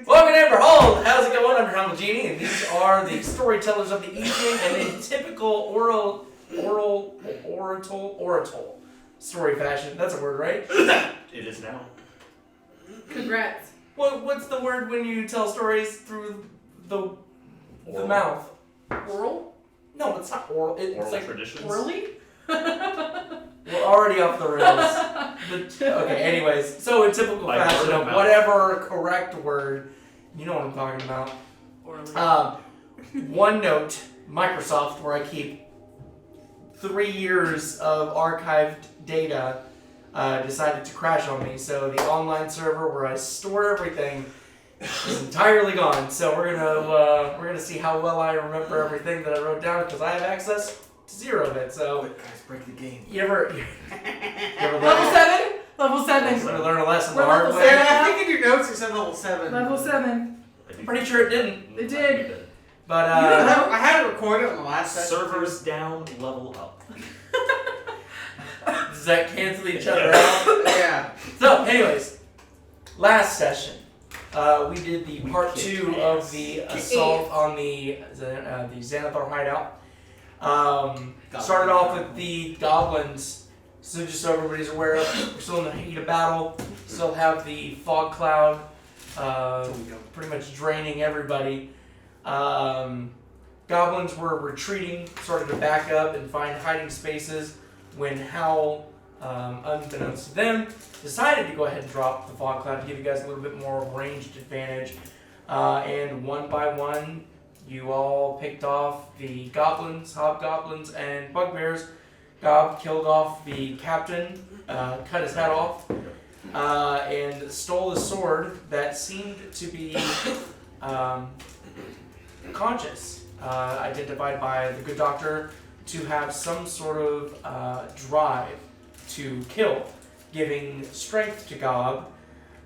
Welcome to Ember. How's it going? I'm your Genie, and these are the storytellers of the evening, and in typical oral story fashion. That's a word, right? It is now. Congrats. What's the word when you tell stories through the mouth? Oral? No, it's not oral. It's Oral like traditions. Orally? We're already off the rails. Okay, anyways. So in typical Like fashion word of of mouth. whatever correct word, you know what I'm talking about. Orally. OneNote, Microsoft, where I keep 3 years of archived data, decided to crash on me. So the online server where I store everything is entirely gone. So we're gonna see how well I remember everything that I wrote down because I have access to 0 of it. So Quick, guys, break the game. you ever Level 7? Level 7. You ever learn a lesson the We're hard level way? seven. I think in your notes it said level 7. Level 7. Pretty sure it didn't. It did. But I had it recorded on the last session. Servers down, level up. does that cancel each other out? Yeah. So, anyways, last session, we did the part 2 of the assault on the Xanathar hideout. Started off with the goblins. So just so everybody's aware of, we're still in the heat of battle. Still have the fog cloud, pretty much draining everybody. Goblins were retreating, started to back up and find hiding spaces when Howl, unbeknownst to them, decided to go ahead and drop the fog cloud to give you guys a little bit more ranged advantage. And one by one, you all picked off the goblins, hobgoblins, and bugbears. Gob killed off the captain, cut his head off, and stole a sword that seemed to be conscious, identified by the good doctor to have some sort of drive to kill, giving strength to Gob.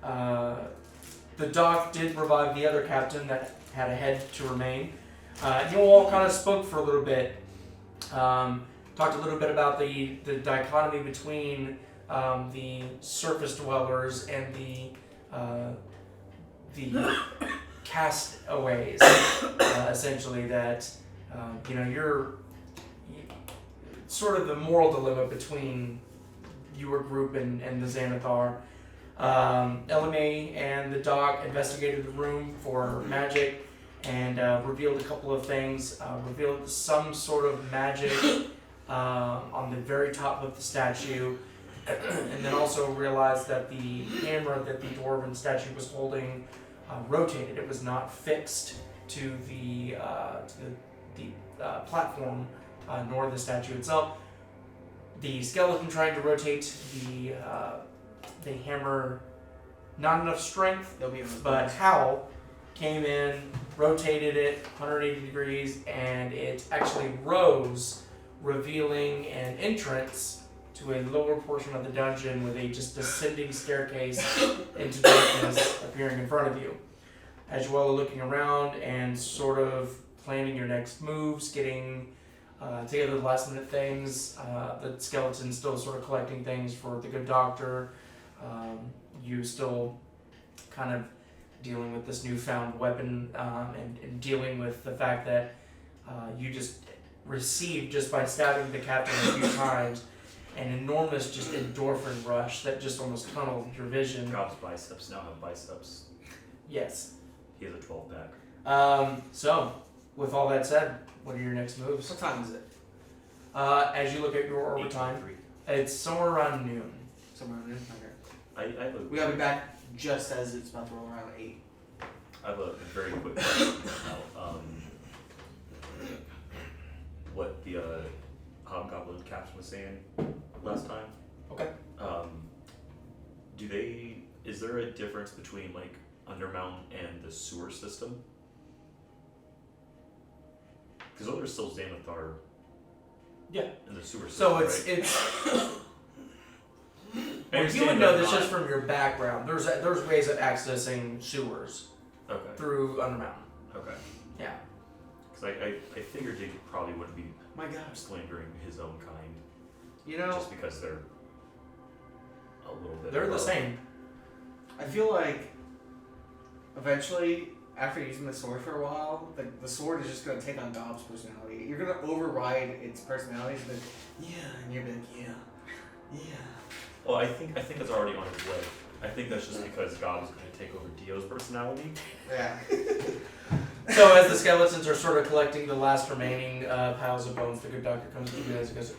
The doc did revive the other captain that had a head to remain. You all kind of spoke for a little bit. Talked a little bit about the dichotomy between the surface dwellers and the castaways, essentially. That you're sort of the moral dilemma between your group and the Xanathar. Elimae and the doc investigated the room for magic and revealed a couple of things. Revealed some sort of magic on the very top of the statue, and then also realized that the hammer that the dwarven statue was holding rotated. It was not fixed to the platform, nor the statue itself. The skeleton trying to rotate the hammer, not enough strength, but Howl came in, rotated it 180 degrees, and it actually rose, revealing an entrance to a lower portion of the dungeon with a just descending staircase into darkness appearing in front of you. As you all are looking around and sort of planning your next moves, getting together the last minute things, the skeleton's still sort of collecting things for the good doctor. You still kind of dealing with this newfound weapon and dealing with the fact that you just received, just by stabbing the captain a few times, an enormous just endorphin rush that just almost tunneled your vision. Gobs biceps now have biceps. Yes. He has a 12-pack. So, with all that said, what are your next moves? What time is it? As you look at your orbit time, it's somewhere around noon. Somewhere in there. Okay. We We gotta be back just as it's about to roll around 8. I have a very quick question about what the hobgoblin captain was saying last time. Okay. Is there a difference between like Undermountain and the sewer system? Because there's still Xanathar. Yeah. In the sewer system. So right? Well, you would know this just from your background. There's ways of accessing sewers through Undermountain. Okay. Yeah. Because I figured he probably wouldn't be My God. slandering his own kind. You know, Just because they're a little bit. They're the above. same. I feel like eventually, after using the sword for a while, the sword is just gonna take on Gob's personality. You're gonna override its personalities, but and you're like, yeah. Well, I think it's already on its way. I think that's just because God is going to take over Dio's personality. Yeah. So as the skeletons are sort of collecting the last remaining piles of bones, the good doctor comes to you guys and goes,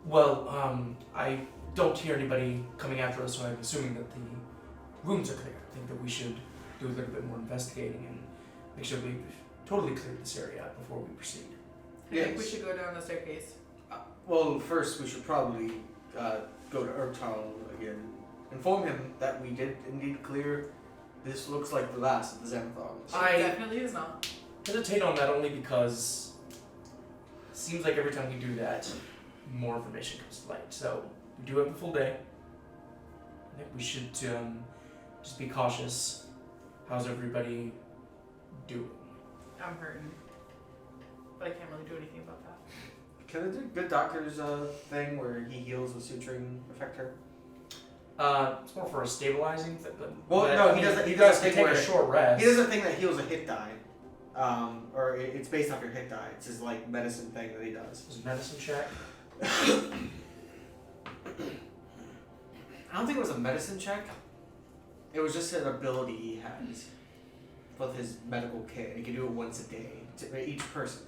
well, I don't hear anybody coming after us, so I'm assuming that the rooms are clear. I think that we should do a little bit more investigating and make sure we've totally cleared this area out before we proceed. I think we should go down the staircase. Well, first we should probably go to Urtal again. Inform him that we did indeed clear. This looks like the last of the Xanathars. It definitely is not. Hesitate on that only because it seems like every time we do that, more information comes to light. So we do have a full day. I think we should just be cautious. How's everybody doing? I'm hurting. But I can't really do anything about that. Can the good doctor's thing where he heals with suturing affect her? It's more for a stabilizing thing. Well, no, he doesn't. He does take where a short rest. He does a thing that heals a hit die, or it's based off your hit die. It's his like medicine thing that he does. It's a medicine check. I don't think it was a medicine check. It was just an ability he has with his medical kit. He can do it once a day to each person.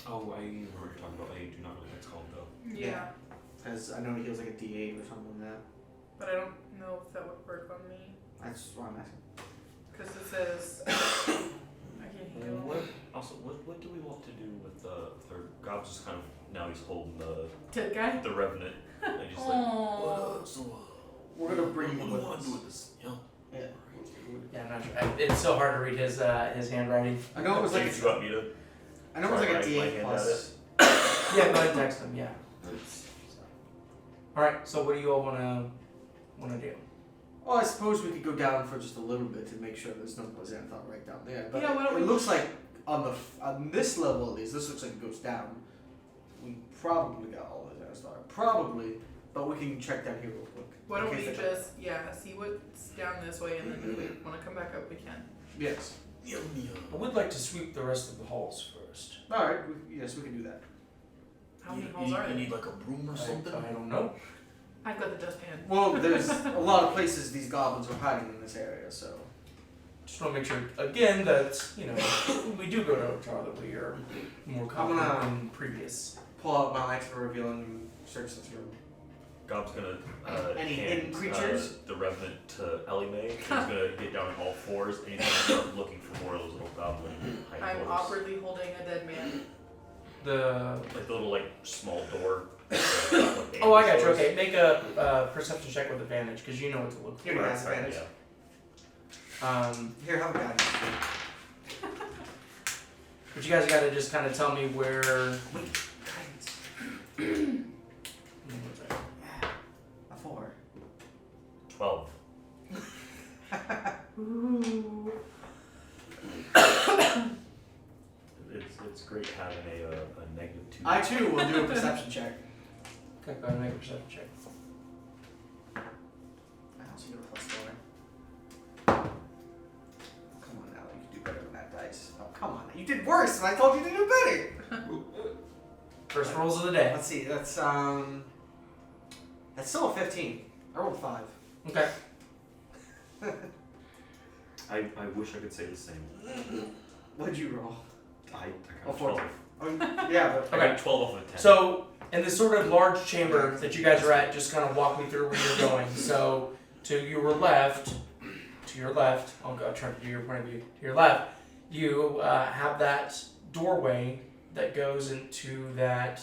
Oh, I know what you're talking about. I do not know what that's called though. Yeah. Because I know he heals like a D8 or something like that. But I don't know if that would work on me. That's why I'm asking. Because it says I can heal. What do we want to do with or Gobs is kind of now he's holding Dead guy? the revenant and he's like, Aww. We're gonna bring what him do we with want us. to do with this? Yeah. Yeah. Yeah, I'm not sure. It's so hard to read his handwriting. I know it was like. If you want me to I know it was like a try my D8 hand plus. Yeah, go ahead and text him. Yeah. All right. So what do you all wanna do? Well, I suppose we could go down for just a little bit to make sure there's no Xanathar right down there. But Yeah, why don't it we- looks like on this level at least, this looks like it goes down. We probably got all the Xanathar. Probably, but we can check down here real quick. Why don't in we case they just, see what's down this way, and then if we want to come back up, we can. Yes. I would like to sweep the rest of the halls first. All right. Yes, we can do that. How many halls are You there? need like a broom or something? I don't know. I've got the dustpan. Well, there's a lot of places these goblins are hiding in this area, so. Just want to make sure again that when we do go to Otar that we are more confident than previous. Pull out my knife for reveal and search this room. Gob's gonna Any hand hidden creatures? the revenant to Elimae. He's gonna get down on all fours and he's gonna start looking for more of those little goblin I'm hiding holes. awkwardly holding a dead man. Like the little small door. Oh, I got you. Okay, make a perception check with advantage because you know what to look for. Here, he has advantage. Yeah. Here, have a guy. But you guys got to just kind of tell me where. Guidance. A 4. 12. Ooh. It's great having a negative 2. I too will do a perception check. Okay, go ahead and make a perception check. I also get a +4. Come on now, you can do better than that dice. Oh, come on. You did worse, and I told you to do better. First rolls of the day. Let's see. That's still a 15. I rolled 5. Okay. I wish I could say the same. What'd you roll? I Oh, got 14. 12. Oh, yeah, but I got 12 off of a 10. So, in this sort of large chamber that you guys are at, just kind of walk me through where you're going. So, to your left, I'll try to do your point of view. To your left, you have that doorway that goes into that,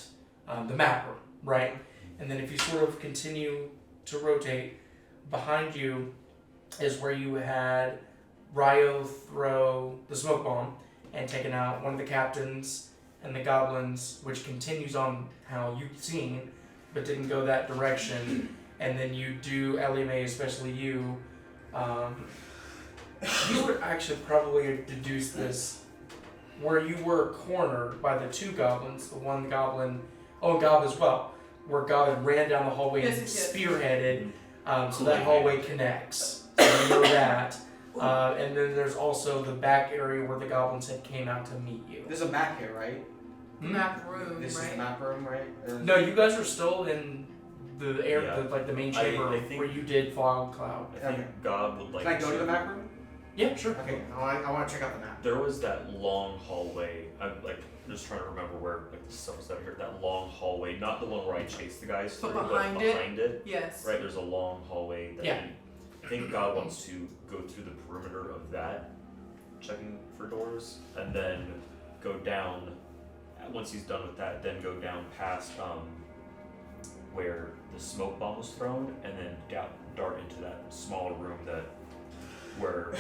the map room, right? And then if you sort of continue to rotate, behind you is where you had Ryo throw the smoke bomb and taken out one of the captains and the goblins, which continues on how you've seen, but didn't go that direction. And then you do, Elimae, especially you, you would actually probably deduce this where you were cornered by the 2 goblins, the one goblin, Gob as well, where Gob had ran down the hallway and Yes. spearheaded, so that hallway connects. So you know that. And then there's also the back area where the goblins had came out to meet you. There's a map here, right? Map room, This is right? the map room, right? Or- No, you guys are still in the air, Yeah. the main I chamber think- where you did fog cloud. I think Okay. God would like Can I go to the map room? Yeah, sure. Okay, I want to check out the map. There was that long hallway. I'm like just trying to remember where like the stuff was out here. That long hallway, not the one where I chased the guys But through, behind but it? behind it. Yes. Right, there's a long hallway that Yeah. I think God wants to go through the perimeter of that, checking for doors, and then go down. Once he's done with that, then go down past where the smoke bomb was thrown, and then dart into that small room that where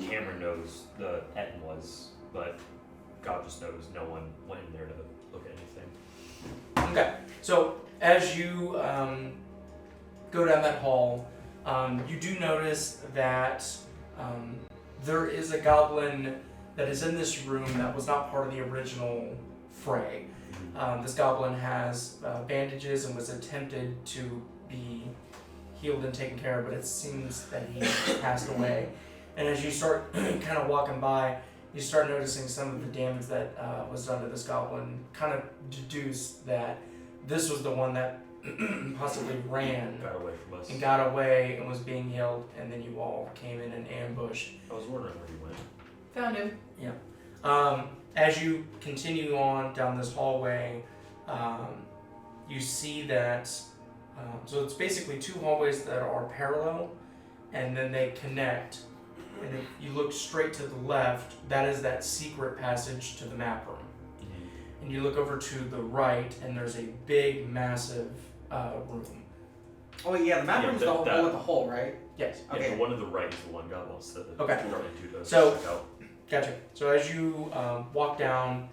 Cameron knows the Etten was, but God just knows no one went in there to look at anything. Okay, so as you go down that hall, you do notice that there is a goblin that is in this room that was not part of the original fray. This goblin has bandages and was attempted to be healed and taken care of, but it seems that he passed away. And as you start kind of walking by, you start noticing some of the damage that was done to this goblin. Kind of deduce that this was the one that possibly ran Got away from us. and got away and was being healed, and then you all came in and ambushed. I was wondering where he went. Found him. As you continue on down this hallway, you see that, so it's basically two hallways that are parallel, and then they connect. And if you look straight to the left, that is that secret passage to the map room. And you look over to the right, and there's a big, massive room. Oh yeah, the map Yeah, room's that- the one that- with the hole, right? Yes. Yeah, Okay. the one on the right is the one God wants to Okay. run into to So- check out. Gotcha. So as you walk down,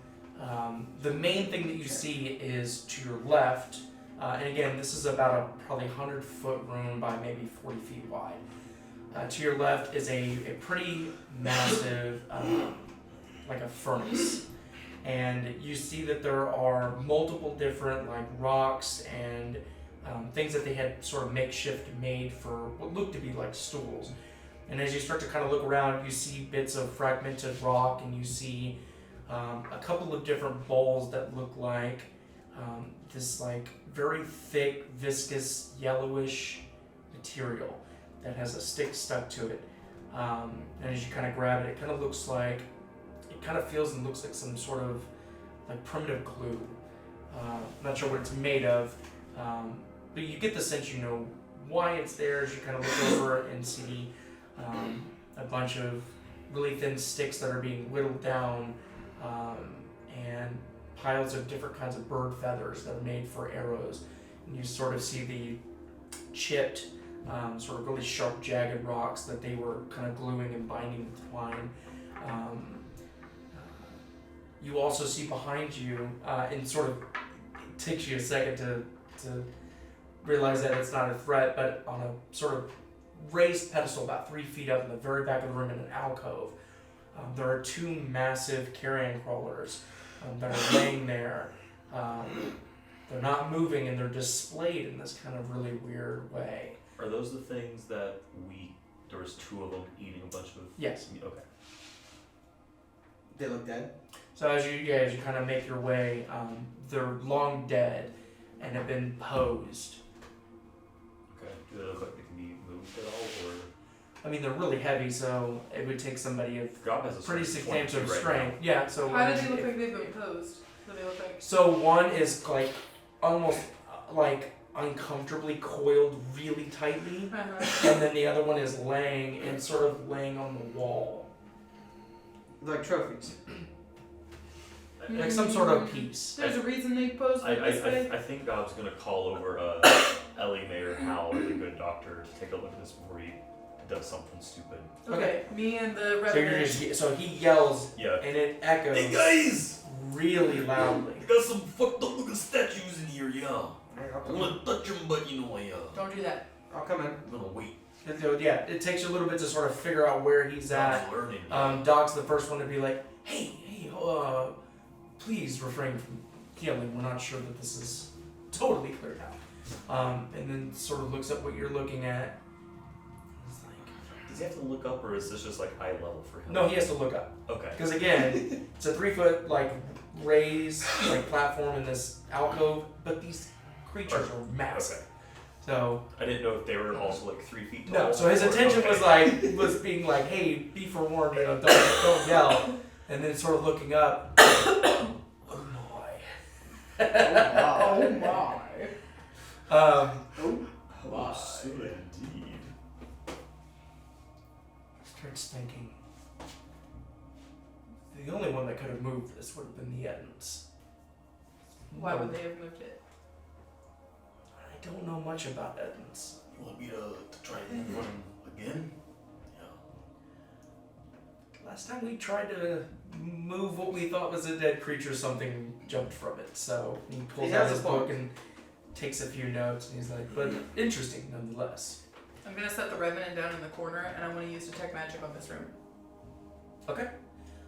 the main thing that you see is to your left, and again, this is about a probably 100-foot room by maybe 40 feet wide. To your left is a pretty massive, like a furnace. And you see that there are multiple different like rocks and things that they had sort of makeshift made for what looked to be like stools. And as you start to kind of look around, you see bits of fragmented rock, and you see a couple of different bowls that look like this like very thick, viscous, yellowish material that has a stick stuck to it. And as you kind of grab it, it kind of looks like, it kind of feels and looks like some sort of like primitive glue. Not sure what it's made of, but you get the sense you know why it's there as you kind of look over and see a bunch of really thin sticks that are being whittled down, and piles of different kinds of bird feathers that are made for arrows. And you sort of see the chipped, sort of really sharp, jagged rocks that they were kind of gluing and binding with twine. You also see behind you, and sort of it takes you a second to realize that it's not a threat, but on a sort of raised pedestal about 3 feet up in the very back of the room in an alcove, there are two massive carrion crawlers that are laying there. They're not moving, and they're displayed in this kind of really weird way. Are those the things that there was two of them eating a bunch of Yes. meat? Okay. They look dead. So as you kind of make your way, they're long dead and have been posed. Okay. Do they look like they can be moved at all, or I mean, they're really heavy, so it would take somebody of God has a pretty strength of 22 substantial right strength. Yeah. So How does it look like they've been posed? What do they look like? So one is like almost like uncomfortably coiled really tightly, and then the other one is laying and sort of laying on the wall, Like trophies. like some sort of piece. There's a reason they posed like this way. I think Gob's gonna call over Elimae or Hal, the good doctor, to take a look at this before he does something stupid. Okay, me and the So you're revenant. just so he yells Yeah. and it echoes Hey guys! really loudly. I got some fucked up looking statues in here, yeah. Alright, I'll I come in. wanna touch them, but you know Don't do that. I'll come in. I'm gonna wait. And so, yeah, it takes you a little bit to sort of figure out where he's at. I'm learning. Doc's the first one to be like, hey, please refrain from yelling. We're not sure that this is totally clear now. And then sort of looks at what you're looking at. He's like, Does he have to look up, or is this just like eye level for him? No, he has to look up. Okay. Because again, it's a 3-foot like raised like platform in this alcove, but these creatures are massive. Okay. So I didn't know if they were also like 3 feet tall. no, so his attention was being like, hey, be forewarned, don't yell, and then sort of looking up. Oh my. Oh my. Wow. Indeed. Starts thinking. The only one that could have moved this would have been the Edmonds. Why would they have moved it? I don't know much about Edmonds. You want me to try and move one again? Yeah. Last time we tried to move what we thought was a dead creature, something jumped from it. So he pulls He out has his a point. book and takes a few notes, and he's like, but interesting nonetheless. I'm gonna set the revenant down in the corner, and I want to use detect magic on this room. Okay.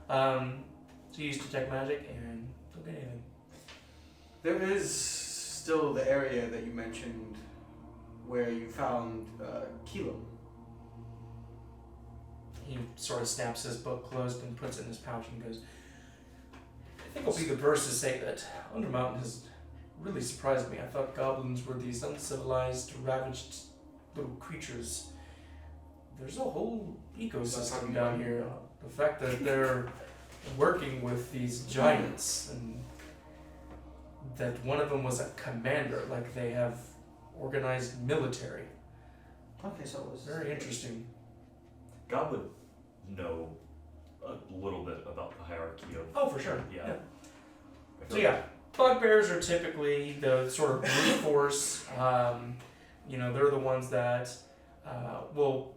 So you use detect magic and don't get anything. There is still the area that you mentioned where you found Kilo. He sort of snaps his book closed and puts it in his pouch and goes, I think I'll be the first to say that Undermountain has really surprised me. I thought goblins were these uncivilized, ravaged little creatures. There's a whole ecosystem down here. The fact that they're working with these giants and that one of them was a commander, like they have organized military. Okay, so it was Very interesting. God would know a little bit about the hierarchy of. Oh, for sure. Yeah. I So feel yeah, bugbears are typically the sort of brute force. They're the ones that will,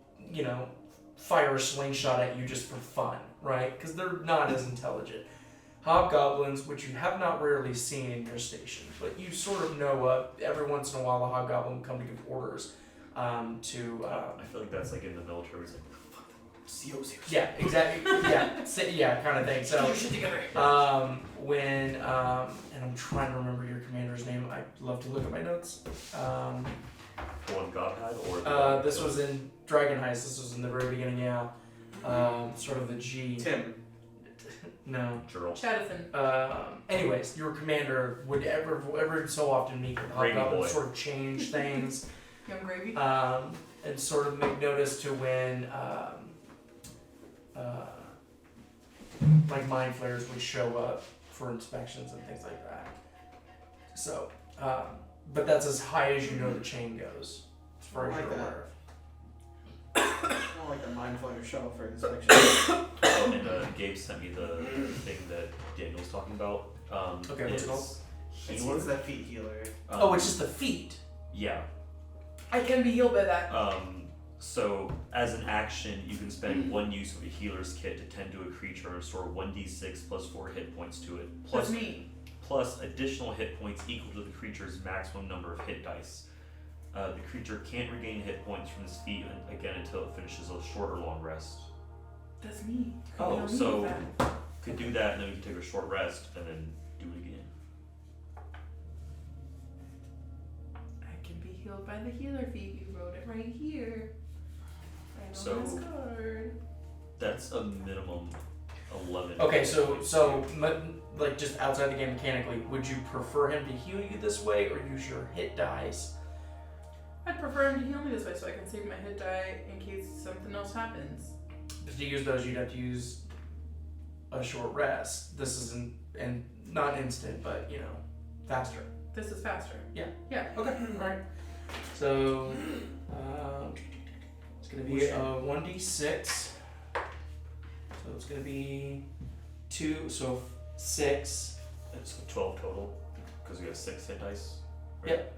fire a slingshot at you just for fun, right? Because they're not as intelligent. Hobgoblins, which you have not rarely seen in your station, but you sort of know every once in a while a hobgoblin will come to give orders to. I feel like that's like in the military. It's like, fuck them. COs. Yeah, exactly. Yeah, kind of thing. So. Get your shit together. And I'm trying to remember your commander's name. I'd love to look at my notes. The one God had, or This was in Dragon Heist. This was in the very beginning, yeah. Sort of the G. Tim. No. Gerald. Chadathan. Anyways, your commander would every so often meet with Gravy Hobgoblin, boy. sort of change things, Young gravy. and sort of make notice to when like mind flayers would show up for inspections and things like that. So, but that's as high as you know the chain goes, as far as I you're like that. aware of. I don't like a mind flayer show for inspection. Oh, and Gabe sent me the thing that Daniel was talking about. Okay, what's it called? Healer. It's the feet healer. Oh, it's just the feet. Yeah. I can be healed by that. So as an action, you can spend one use of a healer's kit to tend to a creature and restore 1d6 plus 4 hit points to it. That's me. Plus additional hit points equal to the creature's maximum number of hit dice. The creature can't regain hit points from this feat again until it finishes a short or long rest. That's me. Oh, You know me so- with that. Could do that, and then we can take a short rest and then do it again. I can be healed by the healer feat. You wrote it right here. Right on So- this card. That's a minimum 11. Okay, hit so points. like just outside the game mechanically, would you prefer him to heal you this way or use your hit dice? I'd prefer him to heal me this way so I can save my hit die in case something else happens. Because to use those, you'd have to use a short rest. This isn't, and not instant, but faster. This is faster. Yeah. Yeah. Okay, alright. So, it's going to be a 1d6. So it's going to be 2, so 6. It's 12 total because we have 6 hit dice. Right? Yep.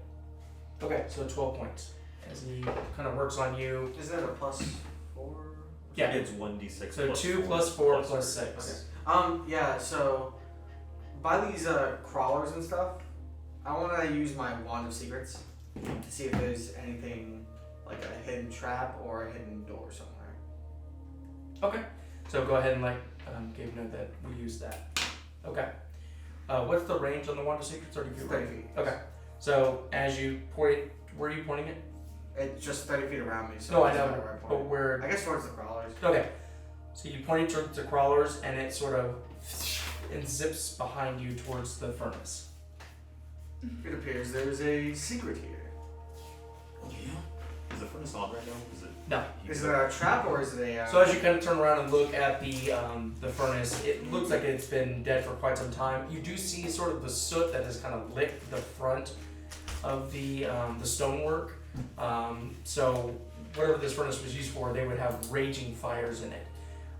Okay, so 12 points. As he kind of works on you. Is that a plus 4? Yeah. It's 1d6. So plus 2 4 plus 4 plus your 6. dice. Yeah, so by these crawlers and stuff, I want to use my Wand of Secrets to see if there's anything like a hidden trap or a hidden door somewhere. Okay. So go ahead and Gabe know that we use that. Okay. What's the range on the Wand of Secrets? 30 feet, 30 right? feet. Okay. So as you point, where are you pointing it? It's just 30 feet around me, so No, I it doesn't know, matter where I but point. where? I guess towards the crawlers. Okay. So you point it towards the crawlers, and it sort of and zips behind you towards the furnace. It appears there's a secret here. Oh, yeah? Is the furnace on right now? Is it? No. Is it a trap or is it a? So as you kind of turn around and look at the furnace, it looks like it's been dead for quite some time. You do see sort of the soot that has kind of licked the front of the stonework. So whatever this furnace was used for, they would have raging fires in it.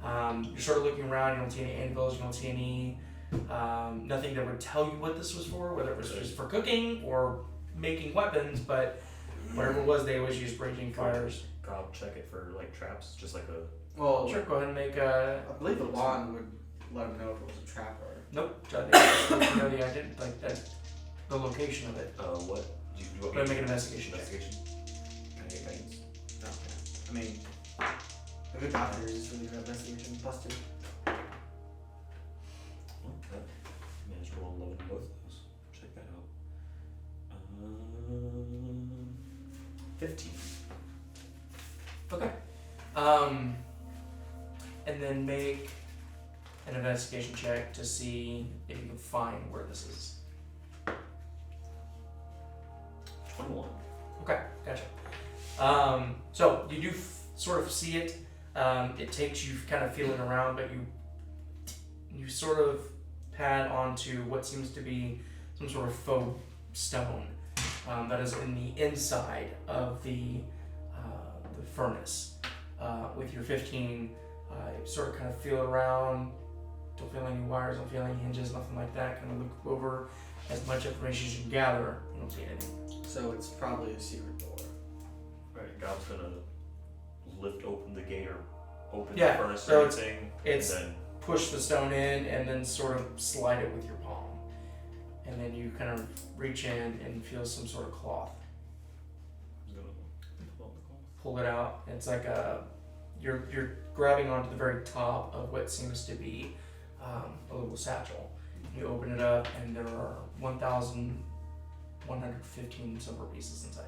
You're sort of looking around. You don't see any anvils. You don't see any nothing that would tell you what this was for, whether it was just for cooking or making weapons. But whatever it was, they always used raging fires. Gob, check it for like traps, just like a. Well, Sure, go ahead and make a. I believe the wand would let him know if it was a trap or. Nope. I think you know the idea, like that, the location of it. What? Do you want Go ahead and me make an to- investigation check. Investigation. Can I get guidance? No, okay. I mean, a good doctor is really good investigation plus 2. Well, that managed to roll 11 in both of those. Check that out. 15. Okay. And then make an investigation check to see if you can find where this is. 21. Okay, gotcha. So you do sort of see it. It takes you kind of feeling around, but you sort of pad onto what seems to be some sort of faux stone that is in the inside of the furnace. With your 15, you sort of kind of feel around. Don't feel any wires, don't feel any hinges, nothing like that. Kind of look over as much information as you can gather. You don't see anything. So it's probably a secret door. Alright, Gob's gonna lift open the gate or open Yeah, the furnace so or anything. it's- and then Push the stone in and then sort of slide it with your palm. And then you kind of reach in and feel some sort of cloth. I'm gonna pull out the cloth. Pull it out. It's like you're grabbing onto the very top of what seems to be a little satchel. You open it up and there are 1,115 silver pieces inside.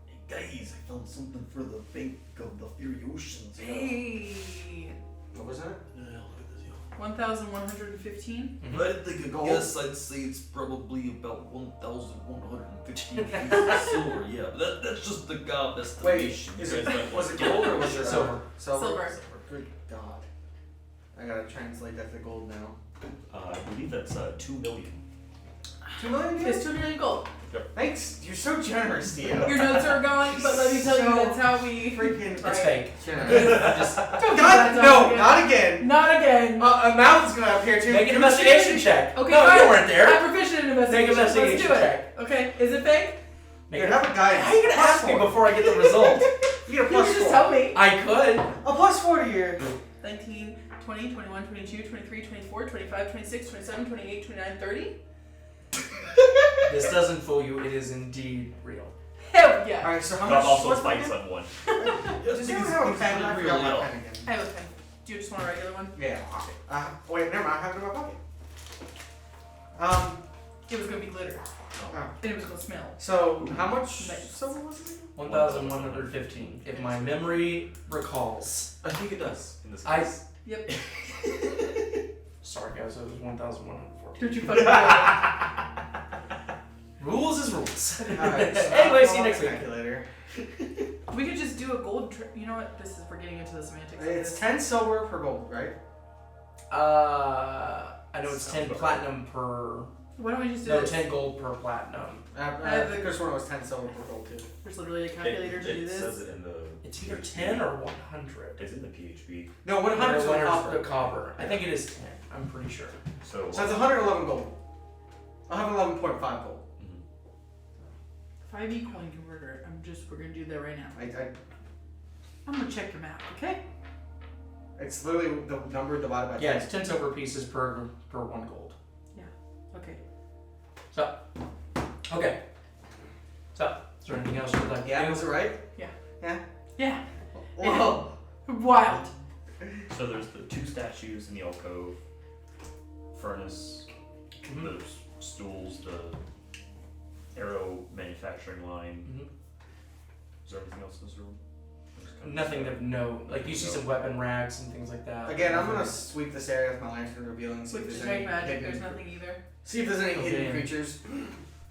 Hey guys, I found something for the bank of the Furiosians. Hey, What was that? Yeah, look at this, yeah. 1,115. If I had to take a Gold? guess, I'd say it's probably about 1,115 pieces of silver. Yeah, but that's just the Gob Wait, estimation. is You it, guys might was want it to gold get or was it Silver. Silver. Good God. I gotta translate that to gold now. I believe that's 2 million. 2 million? It's 2 million gold. Thanks. You're so generous, Theo. Your notes are going, but let me tell you, So that's how we. Freaking It's right. fake. Generous. Don't do God, that, no, again. not again. Not again. A mouth is gonna appear too. Make an investigation check. Okay, no, fine. you weren't there. I'm proficient in investigation. Make an investigation Let's do check. it. Okay, is it fake? Make You it- have a guidance. How are you gonna ask me before I get the result? You get a You plus can just 4. tell me. I could. A plus 4 to your. 19, 20, 21, 22, 23, 24, 25, 26, 27, 28, 29, 30. This doesn't fool you. It is indeed real. Hell yeah. Alright, so how Gob much? also what's fights my on one. Does anyone have a pen? I forgot my real. pen again. I have a pen. Do you just want a regular one? Yeah. Wait, never mind. I have it in my pocket. It was gonna be glitter. Oh. And it was gonna smell. So how much Nice. silver was it? 1,115. If my memory recalls. I think it does. In this I- case. Yep. Sorry guys, it was 1,114. Don't you fucking do Rules is rules. Alright. So Anyway, see you next week. Calculator. it. We could just do a gold. You know what? This is we're getting into the semantics. of It's this. 10 silver per gold, right? I know it's Sounds 10 about platinum per. Why don't we just do No, this? 10 gold per platinum. I think this one was 10 silver per gold too. There's literally a calculator to do It says this. it in the. It's either 10 or 100. It's in the PHP. No, 100 is Or the copper. the copper. I think it is 10. I'm pretty sure. So. So it's 111 gold. I'll have 11.5 gold. 5e coin converter. We're gonna do that right now. I I'm gonna check your math, okay? it's literally the number divided by 10. Yeah, it's 10 silver pieces per 1 gold. Okay. Okay. So, is there anything else you'd like to Yeah, do? was it right? Yeah. Whoa. Wild. So there's the 2 statues in the alcove, furnace, Mhm. the stools, the arrow manufacturing line, Mhm. Is there anything else in this room? Just kind of Nothing of note. Like you see some weapon racks and things like that. Again, I'm gonna sweep this area with my lantern, revealing. See if With there's detect any magic, hidden. there's nothing either. See if there's any Okay. hidden creatures.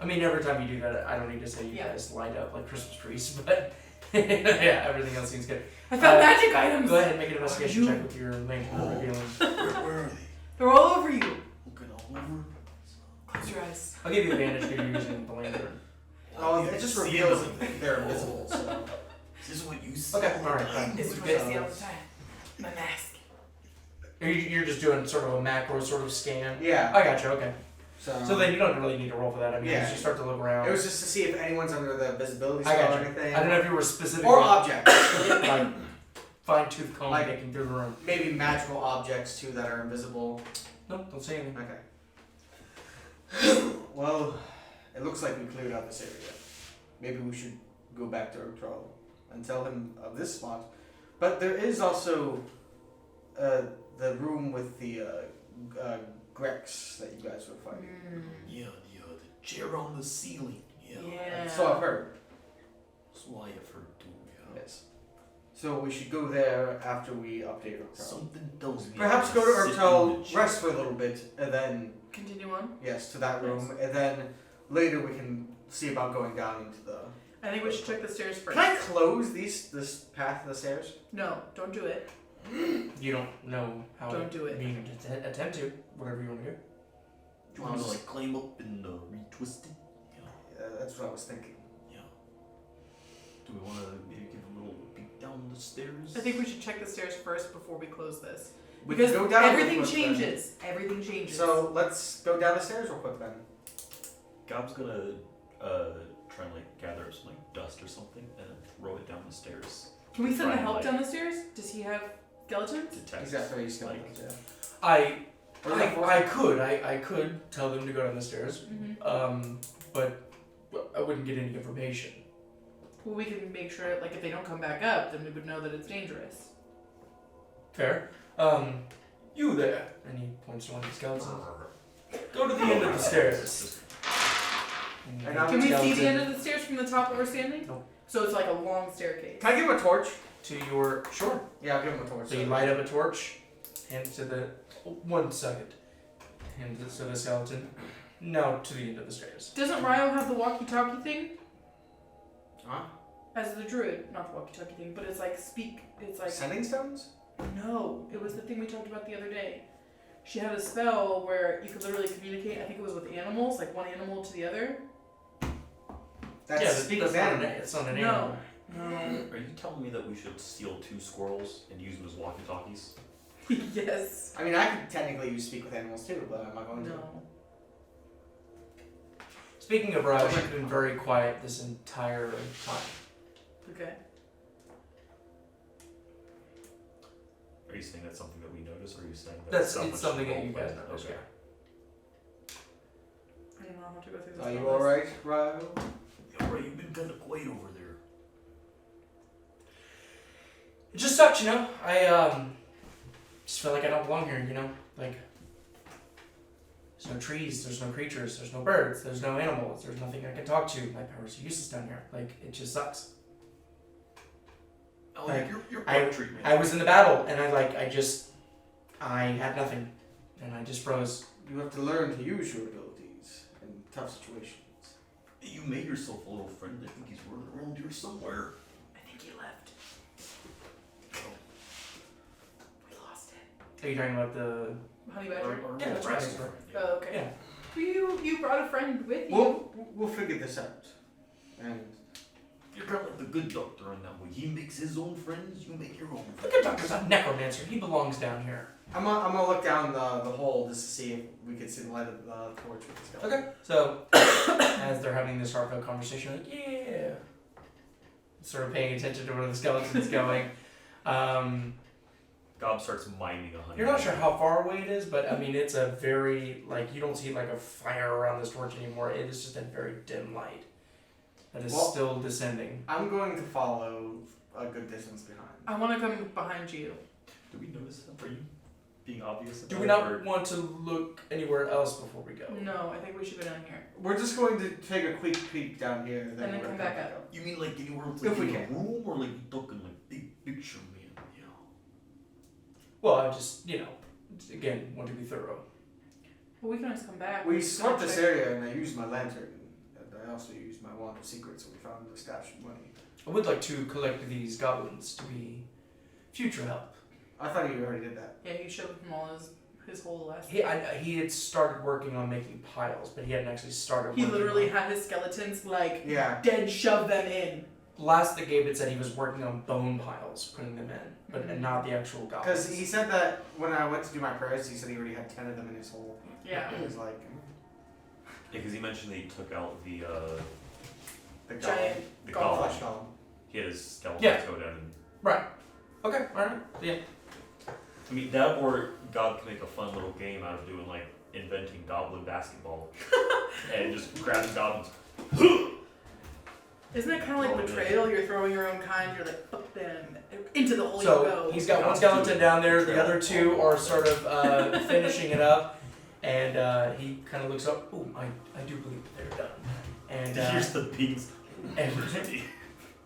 I mean, every time you do that, I don't need to say you Yeah. guys light up like Christmas trees, but yeah, everything else seems good. I found magic items! Go ahead and make an investigation you- check with your lantern revealing. Where are they? They're all over you! Looking all over. Close your eyes. I'll give you advantage because you're using the lantern. Oh, You it just see reveals them. that they're invisible. So. Is this what you see? Okay, alright, fine. This is what I see all the time. My mask. You're just doing sort of a macro sort of scan. Yeah. I gotcha, okay. So. So then you don't really need to roll for that. I mean, Yeah. as you start to look around. It was just to see if anyone's under the visibility I spell got or you. anything. I don't know if you were specifically Or objects. like fine tooth comb Like- making through the room. Maybe magical objects too that are invisible. Nope, don't say anything. Okay. Well, it looks like we cleared out this area. Maybe we should go back to Urtrol and tell him of this spot. But there is also the room with the Grex that you guys were fighting. Yeah, the chair on the ceiling. Yeah. Yeah. So I've heard. That's why I've heard too. Yeah. Yes. So we should go there after we update Urtrol. Something tells me. Perhaps I go should to sit in Urtrol, the chair. rest for a little bit, and then Continue on. yes, to that room, and then later we can see about going down into the. I think we should check the stairs first. Can I close this path of the stairs? No, don't do it. You don't know how Don't do it. You need to attempt to, whatever you want to do. Do you want to like climb up and retwist it? Yeah. That's what I was thinking. Yeah. Do we want to maybe give a little peek down the stairs? I think we should check the stairs first before we close this. We Because can go down everything real quick then. changes. Everything changes. So let's go down the stairs real quick then. Gob's gonna try and like gather some like dust or something and throw it down the stairs. can we send try the and, help like, down the stairs? Does he have skeletons? Detect. Exactly. He's Like, I could tell them to go down the stairs, Mm-hmm. but I wouldn't get any information. Well, we can make sure, like, if they don't come back up, then we would know that it's dangerous. Fair. You there? And he points to one of the skeletons. Go to the end of the stairs. And I'm Can we see the skeleton. end of the stairs from the top that we're standing? No. So it's like a long staircase. Can I give him a torch? To your sure. Yeah, I'll give him a torch. So you light up a torch, hand it to the 1 second. Hand it to the skeleton. Now to the end of the stairs. Doesn't Ryo have the walkie-talkie thing? Huh? As the druid, not the walkie-talkie thing, but it's like it's like Sending stones? no, it was the thing we talked about the other day. She had a spell where you could literally communicate. I think it was with animals, like one animal to the other. That's yeah, speak that's with not animals. it's not an No. animal. No. Are you telling me that we should steal 2 squirrels and use them as walkie-talkies? Yes. I mean, I could technically use speak with animals too, but I'm not going to. No. Speaking of Raj, she's been very quiet this entire time. Okay. Are you saying that's something that we notice, or are you saying that That's someone it's something should that you roleplay? guys notice. Okay. I don't know. I'll have to go through this. Are you spell list. alright, Ryo? Yeah, right, you've been kind of quiet over there. It just sucks, you know. I just feel like I don't belong here, you know. Like there's no trees, there's no creatures, there's no birds, there's no animals, there's nothing I can talk to. My powers are useless down here. Like it just sucks. Oh, Like, you're I- poetry, man. I was in the battle and I had nothing, and I just froze. You have to learn to use your abilities in tough situations. You made yourself a little friend. I think he's running around here somewhere. I think he left. We lost it. Are you talking about the? Honey badger. Yeah, that's right. Oh, okay. Yeah. You brought a friend with you. We'll figure this out. And You're kind of like the good doctor in that way. He makes his own friends, you make your own The friends. good doctor's a necromancer. He belongs down here. I'm gonna look down the hole just to see if we can see the light of the torch with the skeleton. Okay. So as they're having this heartfelt conversation, like yeah, sort of paying attention to where the skeleton's going. Gob starts miming a honey. You're not sure how far away it is, but I mean it's a very like you don't see like a fire around this torch anymore. It is just a very dim light that is Well- still descending. I'm going to follow a good distance behind. I want to come behind you. Do we notice that? Are you being obvious about Do we it, not or- want to look anywhere else before we go? No, I think we should go down here. We're just going to take a quick peek down here, And then we're come gonna back up. You mean like anywhere else, If like we in a can. room, or like you talking like big picture, man? Yeah. Well, I just, again, want to be thorough. Well, we can always come back. We just swept gonna this check- area and I used my lantern. And I also used my wand of secrets and we found the stash of money. I would like to collect these goblins to be future help. I thought you already did that. Yeah, you showed him all his whole last. He had started working on making piles, but he hadn't actually started He working literally on... had his skeletons like Yeah. dead, shove them in. Last that Gabe had said he was working on bone piles, putting them in, but Mhm. not the actual goblins. Because he said that when I went to do my prayers, he said he already had 10 of them in his hole. Yeah. It was like Yeah, because he mentioned that he took out the Giant the golem. goblin. Flesh golem. He had his skeleton Yeah. totem and Right. Okay, alright. Yeah. I mean, that or God can make a fun little game out of doing like inventing goblin basketball and just grabbing goblins. Isn't that kind of like Oh, betrayal? You're throwing your own kind. You're like, fuck them. Into the hole you So go. he's got one skeleton down there, the other two are sort of finishing it up, and he kind of looks up, ooh, I do believe that they're done. And, Here's the beans. and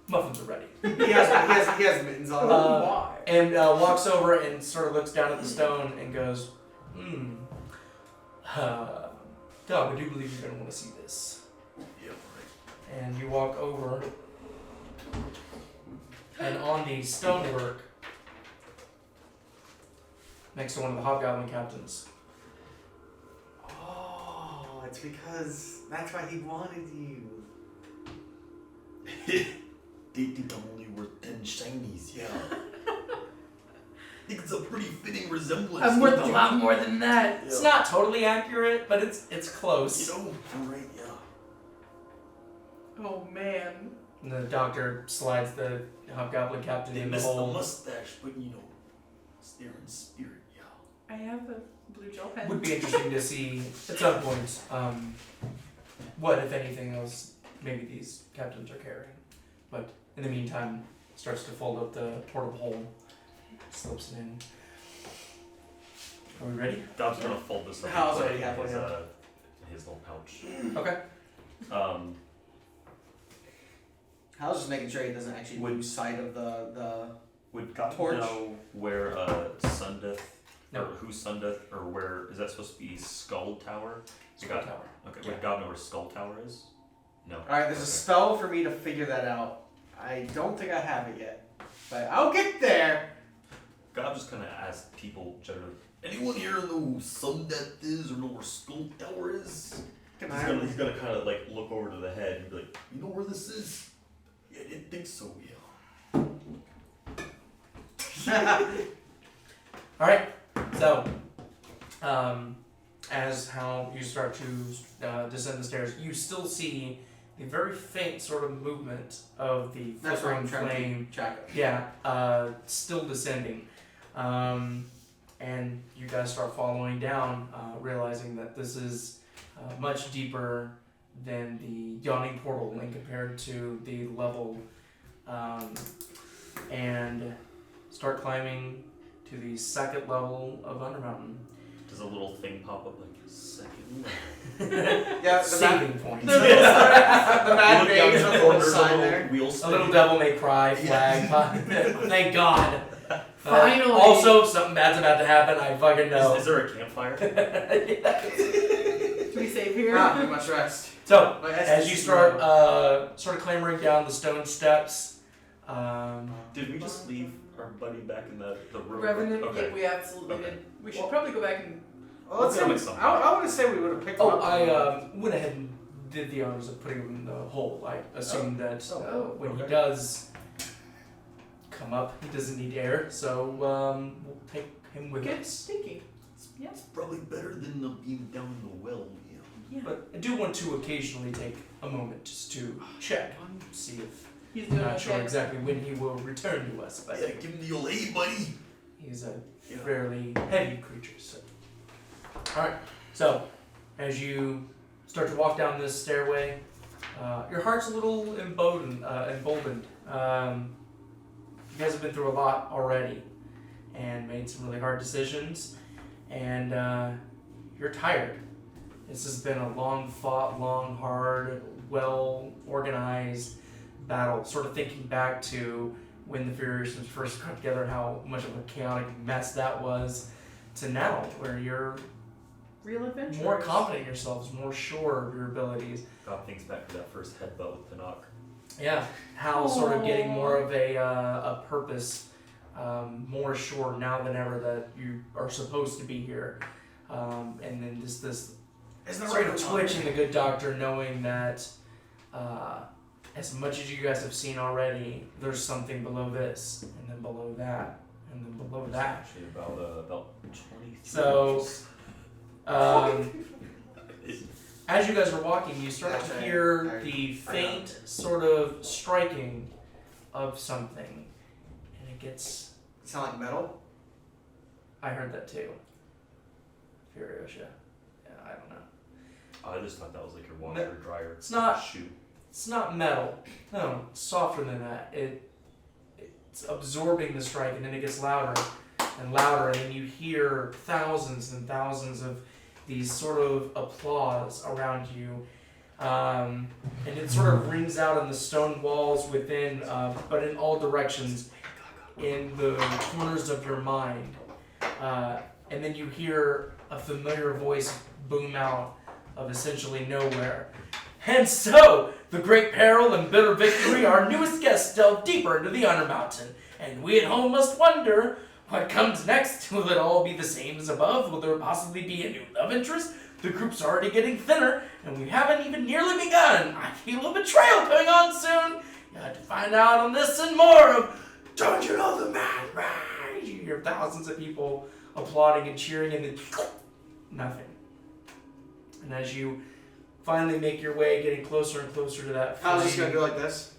muffins are ready. He has mittens on. Oh, why? And walks over and sort of looks down at the stone and goes, Dog, I do believe you're going to want to see this. Yeah, right. And you walk over, and on the stonework, next to one of the hobgoblin captains, Oh, it's because that's why he wanted you. They think I'm only worth 10 shinies, yeah. I think it's a pretty fitting resemblance. I'm worth don't a you? lot more than that. it's not totally accurate, but it's close. You know, you're right, yeah. Oh man. And the doctor slides the hobgoblin captain They in the missed the hole. mustache, but you know, it's there in spirit, yeah. I have a blue gel pen. Would be interesting to see at some point what, if anything, else maybe these captains are carrying. But in the meantime, starts to fold up the portable hole, slips it in. Are we ready? God's gonna fold this up The house and put already it halfway in down. his little pouch. Okay. Hal's just making sure he doesn't actually lose sight of the Would God Torch. know where Sundeth, No. or who's Sundeth, or where is that supposed to be? Skull Tower. Skull God- Tower. Okay. Yeah. Would God know where Skull Tower is? No. Alright, there's a Okay. spell for me to figure that out. I don't think I have it yet. But I'll get there. God just kind of asks people generally. Anyone here know who Sundeath is or know where Skull Tower is? Can He's gonna kind of like look over to the head and be like, You know where this is? Yeah, I didn't think so, yeah. Alright, so, as how you start to descend the stairs, you still see the very faint sort of movement of the That's right, I'm flickering trying flame. to check it. Yeah, still descending. And you guys start following down, realizing that this is much deeper than the yawning portal when compared to the level, and start climbing to the second level of Undermountain. does a little thing pop up like second? Yeah, the Saving point. the mad Look down maze in on the the corner, little the sign little there. wheel A spin. little devil may cry flag. Thank God. Finally. Also, something bad's about to happen. I fucking know. Is there a campfire? Do we save here? We must rest. So, My as essence you is start low. sort of clambering down the stone steps, Did we just leave our buddy back in the room? Revenant? Okay. Yeah, we absolutely Okay. did. We should probably go back and. Well, let's We'll say, make something. I would say we would have picked him oh, up. I went ahead and did the honors of putting him in the hole. I assumed that when he okay. does come up, he doesn't need air, so we'll take him with Good us. thinking. Yeah. It's probably better than being down in the well, yeah. Yeah. But I do want to occasionally take a moment just to check, see if He's I'm doing not sure okay. exactly when he will return to us, but Yeah, give him the old hey, buddy. he's a Yeah. fairly heavy creature. So, all right. So, as you start to walk down this stairway, your heart's a little emboldened. You guys have been through a lot already, and made some really hard decisions. and you're tired. This has been a long fought, long, hard, well organized battle. Sort of thinking back to when the Furiosians first got together and how much of a chaotic mess that was, to now where you're Real adventure. more confident in yourselves, more sure of your abilities. Got things back to that first headbutt with the knock. Yeah, Hal sort of getting Aw. more of a purpose, more sure now than ever that you are supposed to be here, and then this Isn't that sort right? of twitch in the good doctor, knowing that as much as you guys have seen already, there's something below this, and then below that, and then below that. Actually, about 23. So, as you guys are walking, you start to hear the faint sort of striking of something, and it gets. Sound like metal? I heard that too. Furiosia. Yeah, I don't know. I just thought that was like your washer or dryer. It's not. Shoot. It's not metal. No, it's softer than that. It's absorbing the strike, and then it gets louder and louder, and then you hear thousands and thousands of these sort of applause around you, and it sort of rings out in the stone walls within, but in all directions, in the corners of your mind, and then you hear a familiar voice boom out of essentially nowhere. And so, the great peril and bitter victory, our newest guests delve deeper into the Undermountain, and we at home must wonder what comes next. Will it all be the same as above? Will there possibly be a new love interest? The group's already getting thinner, and we haven't even nearly begun. I feel a betrayal coming on soon. You have to find out on this and more of Don't You Know the Man? You hear thousands of people applauding and cheering, and then nothing. And as you finally make your way, getting closer and closer to that I was just flame, gonna go like this.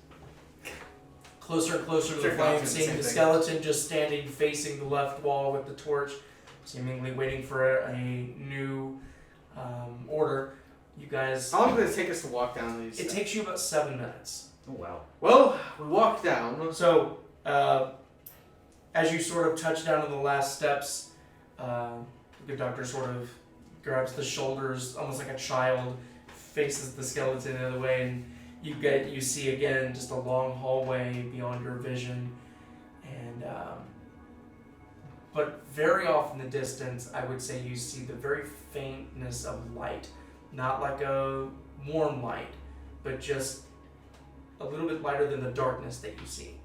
closer and closer to the Sure, flame, Gobs did the seeing same the thing. skeleton just standing facing the left wall with the torch, seemingly waiting for a new order. You guys, How long did it take us to walk down these it steps? takes you about 7 minutes. Oh wow. Well, we walked down. So, as you sort of touch down on the last steps, the good doctor sort of grabs the shoulders, almost like a child, faces the skeleton the other way, and you see again just a long hallway beyond your vision, and but very off in the distance, I would say you see the very faintness of light, not like a warm light, but just a little bit lighter than the darkness that you see.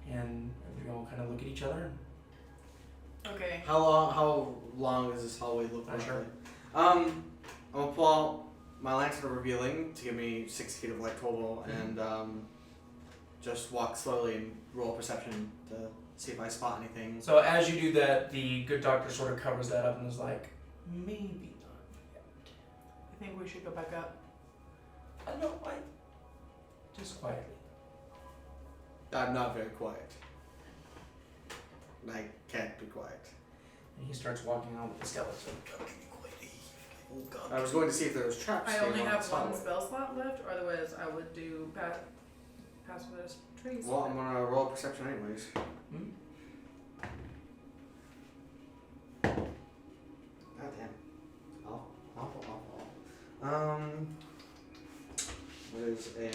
And we all kind of look at each other. Okay. How long does this hallway look Not like? sure. I'm gonna pull out my lantern of revealing to give me 6 feet of light total, and just walk slowly and roll perception to see if I spot anything. So as you do that, the good doctor sort of covers that up and is like, maybe not yet. I think we should go back up. No, just quietly. I'm not very quiet. I can't be quiet. And he starts walking on with the skeleton. Oh god. I was going to see if there was traps. I here only along have this one hallway. spell slot left, or otherwise I would do pass with those trees. Well, I'm gonna roll perception anyways. Hmm? God damn. Awful. What is a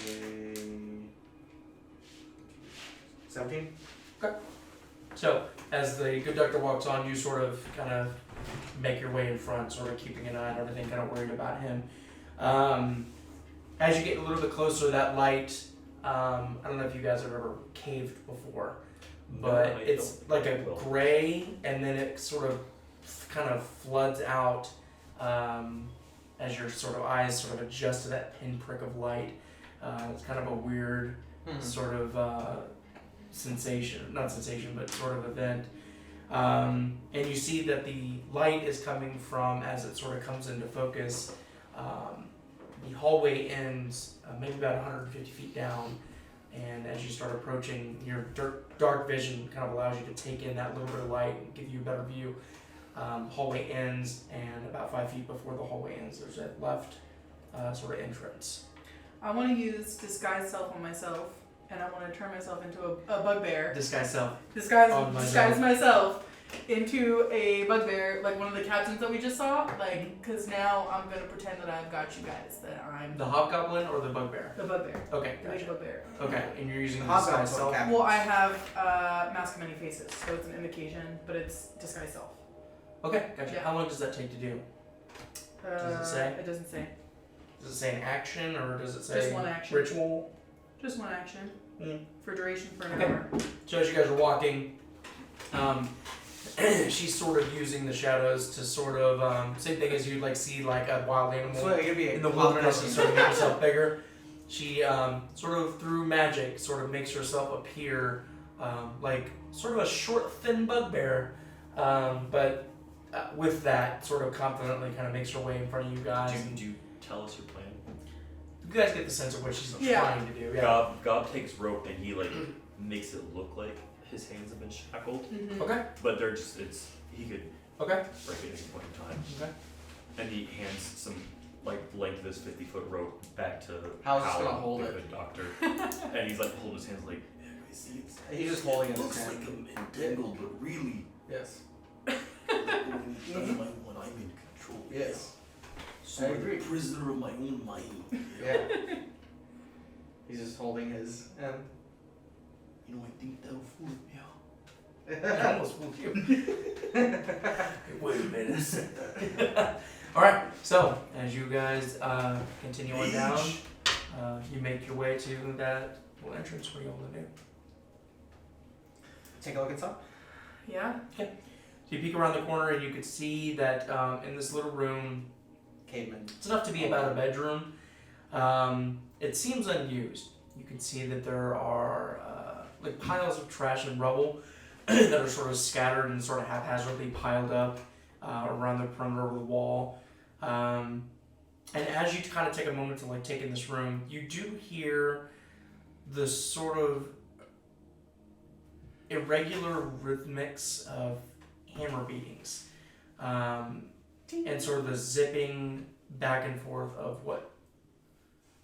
17? So as the good doctor walks on, you sort of kind of make your way in front, sort of keeping an eye on everything, kind of worried about him. As you get a little bit closer, that light, I don't know if you guys have ever caved before, but No, I it's don't. like a Well. gray, and then it sort of kind of floods out as your sort of eyes sort of adjust to that pinprick of light. It's kind of a weird sort of not sensation, but sort of event. And you see that the light is coming from, as it sort of comes into focus, the hallway ends maybe about 150 feet down, and as you start approaching, your dark vision kind of allows you to take in that little bit of light and give you a better view. Hallway ends, and about 5 feet before the hallway ends, there's a left sort of entrance. I want to use disguise self on myself, and I want to turn myself into a bugbear. Disguise self. Disguise On myself. disguise myself into a bugbear, like one of the captains that we just saw. Like, because now I'm gonna pretend that I've got you guys. That I'm The hobgoblin or the bugbear? the bugbear. Okay, The big gotcha. bugbear. Okay, and you're using the Hobgoblin disguise self. cap- Well, I have Mask of Many Faces, so it's an invocation, but it's disguise self. Okay, gotcha. Yeah. How long does that take to do? Does it say? It doesn't say. Does it say an action or does it say Just one action. ritual? Just one action. Mm. For duration for an Okay. hour. So as you guys are walking, she's sort of using the shadows to sort of same thing as you'd like see like a wild animal So it could be in the wilderness and sort of make herself bigger. She sort of through magic sort of makes herself appear like sort of a short, thin bugbear, but with that sort of confidently kind of makes her way in front of you guys. Do you tell us your plan? You guys get the sense of what she's Yeah. trying to do. Yeah. Gob takes rope and he like makes it look like his hands have been shackled, Mm-hmm. Okay. but they're just he could Okay. break it at any point in time. Okay. And he hands some like length of this 50-foot rope back to How's this Hal, gonna hold the it? good doctor. And he's like holding his hands like, yeah, I see it's He's just holding it in his Looks hand. like I'm entangled, but really, Yes. when it's done my one, I'm in control. Yes. So I I'm agree. a prisoner of my own mind. Yeah. He's just holding his hand. You know, I think that'll fool me. I almost fooled you. Wait a minute. Alright, so as you guys continue on down, you make your way to that little entrance. What do you want to do? Take a look inside. Yeah. So you peek around the corner and you can see that in this little room, Caveman. it's enough to be about a bedroom. It seems unused. You can see that there are like piles of trash and rubble that are sort of scattered and sort of haphazardly piled up around the perimeter of the wall. And as you kind of take a moment to like take in this room, you do hear the sort of irregular rhythmics of hammer beatings, and sort of the zipping back and forth of what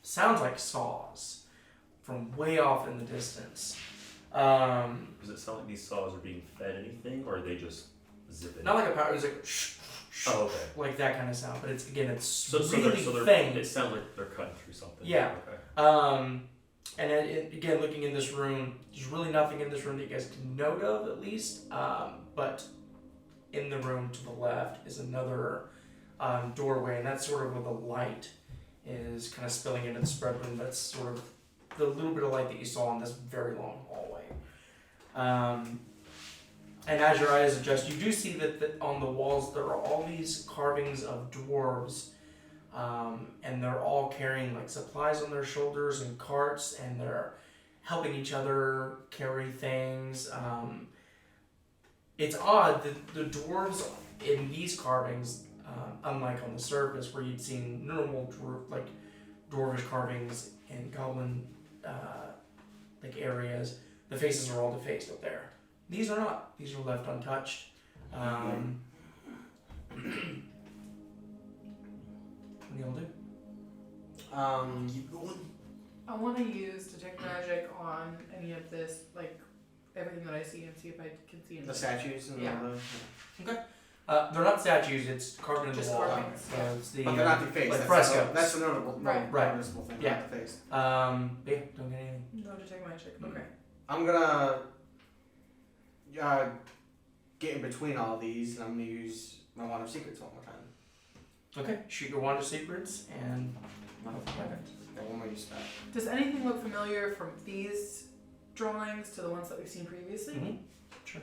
sounds like saws from way off in the distance. does it sound like these saws are being fed anything or are they just zipping? Not like a power, it's like shh, shh, Oh, okay. like that kind of sound, but it's again it's So really they're faint. it sounds like they're cutting through something. Yeah. Okay. And again, looking in this room, there's really nothing in this room that you guys can note of, at least. But in the room to the left is another doorway, and that's sort of where the light is kind of spilling into the spread room. That's sort of the little bit of light that you saw in this very long hallway. And as your eyes adjust, you do see that on the walls there are all these carvings of dwarves. And they're all carrying like supplies on their shoulders and carts, and they're helping each other carry things. It's odd that the dwarves in these carvings, unlike on the surface where you'd seen normal dwarvish carvings in goblin like areas, the faces are all defaced up there. These are not. These are left untouched. What do y'all do? Keep going. I want to use detect magic on any of this, like everything that I see, and see if I can see The anything. statues and Yeah. all the. They're not statues. It's carved into Just the wall. carvings, So yeah. it's the But they're not defaced. like that's frescoes. That's the notable, Right. noticeable thing. Yeah. Not defaced. Yeah, don't get anything. No detect magic. Mm. Okay. I'm gonna get in between all these, and I'm gonna use my wand of secrets one more time. Okay, shoot your wand of secrets and weapons. Okay, one more use that. Does anything look familiar from these drawings to the ones that we've seen previously? Mm-hmm. Sure.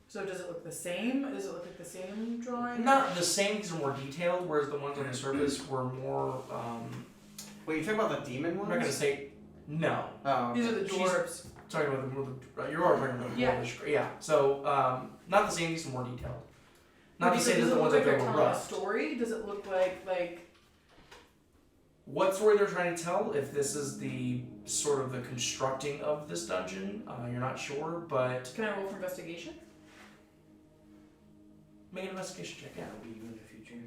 So does it look the same? Does it look like the same drawing? Not the same. These are more detailed, whereas the ones on the surface were more. Wait, you talking about the demon I'm ones? not gonna say no. Oh, These are the She's- dwarves. Talking about the more. You're already talking about the Yeah. dwarvish- yeah. So not the same. These are more detailed. Not to Does say it that the look ones like up there they're were telling a rough. story? Does it look like What story they're trying to tell, if this is the sort of the constructing of this dungeon, you're not sure, but Can I roll for investigation? make an investigation check, yeah. That'll be you in the future.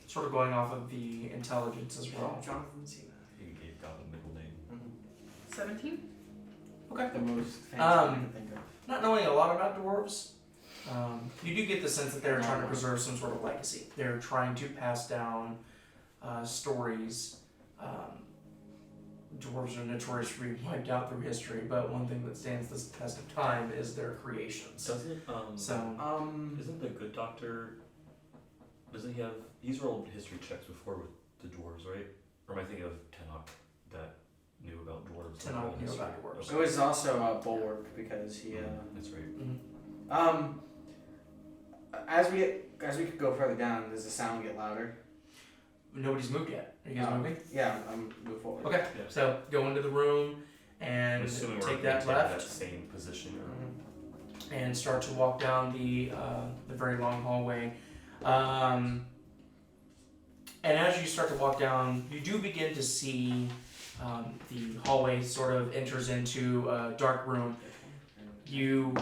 Sort of going off of the intelligence as well. Jonathan Cena. He gave God a middle name. 17? Okay. The most fancy Um, I can think of. not knowing a lot about dwarves, you do get the sense that they're trying to preserve some sort of legacy. They're trying to pass down stories. Dwarves are notorious for being wiped out through history, but one thing that stands the test of time is their creations. Doesn't isn't the good doctor? Doesn't he have? He's rolled history checks before with the dwarves, right? Or am I thinking of Tenok that knew about dwarves? Tenok knew about dwarves. It was also Bulwark because he. That's right. Mm-hmm. As we could go further down, does the sound get louder? Nobody's moved yet. Are you guys moving? Yeah, I'm move forward. Okay, Yeah. so go into the room I'm and assuming take we're that maintaining left. that same position. And start to walk down the very long hallway. And as you start to walk down, you do begin to see the hallway sort of enters into a dark room. You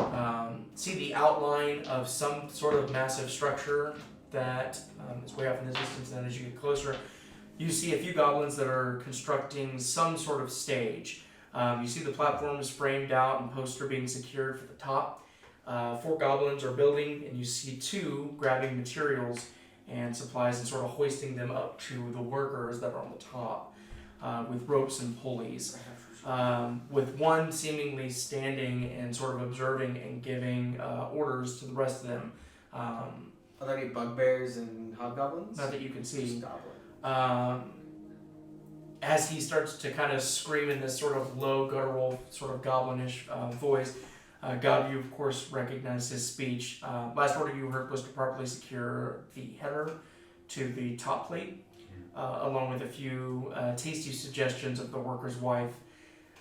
see the outline of some sort of massive structure that is way off in the distance, and as you get closer, you see a few goblins that are constructing some sort of stage. You see the platforms framed out and poster being secured for the top. 4 goblins are building, and you see 2 grabbing materials and supplies and sort of hoisting them up to the workers that are on the top with ropes and pulleys. With one seemingly standing and sort of observing and giving orders to the rest of them. Are there any bugbears and hobgoblins? Not that you can see. Just goblin. As he starts to kind of scream in this sort of low, guttural, sort of goblinish voice, God, you of course recognize his speech. Last order you heard was to properly secure the header to the top plate, along with a few tasty suggestions of the worker's wife.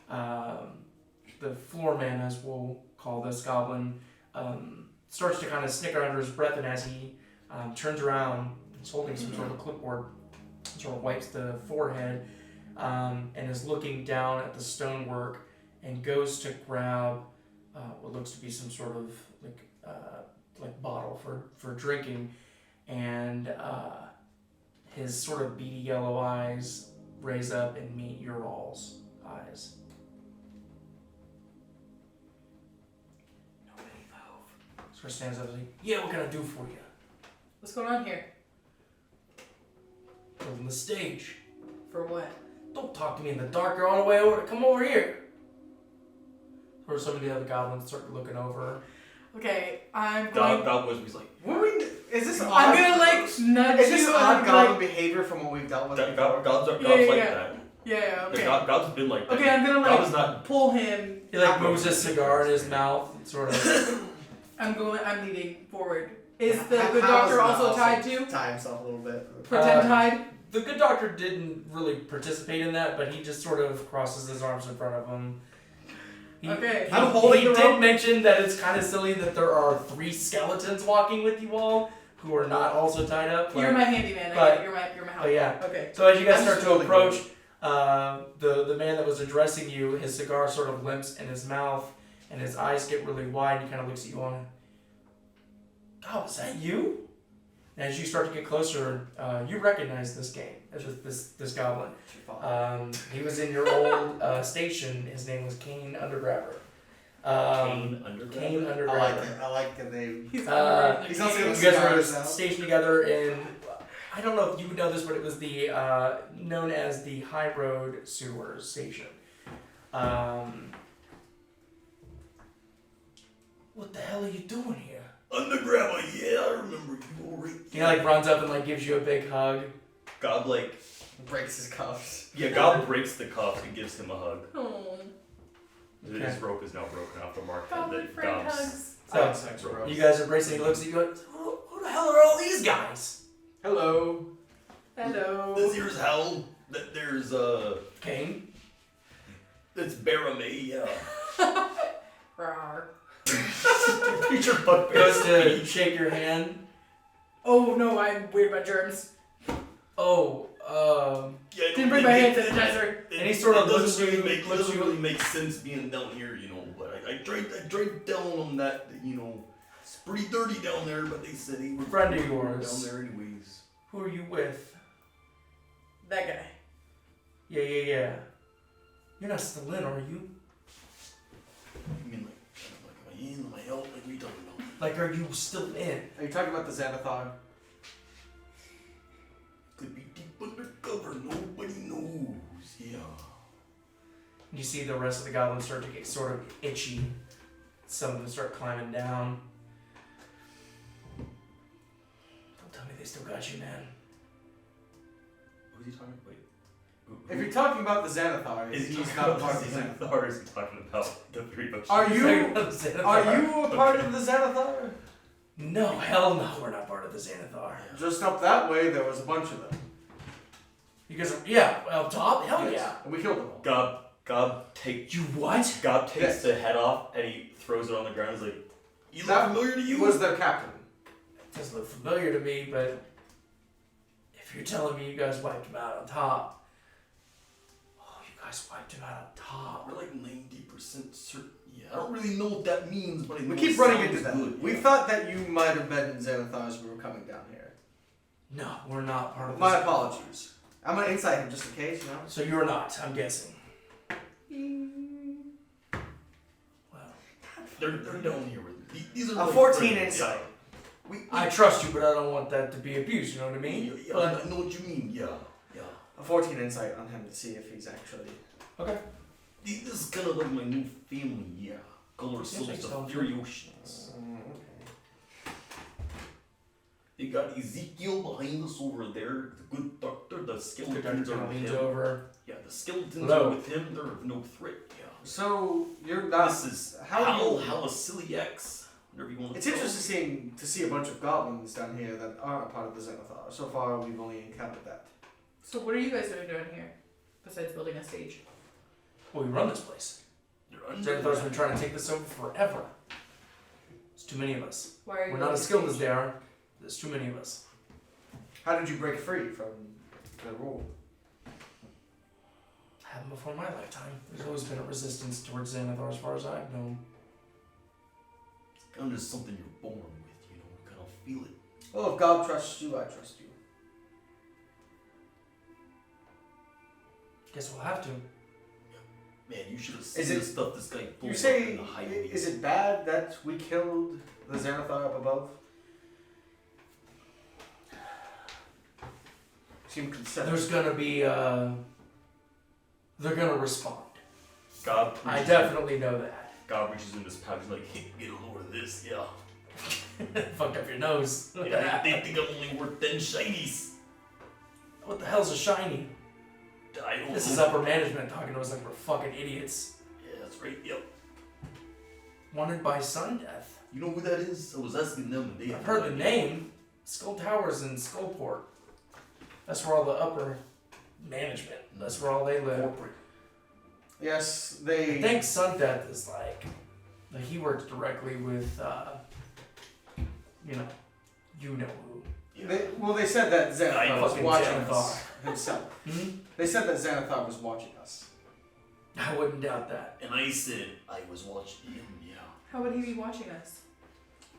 The floorman, as we'll call this goblin, starts to kind of snicker under his breath, and as he turns around, he's holding some sort of clipboard, sort of wipes the forehead, and is looking down at the stonework, and goes to grab what looks to be some sort of like bottle for drinking, and his sort of beady yellow eyes raise up and meet your all's eyes. Nobody move. Sort of stands up and says, yeah, what can I do for you? What's going on here? Building the stage. For what? Don't talk to me in the dark, you're on the way over. Come over here. Or some of the other goblins start looking over. Okay, I'm going. Goblin was like, Is this odd? I'm gonna like nudge Is this you. odd and, goblin like, behavior from what we've dealt with Gods before? are Yeah, like yeah. that. Yeah, okay. God's been like that. Okay, I'm gonna God like is not. pull him. He like moves his cigar in his mouth and sort of. I'm leading forward. Is the How- good how doctor is also Mouse tied too? Tie himself a little bit. Pretend tied? The good doctor didn't really participate in that, but he just sort of crosses his arms in front of him. Okay. I'm holding he the did rope. mention that it's kind of silly that there are 3 skeletons walking with you all who are not also tied up. You're my handyman. I but- get it. You're my help. but yeah. Okay. So as you guys I'm start just to holding approach, the man that was addressing you, his cigar sort of limps in his mouth, and his eyes get really wide, and he kind of looks at you on. God, was that you? And as you start to get closer, you recognize this game, this goblin. He was in your old station. His name was Kane Undergrabber. Kane Undergrabber? Kane I like Undergrabber. it. I like the name. He's Uh, under he's the also cage. gonna You guys were Cigars out. stationed together in. I don't know if you would know this, but it was the known as the High Road Sewers Station. What the hell are you doing here? Undergrabber, yeah, I remember you already. He like runs up and like gives you a big hug. God Breaks his cuffs. God breaks the cuff and gives him a hug. Oh, His rope is now broken off the mark. goblin that friend Gobs- hugs. So Sex bros. you guys are embracing. He looks at you. Like, who the hell are all these guys? Hello. Hello. This here's hell. There's Kane. it's Baramay, yeah. Rawr. Future bugbear. Goes to shake your hand. Oh no, I'm weird about germs. Oh, Yeah, Didn't bring my hand sanitizer. And he sort of looks doesn't really you- make looks doesn't you- really make sense being down here, you know. But I tried telling them that you know it's pretty dirty down there, but they said he was Friend of down yours. there anyways. who are you with? That guy. Yeah. You're not still in, are you? You mean like am in? Am I out? Like, what are you talking about? Like, are you still in? Are you talking about the Xanathar? Could be deep undercover. Nobody knows. Yeah. You see the rest of the goblins start to get sort of itchy. Some of them start climbing down. Don't tell me they still got you, man. Who's he talking about? Wait. If you're talking about the Xanathar, Is he he's talking not a about part of the the Xanathar. Xanathar, or is he talking about the three books? Are you Are a part of the Xanathar? No, hell no, we're not part of the Xanathar. Just up that way, there was a bunch of them. You guys are, yeah, up top? Hell Yes. yeah. And we killed them all. Gob takes You what? Gob takes Yes. the head off and he throws it on the ground. He's like, You look That familiar to you? was their captain. It doesn't look familiar to me, but if you're telling me you guys wiped him out on top. Oh, you guys wiped him out on top. We're like 90% certain. Yeah, I don't really know what that means, but I know We keep it running sounds into that. good, We yeah. thought that you might have been Xanathar as we were coming down here. No, we're not part of My this. apologies. I'm gonna insight him just in case, you know? So you're not, I'm guessing. Well, They're down here with me. These are A my 14 friends, insight. Yeah. We I trust you, but I don't want that to be abused, you know what I mean? yeah, But- I know what you mean. Yeah, yeah. A 14 insight on him to see if he's actually. Okay. This is kind of like my new family. Yeah. Color Seems like souls, the so. Furiosians. They got Ezekiel behind us over there, the good doctor. The skeletons are with leans him. over. Yeah, the skeletons Hello. are with him. They're of no threat. Yeah. So you're not. This is how you- Halaseliax, whatever you want to It's call it. interesting to see a bunch of goblins down here that aren't a part of the Xanathar. So far, we've only encountered that. So what are you guys doing here? Besides building a stage? Well, we run this place. They're under Xanathar's been trying to take this over forever. There's too many of us. Why are you We're building not a as skilled stage? as they are. There's too many of us. How did you break free from the rule? Happened before my lifetime. There's always been a resistance towards Xanathar as far as I've known. It's kind of just something you're born with, you know. You kind of feel it. Well, if God trusts you, I trust you. Guess we'll have to. Man, you should have seen Is it- the stuff this guy pulled You up say, in the highway. is it bad that we killed the Xanathar up above? Seem concerned. There's gonna be, they're gonna respond. Gob I reaches definitely know that. Gob reaches in his pouch. He's like, Hey, get a load of this, yeah. Fucked up your nose. Yeah, they think I'm only worth 10 shinies. What the hell's a shiny? I don't This know. is upper management talking to us like we're fucking idiots. Yeah, that's right, yep. Wanted by Sun Death. You know who that is? I was asking them and they I've had heard no the idea. name. Skull Towers in Skullport. That's where all the upper management. That's where all they live. Corporate. Yes, I they. think Sun Death is like he works directly with you know who. Yeah. They said that I Xanathar was fucking watching Xanathar. us himself. Hmm? They said that Xanathar was watching us. I wouldn't doubt that. And I said I was watching him, yeah. How would he be watching us?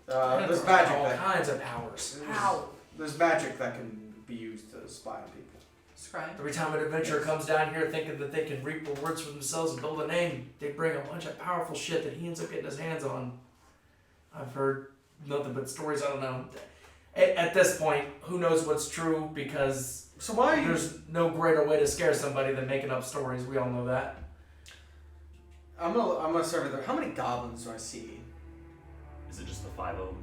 There's Xanathar magic has all that. kinds of powers. How? There's magic that can be used to spy on people. Scrying. Every time an adventurer comes down here thinking that they can reap rewards for themselves and build a name, they bring a bunch of powerful shit that he ends up getting his hands on. I've heard nothing but stories. I don't know. At this point, who knows what's true, because So why? there's no greater way to scare somebody than making up stories. We all know that. I'm gonna serve it. How many goblins do I see? is it just the 5-0?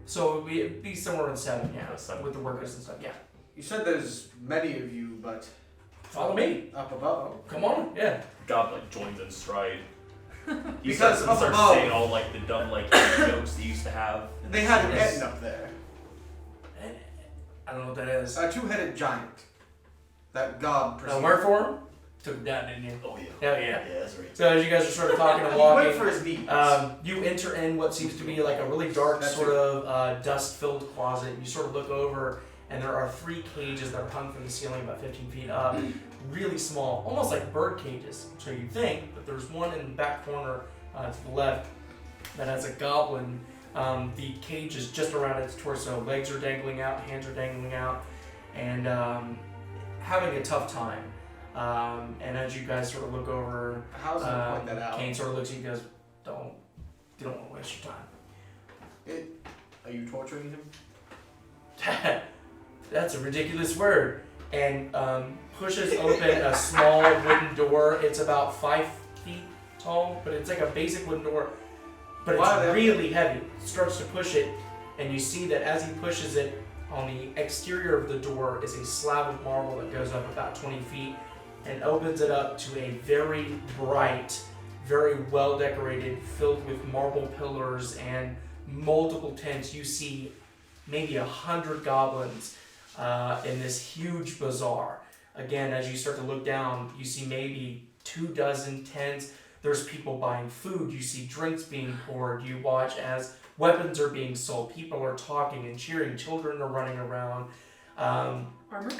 So it'd be somewhere in 7, yeah, Yeah, 7. with the workers and stuff. Yeah. You said there's many of you, but Follow me. up above. Come on. Yeah. Gob like joins in stride. He Because starts, up starts above- saying all like the dumb like jokes they used to have. in They the had an series. Ettin up there. And I don't know what that is. A two-headed giant. That god Now perceived. work for him. Took him down, didn't you? Oh yeah. Hell yeah. Yeah, that's right. So as you guys are sort of talking and He went walking, for his knees. you enter in what seems to be like a really dark That's sort of dust-filled closet. You sort of look over, and there are 3 cages that are hung from the ceiling about 15 feet up. Really small, almost like bird cages. So you think, but there's one in the back corner to the left that has a goblin. The cage is just around its torso. Legs are dangling out, hands are dangling out, and having a tough time. And as you guys sort of look over, How's it point that out? Kane sort of looks at you and goes, don't You don't want to waste your time. Are you torturing him? That's a ridiculous word. And pushes open a small wooden door. It's about 5 feet tall, but it's like a basic wooden door. But it's really heavy. Starts to push it, and you see that as he pushes it, on the exterior of the door is a slab of marble that goes up about 20 feet and opens it up to a very bright, very well decorated, filled with marble pillars and multiple tents. You see maybe 100 goblins in this huge bazaar. Again, as you start to look down, you see maybe 24 tents. There's people buying food. You see drinks being poured. You watch as weapons are being sold. People are talking and cheering. Children are running around. Armor?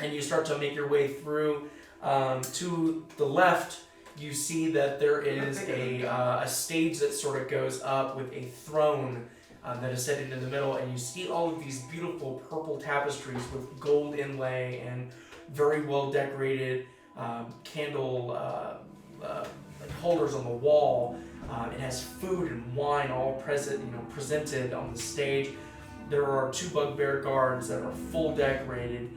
And you start to make your way through. To the left, you see that there is a stage that sort of goes up with a throne that is set into the middle. And you see all of these beautiful purple tapestries with gold inlay and very well decorated candle holders on the wall. It has food and wine all presented on the stage. There are 2 bugbear guards that are full decorated.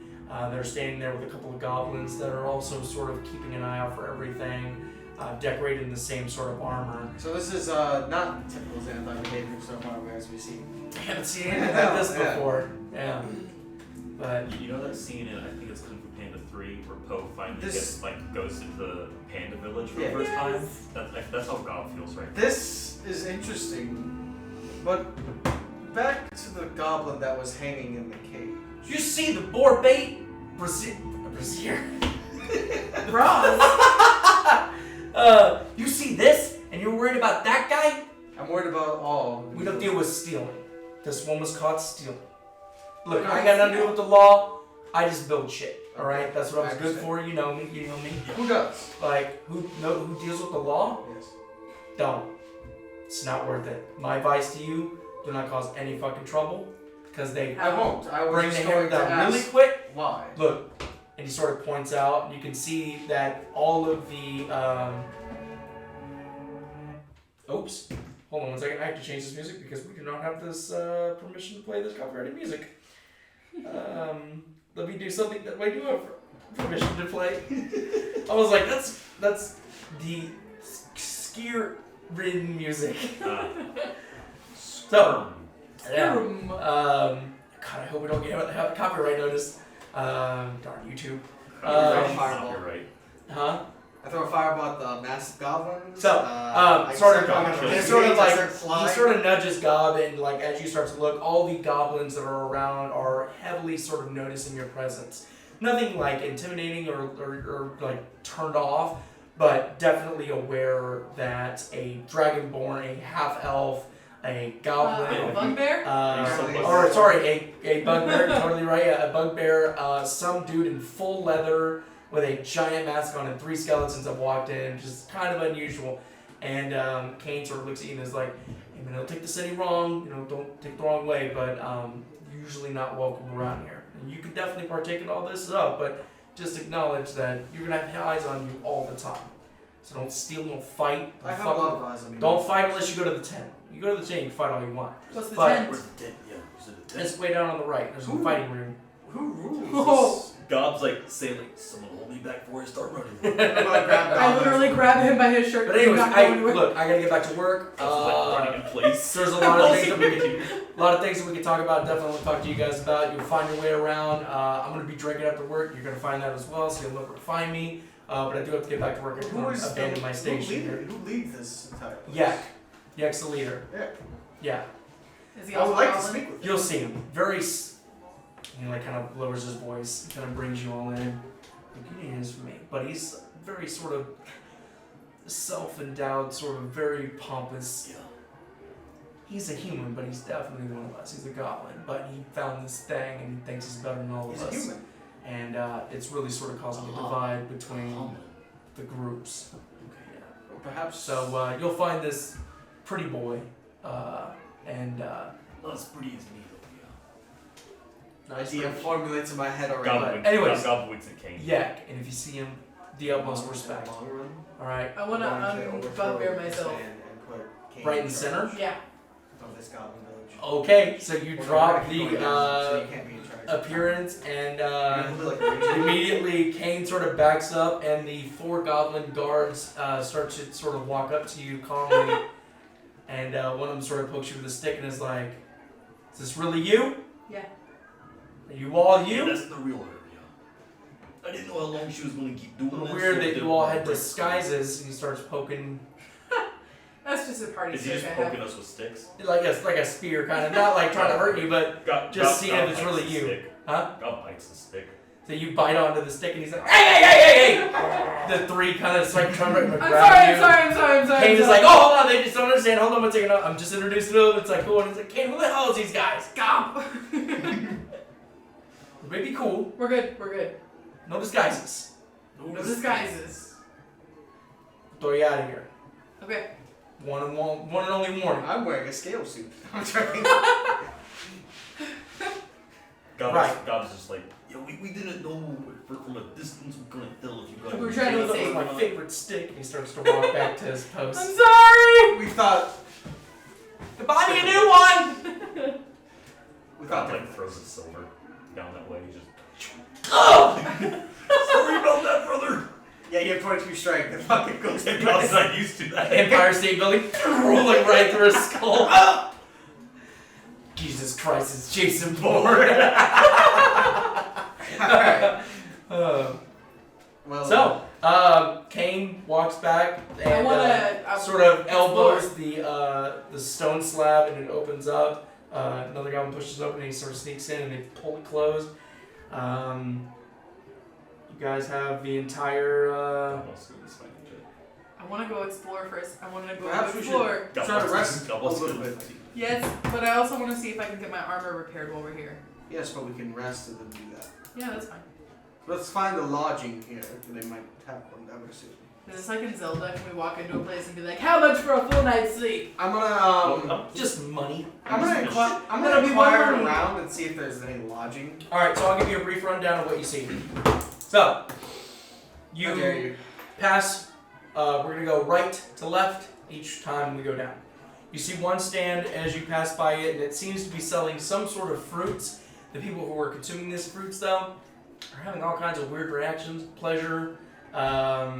They're standing there with a couple of goblins that are also sort of keeping an eye out for everything, decorated in the same sort of armor. So this is not typical Xanathar behavior so far as we've seen. I haven't seen anything like this before. Yeah. But you know that scene in, I think it's Kung Fu Panda 3, where Po finally goes to the panda village for the first time? That's how Gob feels right now. This is interesting, but back to the goblin that was hanging in the cage. you see the Boarbait Bazaar? You see this, and you're worried about that guy? I'm worried about all. We don't deal with stealing. This one was caught stealing. Look, I got nothing to do with the law. I just build shit. All right, that's what I was good for. You know me. You know me. Who does? Like who deals with the law? Yes. Don't. It's not worth it. My advice to you: do not cause any fucking trouble, because they I won't. I was bring the just hammer going to down really ask quick. why. Look, and he sort of points out, and you can see that all of the oops. Hold on one second. I have to change this music because we do not have this permission to play this copyrighted music. Let me do something that I do have permission to play. I was like, that's the skier-ridden music. So, yeah. God, I hope we don't get a copyright notice. Darn YouTube. Copyright. Huh? I throw a fireball at the massive goblins. So, I sort of flying. he sort of nudges Gob, and like as you start to look, all the goblins that are around are heavily sort of noticing your presence. Nothing like intimidating or like turned off, but definitely aware that a dragonborn, a half elf, a goblin, A bugbear? a bugbear, totally right, yeah, a bugbear, some dude in full leather with a giant mask on and 3 skeletons have walked in, just kind of unusual. And Kane sort of looks at you and is like, hey man, don't take this any wrong, don't take the wrong way, but usually not welcome around here. And you can definitely partake in all this stuff, but just acknowledge that you're gonna have eyes on you all the time. So don't steal, don't fight. I have a lot of eyes on me. Don't fight unless you go to the tent. You go to the tent, you can fight all you want. What's the But- tent? Where's the tent? Yeah, where's the tent? It's way down on the right. There's a fighting room. Who rules Oh. Gob's like saying like, someone hold me back before I start running. I literally grab him by his shirt. But anyways, not going anywhere. look, I gotta get back to work. Running in place. There's a lot of things that we can talk about. Definitely talk to you guys about. You'll find your way around. I'm gonna be drinking after work. You're gonna find that as well, so you'll know where to find me. But I do have to get back to work. I Who is abandon my station here. Who leads this entire place? Yak. Yak's the leader. Yeah. Yeah. Is he I would also like to goblin? speak with him. You'll see him. He like kind of lowers his voice, kind of brings you all in. Like, you need this for me. But he's very sort of self-endowed, sort of very pompous. Yeah. He's a human, but he's definitely one of us. He's a goblin, but he found this thing and he thinks he's better than all of He's us. a human. And it's really sort of causing a divide between the groups. Okay. Yeah. Or perhaps. So you'll find this pretty boy, and Not as pretty as me though, yeah. idea formulates in my head already. Gob anyways. winks at Kane. Yak, and if you see him, the utmost respect. Long run. All right. I want to overthrow bugbear this myself. man and put Kane Right in the charge. center? Yeah. this goblin village. Okay, so you Well, drop we're gonna keep the going down, so you can't be in charge. appearance, and We'll be like immediately Kane sort of backs up, and the 4 goblin guards start to sort of walk up to you calmly, and one of them sort of pokes you with a stick and is like, "Is this really you? Yeah. Are you all Yeah, you?" that's the real her, yeah. I didn't know how long she was going to keep doing A little this. weird so that it you all didn't had break. disguises, and he starts poking, That's just a party Is he trick just I have. poking us with sticks? like a spear, kind of, not like trying to hurt you, but Just seeing if it's bites really the you. Stick. huh? God bites the stick. So you bite onto the stick, and he's like, "Hey! The 3 kind of like trying to grab I'm you. sorry. Kane is like, "Oh, hold on, they just don't understand. Hold on one second. I'm just introducing them." It's like, cool. And he's like, "Kane, who the hell is these guys? Gob. Maybe cool. We're good. No disguises. No disguises. Throw you out of here. Okay. One and only warning." I'm wearing a scale suit. I'm trying. Gobs just like, Yeah, we didn't know from a distance we couldn't tell if you guys We were trying to That say- was my favorite stick. And he starts to walk back to his I'm post. sorry. We thought. Buy me a new one. We God thought. like throws his silver down that way. He just Oh! Sorry about that, brother. Yeah, you have 22 strike. The fucking goes to Gobs not used to that. Empire State Building rolling right through his skull. Jesus Christ, it's Jason Bourne. Alright. Well. So, Kane walks back and sort of elbows the stone slab, and it opens up. Another goblin pushes it open, and he sort of sneaks in, and they pull it closed. You guys have the entire. Almost doing this fighting shit. I want to go explore first. I want to go Perhaps we should explore. try to rest a Gobs little doing bit. fighting. Yes, but I also want to see if I can get my armor repaired while we're here. Yes, but we can rest and then do that. Yeah, that's fine. Let's find a lodging here. They might have one, I would assume. Is this like in Zelda? Can we walk into a place and be like, "How much for a full night's sleep?" I'm gonna Just money. I'm gonna That'll be inquire one. around and see if there's any lodging. Alright, so I'll give you a brief rundown of what you see. So, How dare you? pass, we're going to go right to left each time we go down. You see one stand as you pass by it, and it seems to be selling some sort of fruits. The people who are consuming these fruits, though, are having all kinds of weird reactions, pleasure, not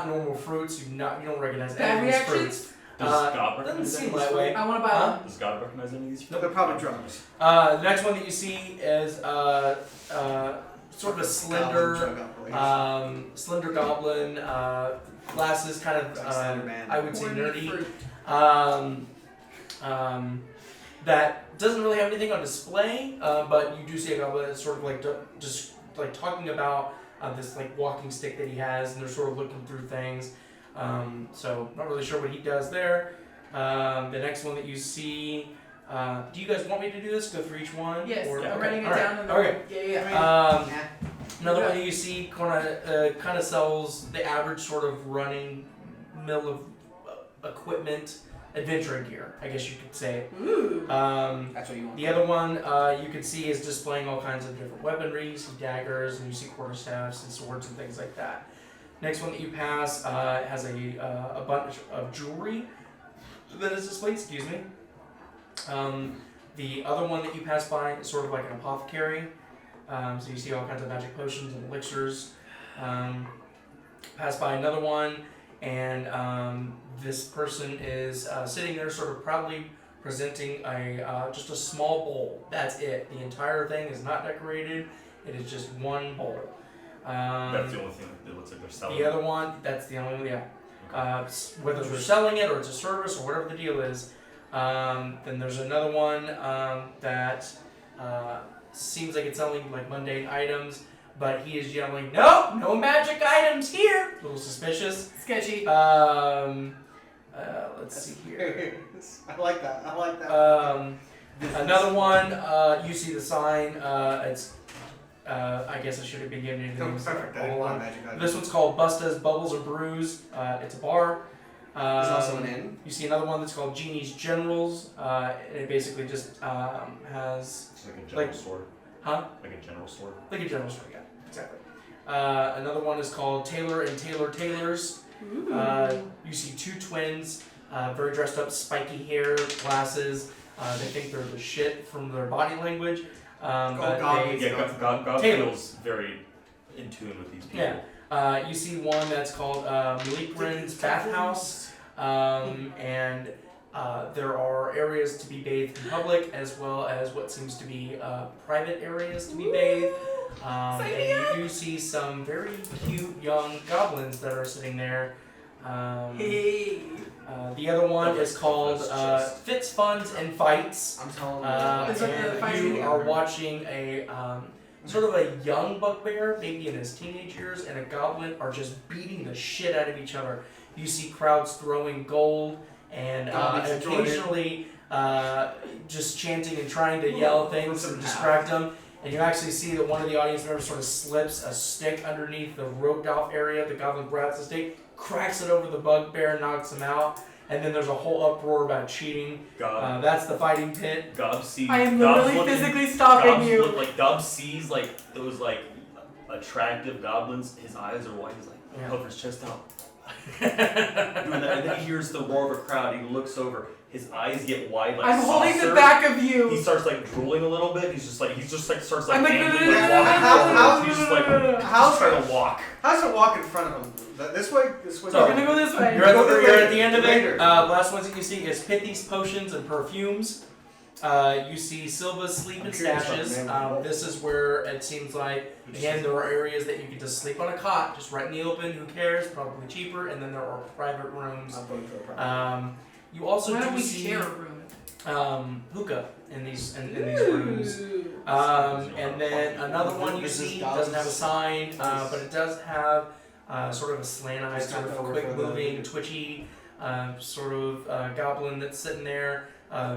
normal fruits. You don't recognize Bad any of these reactions? fruits. Does God Doesn't recognize seem any of that these? way. I want to buy Huh? one. Does God recognize any of these? No, they're probably drugs. The next one that you see is sort of a slender, Goblin drug operation. slender goblin, glasses, kind of, Like Slender Man. I would say Horny nerdy. fruit. That doesn't really have anything on display, but you do see a goblin that's sort of like just like talking about this like walking stick that he has, and they're sort of looking through things. So not really sure what he does there. The next one that you see, do you guys want me to do this? Go through each one? Yes, Or- I'm okay, writing it all right, down. And okay. Yeah. Yeah. Another one that you see kind of sells the average sort of running mill of equipment, adventuring gear, I guess you could say. Ooh. That's what you want. The other one you can see is displaying all kinds of different weaponry. You see daggers, and you see quarterstaffs and swords and things like that. Next one that you pass has a bunch of jewelry that is displayed. Excuse me. The other one that you pass by is sort of like an apothecary. So you see all kinds of magic potions and elixirs. Pass by another one, and this person is sitting there sort of proudly presenting just a small bowl. That's it. The entire thing is not decorated. It is just one bowl. That's the only thing that looks like they're selling. The other one, that's the only one, yeah. Okay. Whether they're selling it or it's a service or whatever the deal is. Then there's another one that seems like it's selling like mundane items, but he is yelling, "No, no magic items here!" A little suspicious. Sketchy. Let's see here. I like that. I like that. Another one, you see the sign, it's, I guess I should have been giving you the names. Perfect. I Hold want on. magic items. This one's called Busta's Bubbles and Brews. It's a bar. There's also an inn. You see another one that's called Genie's Generals. And it basically just has It's like a general like- store. Huh? Like a general store. like a general store, yeah, exactly. Another one is called Taylor and Taylor Tailors. Ooh. You see two twins very dressed up, spiky hair, glasses. They think they're the shit from their body language. But goblins. they, God Taylor. feels very in tune with these people. Yeah. You see one that's called Malikrin's Bathhouse, and there are areas to be bathed in public, as well as what seems to be private areas to be bathed. And you do see some very cute young goblins that are sitting there. The other one is called Fits, Funds, and Fights. I'm telling And you. you are watching a sort of a young bugbear, maybe in his teenage years, and a goblin are just beating the shit out of each other. You see crowds throwing gold and occasionally just chanting and trying to yell things to distract them. And you actually see that one of the audience members sort of slips a stick underneath the roped off area. The goblin grabs the stick, cracks it over the bugbear, knocks him out. And then there's a whole uproar about cheating. That's the fighting pit. Gobs sees. I am literally physically stopping you. Gobs sees like those like attractive goblins. His eyes are wide. He's like puffers his chest out. Doing that, and then he hears the roar of a crowd. He looks over. His eyes get wide like I'm holding saucer. the back of you. He starts like drooling a little bit. He's just like starts like I'm like, angling, no, walking. He's just like how's trying to walk. How's it walk in front of him? This way? This way? So, We're gonna go this way. You're at the end of it. Later. Last ones that you see is pithies, potions, and perfumes. You see Silva's sleep and curious about the stashes. name. This is where it seems like, again, there are areas that you can just sleep on a cot, just right in the open, who cares, probably cheaper, and then there are private rooms. I'm going for a private. You also Why don't do we see share a room? hookah in these rooms. And then another one you see doesn't have a sign, but it does have sort of a slant-eyed, sort of quick-moving, twitchy sort of goblin that's sitting there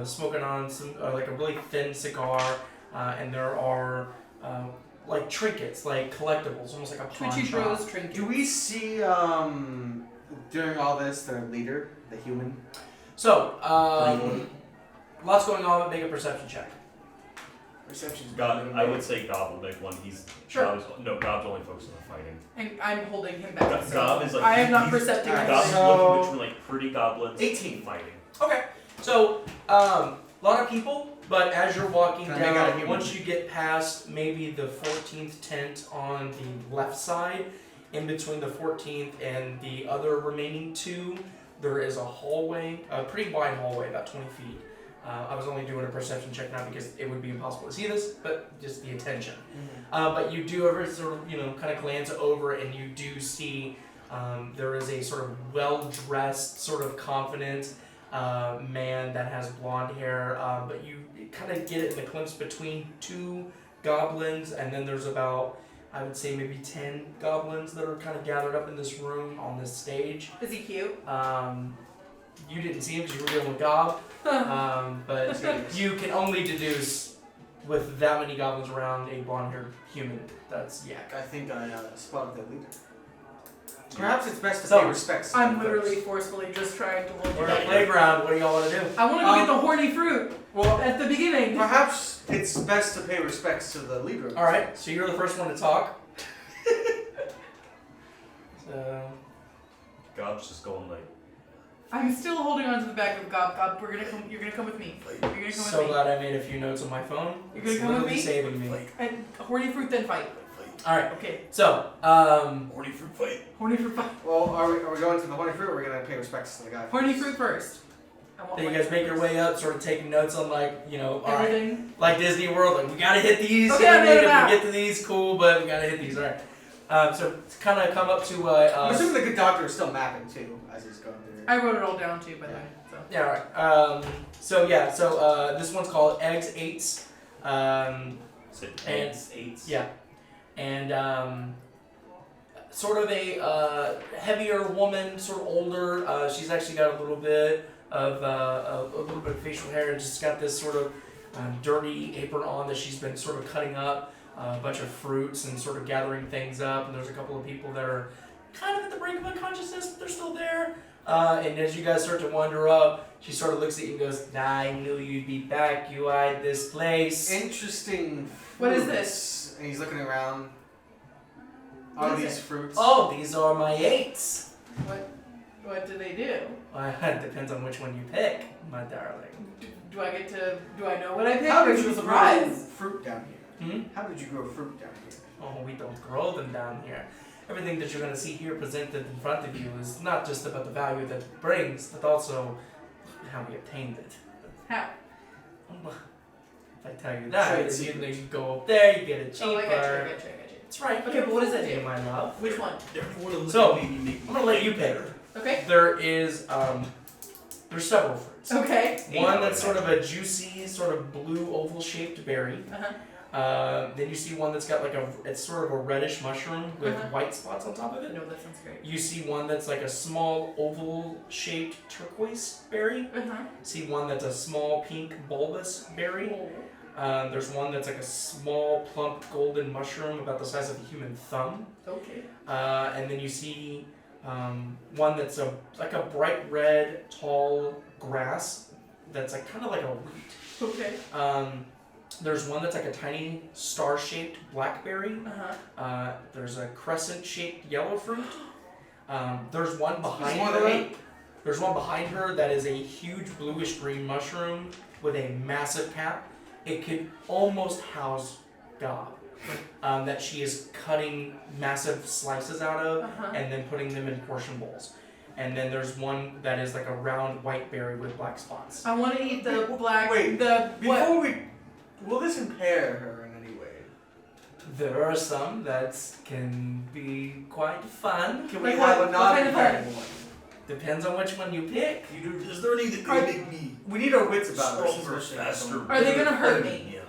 smoking on some like a really thin cigar, and there are like trinkets, like collectibles, almost like a pawn Twitchy shop. Bros trinket. Do we see during all this their leader, the human? So, lots going on, but make a perception check. Perception's I would say Gob will make one. He's Sure. Gob's only focused on the fighting. And I'm holding him back. so Gob is like I am not he's- percepting Alright, Gob's anything. looking between like pretty goblins. 18. Fighting. Okay. So, a lot of people, but as you're walking Can I make out a down, human? once you get past maybe the 14th tent on the left side, in between the 14th and the other remaining two, there is a hallway, a pretty wide hallway, about 20 feet. I was only doing a perception check now because it would be impossible to see this, but just the intention. But you do ever sort of, kind of glance over and you do see there is a sort of well-dressed, sort of confident man that has blonde hair, but you kind of get it in the glimpse between two goblins, and then there's about, I would say, maybe 10 goblins that are kind of gathered up in this room on this stage. Is he cute? You didn't see him because you were dealing with Gob, but you can only deduce with that many goblins around a blonde-haired human. That's Yak. I think I spotted the leader. Perhaps it's best to So, pay respects. to I'm them literally first. forcefully just trying to look We're at at the playground. What do y'all want to do? I want to go get the horny fruit Well, at the beginning. perhaps it's best to pay respects to the leader. All right, so you're the first one to talk. So, Gob's just going like. I'm still holding on to the back of Gob. Gob, you're gonna come with me. You're gonna come so with me. glad I made a few notes on my phone. You're gonna It's come with literally me? saving me. And horny fruit, then fight. All right, Okay. so Horny fruit fight. Horny fruit fight. Well, are we going to the horny fruit or are we going to pay respects to the guy? Horny fruit first. I want then you my guys make your fruits. way up, sort of taking notes on all right, Everything. like Disney World, like we gotta hit these. Okay, you know what I I mean? made it If out. we get to these, cool, but we gotta hit these. All right. So kind of come up to I'm assuming the good doctor is still mapping too as he's going through. I wrote it all down too, by the way. So. yeah, all right. So this one's called Eggs Eights. Is it And- eights? Yeah, and sort of a heavier woman, sort of older. She's actually got a little bit of facial hair and just got this sort of dirty apron on that she's been sort of cutting up a bunch of fruits and sort of gathering things up. And there's a couple of people that are kind of at the brink of unconsciousness, but they're still there. And as you guys start to wander up, she sort of looks at you and goes, "I knew you'd be back. You eyed this place." Interesting. What is fruits. this? And he's looking around. What Are is these it? fruits? Oh, these are my eights. What? What do they do? Well, it depends on which one you pick, my darling. Do I get to? Do I know what I pick? How or did is it you a grow surprise? fruit down here? Hmm? How did you grow fruit down here? Oh, we don't grow them down here. Everything that you're going to see here presented in front of you is not just about the value that it brings, but also how we obtained it. How? If I tell you that, Trade then secrets. you go up there, you get it cheaper. Oh, I got you. That's right. Okay, but what does that you, do? my love? Which one? So, I'm gonna let you pick. Okay. There is there's several fruits. Okay. One that's sort of a juicy, sort of blue oval shaped berry. Then you see one that's got like it's sort of a reddish mushroom with white spots on top of it. No, that sounds great. You see one that's like a small oval shaped turquoise berry. See one that's a small pink bulbous berry. There's one that's like a small plump golden mushroom about the size of a human thumb. Okay. And then you see one that's like a bright red tall grass that's like kind of like a wheat. Okay. There's one that's like a tiny star-shaped blackberry. There's a crescent-shaped yellow fruit. There's one behind her. There's one behind her that is a huge bluish-green mushroom with a massive cap. It could almost house Gob. That she is cutting massive slices out of and then putting them in portion bowls. And then there's one that is like a round white berry with black spots. I want to eat the black. Wait, the Before will this impair her in any way? There are some that can be quite fun. Can we Like have what- a what kind of non-impaired one? Depends on which one you pick. Is there any that could make me We need our wits about us. stronger, faster? Are they gonna hurt better? me? Yeah.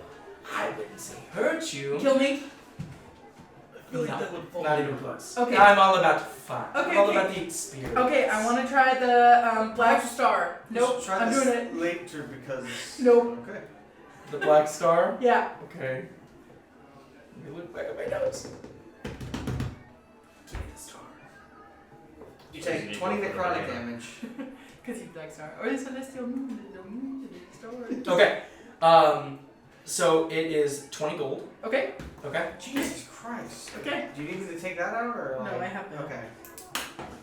I wouldn't say hurt you. Kill me? I feel like No, that would fall. Not even close. Okay. I'm all about fun. Okay, I'm all okay. about the experience. Okay, I want to try the black star. Nope, Try I'm this doing it. later because. Nope. Okay. The black star? Yeah. Okay. Let me look back at my notes. Give me the star. You take 20 necrotic damage. Because he's black star. Or the celestial moon, the moon, the star. Okay. So it is 20 gold. Okay. Okay. Jesus Christ. Okay. Do you need me to take that out or? No, like- I have no. Okay.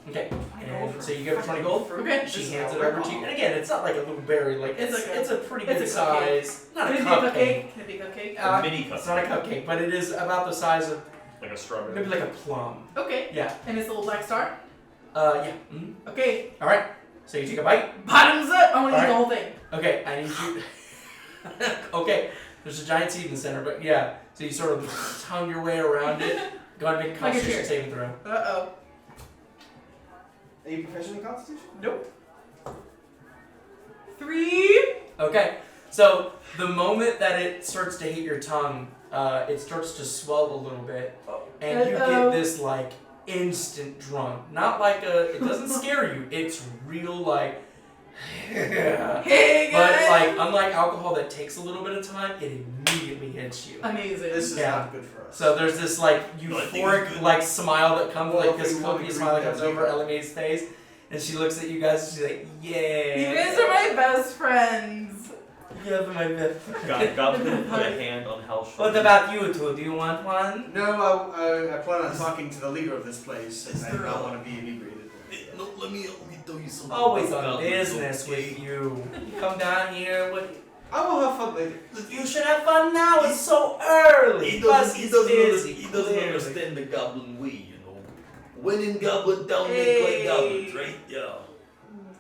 Okay. And so you give her 20 gold. Okay. She This hands is it a over to you. rip-off. And again, it's not like a little berry. Like It's it's like a- it's a pretty it's good a cupcake. size. Not Can a it be a cupcake. cupcake? Can it be a cupcake? A mini It's not a cupcake, but it is about the size of Like a strawberry. maybe like a plum. Okay. Yeah. And it's a little black star? Yeah. Mhm. Okay. All right. So you take a bite. Bottoms up! I want to eat Alright. the whole thing. Okay, I need you. Okay, there's a giant seed in the center, but yeah. So you sort of tongue your way around it. Go ahead and make a Like a Constitution deer. saving throw. Uh-oh. Are you proficient in Constitution? Nope. 3. Okay, so the moment that it starts to hit your tongue, it starts to swell a little bit, and you get this like instant drunk. Not like it doesn't scare you. It's real like. Hey, But guys! like, unlike alcohol that takes a little bit of time, it immediately hits you. Amazing. This is Yeah. not good for us. So there's this like No, I think it's euphoric good. like smile that comes, Well, like if this we want copious to smile that read comes that over Elimae's face, and she looks at you guys and she's like, "Yeah, You guys are my best friends. You're my best." Gob's gonna put a hand on Hal's shoulder. What about you two? Do you want one? No, I plan on talking to the leader of this place, and Is I there do not a- want to be inebriated. No, let me tell you something. Always about on goblins, business okay? with you. You come down here. What? I will have fun later. You should have fun now. It's so early. He Plus, doesn't, it's busy. he doesn't clearly. understand the goblin way, you know. When in Goblin Town, they play Hey. goblins, right? Yeah.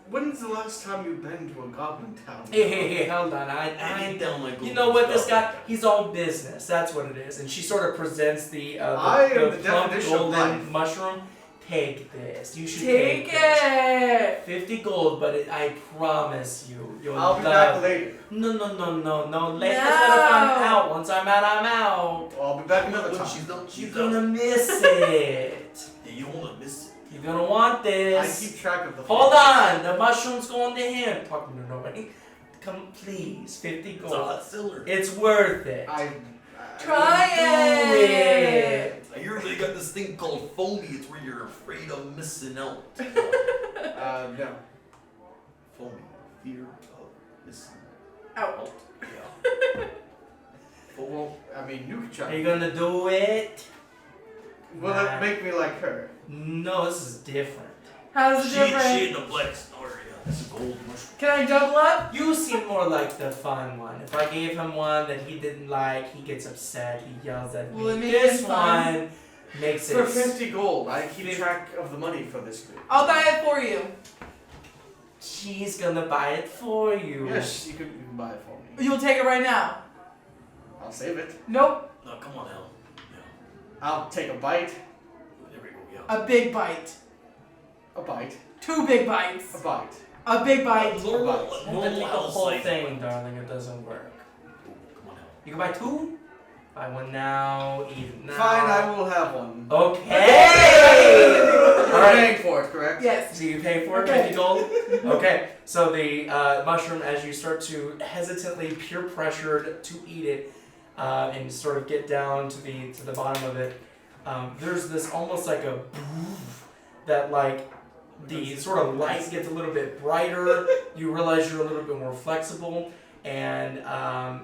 When's the last time you've been to a goblin town? Hey, hold on. Any town I go You to know is what? This goblin guy, town. he's all business. That's what it is. And she sort of presents the I am the plump definition of golden life. mushroom. Take this. You should Take take this. it! 50 gold, but I promise you'll I'll be love. back later. No. Let's No. let her find out. Once I'm out, I'm out. I'll be back another When time. she's done, she's You're done. gonna miss it. Yeah, you don't want to miss it. You're gonna want I this. keep track of the. Hold on. The mushroom's going to him. Talking to nobody. Come, please. 50 It's a gold. hot seller. It's worth it. Try Do it! it. I hear they got this thing called foamy. It's where you're afraid of missing out. No. Foamy. Fear of missing Out. out. Yeah. Well, I mean, you can Are try. you gonna do it? Will it make me like her? No, this is different. How's it She different? in the black star, yeah. That's a gold mushroom. Can I double up? You seem more like the fun one. If I gave him one that he didn't like, he gets upset, he yells at me. Well, it makes This it fun. one makes For it 50 gold, I keep track of the money for this group. I'll buy it for you. She's gonna buy it for you. Yes, you can buy it for me. You'll take it right now. I'll save it. Nope. No, come on, Hal. Yeah. I'll take a bite. There we go, yeah. A big bite. A bite. 2 big bites. A bite. A big bite. Don't Normal take the Hal whole size thing, bite. darling. It doesn't work. Oh, come on, Hal. You can buy 2. Buy 1 now. Eat it now. Fine, I will have one. Okay. You're All right. paying for it, correct? Yes. So you pay for it, Okay. 50 gold? Okay, so the mushroom, as you start to hesitantly, peer pressured to eat it, and sort of get down to the bottom of it, there's this almost like a that like the sort of light gets a little bit brighter, you realize you're a little bit more flexible, and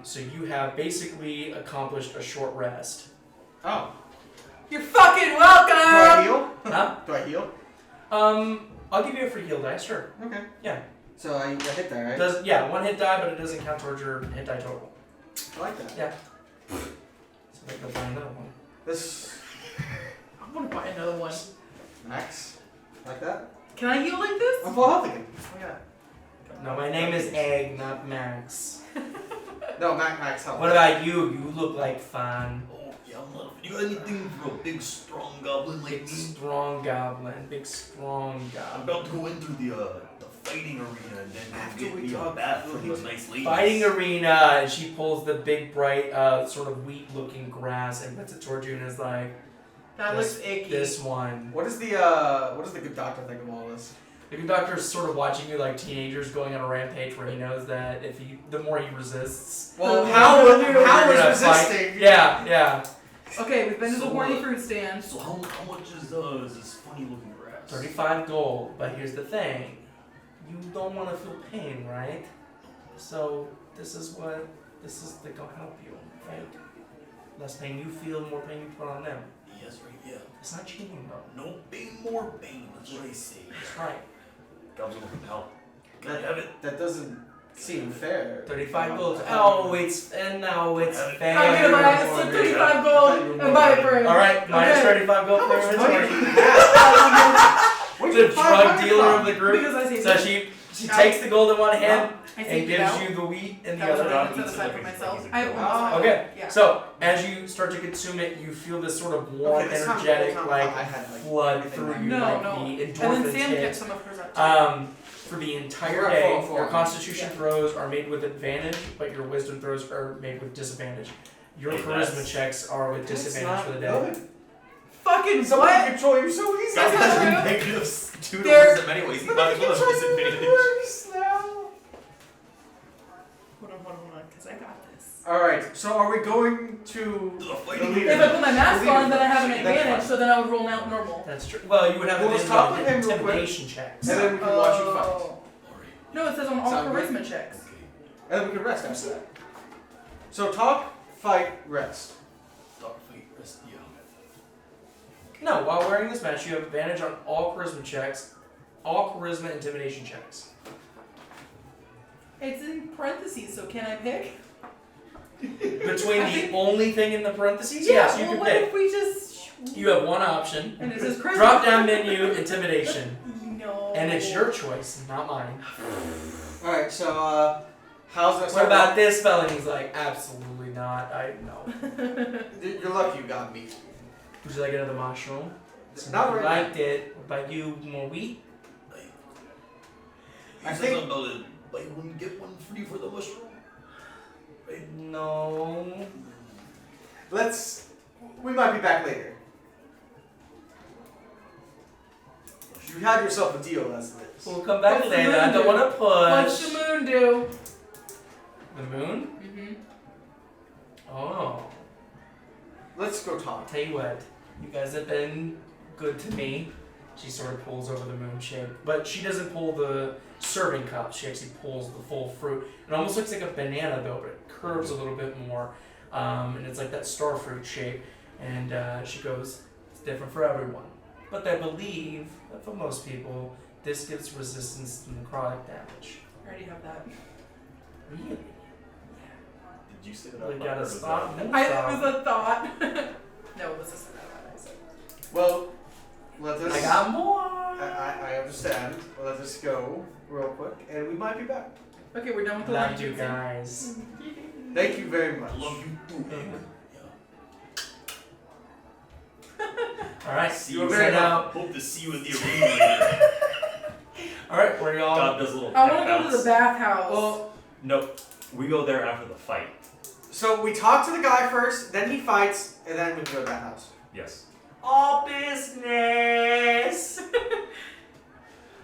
so you have basically accomplished a short rest. Oh. You're fucking Do I welcome. heal? Huh? Do I heal? I'll give you a free heal die, sure. Okay. Yeah. So I hit that, right? Does yeah, 1 hit die, but it doesn't count towards your hit die total. I like that. Yeah. So maybe I'll buy another one. This I want to buy another one. max. Like that? Can I heal like this? I'm full health again. Oh yeah. No, my name is Egg, not Max. No, max health. What about you? You look like fun. Oh, yeah, I'm not. You got anything for a big, strong goblin like Big me? strong goblin. Big strong I'm goblin. about to go into the fighting arena and then After get we me a talk, bat we'll from hit the nice ladies. Fighting arena, and she pulls the big bright sort of wheat looking grass and puts it towards you and is like, That looks icky. this one. What does the good doctor think of all this? The good doctor's sort of watching you like teenagers going on a rampage where he knows that if the more he resists, Well, how how is you're gonna is fight. resisting? Yeah. Okay, we've been to the So, horny fruit stand. So how much is this funny looking grass? 35 gold, but here's the thing. You don't want to feel pain, right? So this is gonna help you, right? Less pain you feel, more pain you put on them. Yes, right, yeah. It's not cheating though. No pain, more pain. That's what I say. That's right. Gobs are looking to help. Can I have it? That doesn't seem fair. 35 gold. Oh, it's fair. I'm gonna buy it. So 35 gold and buy it for him. All right, minus Okay. 35 gold How for much your money inventory. do you have? Where'd The you find drug money dealer from? of the group. Because I saved So it. she takes the gold in one hand I and saved it gives out. you the wheat in the That was other. what I Dog set eats it aside like for he's- myself. like he's a I have dog. one. Okay, Yeah. so as you start to consume it, you feel this sort of warm, Okay, this time- energetic, time like I had, like, flood everything through right. you, No, like no. the And then endorphins Sam hit. kept some of hers out too. For the entire We're at day, full your form. Constitution Yeah. throws are made with advantage, but your Wisdom throws are made with disadvantage. Your Hey, Charisma that's- checks are with That's disadvantage for the not day. good. Fucking Someone can what? control you so easy. That's not true. Negatives 2 to There- wisdom anyways. He But might they as well can have control you disadvantage. worse now. Hold on, because I got this. Alright, so are we going to To the fighting the If I leader? put my mask Leader on, then I have an first. That's advantage, fine. so then I would roll out normal. That's true. Well, you would have Well, let's talk with him real quick. intimidation checks. And then we can watch you fight. Oh. No, it says on all Sound good? charisma checks. Okay. And then we can rest after that. So talk, fight, rest. Start fight, rest, yeah. No, while wearing this match, you have advantage on all charisma checks, all charisma intimidation checks. It's in parentheses, so can I pick? Between I the think- only thing in the parentheses, yes, you well, can what pick. if we just... You have one option. And it says charisma. Drop down menu, intimidation. No. And it's your choice, not mine. Alright, so how's that What about this spell? And he's like, absolutely not. I know. You're lucky you got me. Would you like another mushroom? Not you right liked it. What about you? More wheat? I I think think- something about it. Buy one, get one free for the mushroom. Right? No. We might be back later. You had yourself a deal as it is. We'll come back What's the later. I moon don't do? want to What's push. the moon do? The moon? Mm-hmm. Oh. Let's go talk. Tell you what, you guys have been good to me. She sort of pulls over the moon shape, but she doesn't pull the serving cup. She actually pulls the full fruit. It almost looks like a banana though, but it curves a little bit more, and it's like that star fruit shape. And she goes, "It's different for everyone. but they believe that for most people, this gives resistance to necrotic damage. I already have that. Really? Did you say that? We out gotta loud, or was stop. that- It was a thought. No, it was just I said. Well, let us. I got more. I understand. Let us go real quick, and we might be back. Okay, we're done with the Love lunch. you guys. Thank you very much. I love you too, Egg. All right. See You you were very later. out. Hope to see you in the arena later. All right. Where y'all? God does a little I pep want to go to bounce. the bathhouse. Well, Nope. We go there after the fight. so we talk to the guy first, then he fights, and then we go to that house. Yes. All business.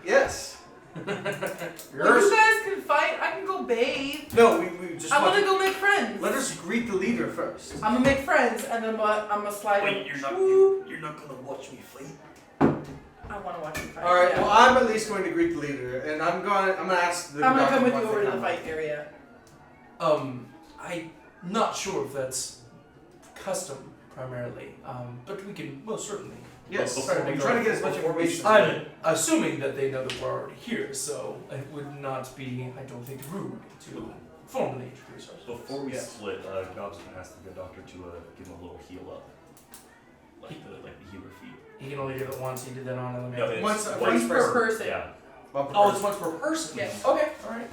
Yes. Well, you guys can fight. I can go bathe. No, we just I want want to go make friends. Let us greet the leader first. I'm gonna make friends, and then I'm gonna slide. Wait, in. you're not gonna watch me fight? I want to watch you fight. All right. yeah. Well, I'm at least going to greet the leader, and I'm gonna ask the. I'm gonna doctor come with once you they over to come. the fight area. I'm not sure if that's custom primarily, but we can most certainly. Yes. Before I'm we trying to go- get as much before we information. split- I'm assuming that they know that we're already here, so it would not be, I don't think, rude to formally introduce ourselves. Before we Yes. split, Gobs can ask the good doctor to give him a little heal up, like the healer feat. He can only do it once. He did that on Elimae. No, it's Once per person. Yeah. Oh, it's once per person. Yes. Okay. All right.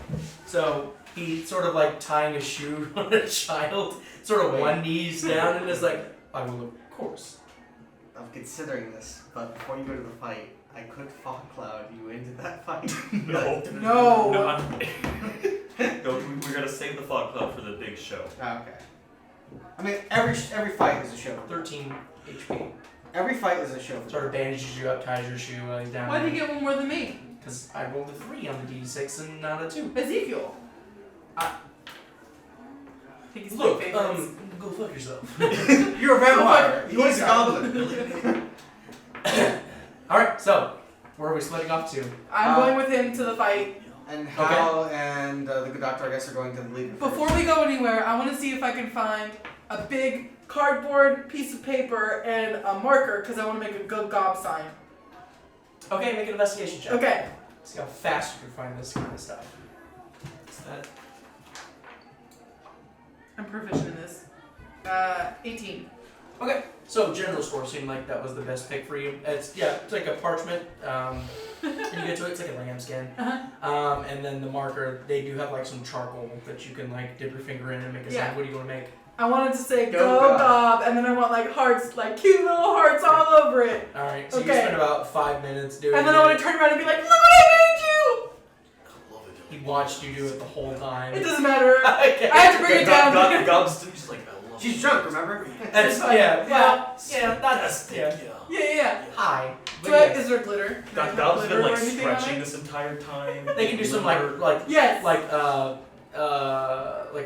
So he sort of like tying a shoe on a child, sort of Wait. one knees down, and is like, "I will, of course." I'm considering this, but before you go to the fight, I could fog cloud you into that fight. No. No. No, no, we're gonna save the fog cloud for the big show. Ah, okay. I mean, every fight is a show. 13 HP. Every fight is a show. Sort of bandages you up, ties your shoe while he's down. Why did you get one more than me? Because I rolled a 3 on the D6 and not a 2. Ezekiel. I- I think he's Look, my favorite. go fuck yourself. You're a vampire. Go He's a fuck- goblin. Alright, so, where are we splitting off to? I'm going with him to the fight. And Hal and the good doctor, I guess, are going to the leader. Before we go anywhere, I want to see if I can find a big cardboard piece of paper and a marker because I want to make a good gob sign. Okay, make an investigation check. Okay. See how fast you can find this kind of stuff. Is that I'm proficient in this. 18. okay? So general store seemed like that was the best pick for you. It's like a parchment. And you get to it, it's like a lambskin. Uh-huh. And then the marker, they do have like some charcoal that you can like dip your finger in and make a Yeah. sign. What do you want to make? I wanted to say Go go gob. gob, and then I want like hearts, like cute little hearts all over it. All right. So you Okay. spend about 5 minutes doing And then it. I want to turn around and be like, look what I made you! I love it. He watched you do it the whole time. It doesn't matter. Okay. I have to bring it down. Gobs just like, I love She's it. drunk, remember? That's, fine. yeah. Yeah. That's yeah. Yeah. Hi. Do But I, yes. is there glitter? Do I have Gobs has glitter been or like anything on stretching it? this entire time. They can do some like Yes. like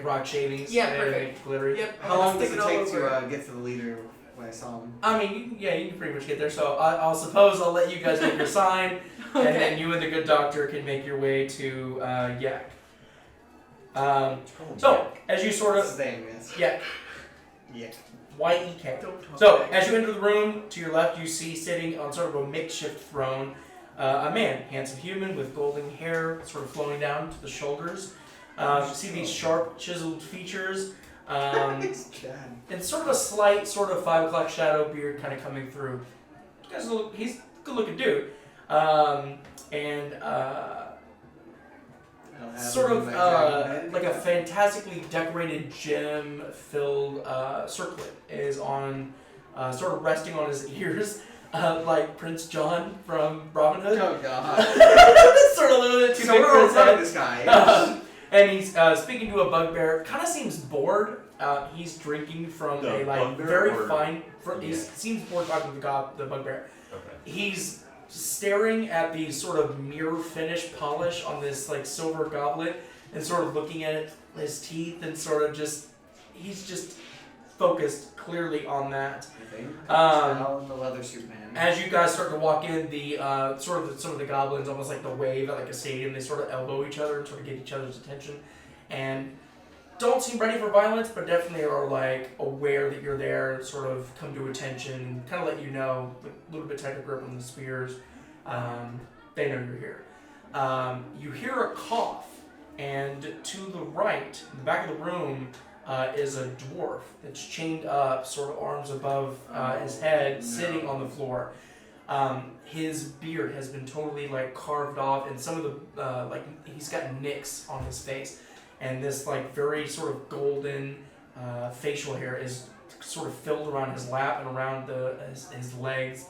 rock shavings. Yeah, and perfect. make glittery. Yep. How long does Stick it all take over. to get to the leader when I saw him? I mean, you can pretty much get there. So I'll suppose I'll let you guys make your sign, and then Okay. you and the good doctor can make your way to Yak. So as you sort What's of his name is? Yak, Yeah. Y-E-K. Don't talk So back. as you enter the room, to your left you see sitting on sort of a makeshift throne a man, handsome human with golden hair sort of flowing down to the shoulders. You see these sharp chiseled features. It's Chad. And sort of a slight, sort of 5 o'clock shadow beard kind of coming through. He's a good looking dude. And I don't have sort him of in my dragon head. like a fantastically decorated gem-filled circlet is on, sort of resting on his ears, like Prince John from Robin Hood. Oh god. Sort of a little bit too So big we're for all his proud of head. this guy. And he's speaking to a bugbear. Kind of seems bored. He's drinking from The a like bugbear very or- fine. He Yeah. seems bored talking to the bugbear. Okay. He's staring at the sort of mirror finish polish on this like silver goblet and sort of looking at it, his teeth, and sort of he's just focused clearly on that. I think. Um, Hal and the leather suit man. As you guys start to walk in, the some of the goblins, almost like the wave at like a stadium, they sort of elbow each other and sort of get each other's attention. And don't seem ready for violence, but definitely are like aware that you're there, sort of come to attention, kind of let you know, like, a little bit tighter grip on the spears. They know you're here. You hear a cough, and to the right, in the back of the room, is a dwarf that's chained up, sort of arms above his head, sitting on the floor. His beard has been totally like carved off, and some of the like he's got nicks on his face, and this like very sort of golden facial hair is sort of filled around his lap and around his legs.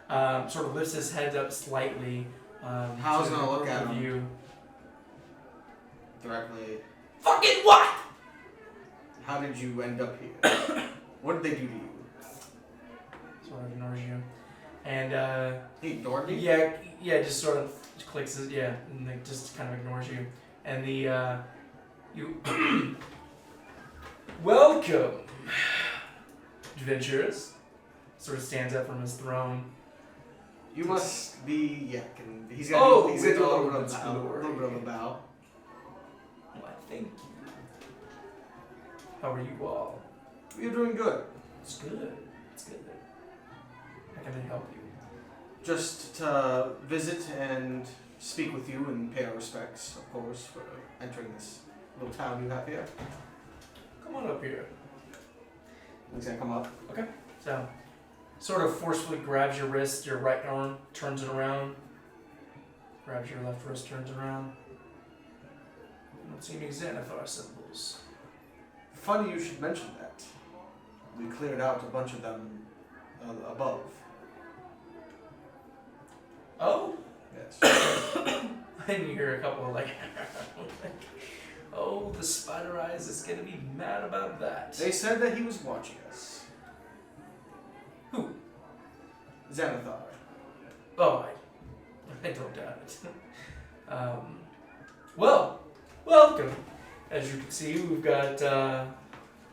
Sort of lifts his head up slightly. How's gonna look at him? you? Directly. Fucking what? How did you end up here? What did they do to you? Sort of ignores you, and He ignored you? yeah, just sort of clicks his, and like just kind of ignores you, and the you welcome, adventurers. Sort of stands up from his throne. You must be, he's got he's with got a all little its bit of a bow. A glory. little bit of a bow. Why, thank you. How are you all? You're doing good. It's good. It's good. How can I help you? Just to visit and speak with you and pay our respects, of course, for entering this little town you have here. Come on up here. He's gonna come up. Okay. So, sort of forcefully grabs your wrist, your right arm, turns it around. Grabs your left wrist, turns around. I don't see any Xanathar symbols. Funny you should mention that. We cleared out a bunch of them above. Oh? Yes. And you hear a couple of like, oh, the spider eyes is gonna be mad about that. They said that he was watching us. Who? Xanathar. Oh, I don't doubt it. Well, welcome. As you can see, we've got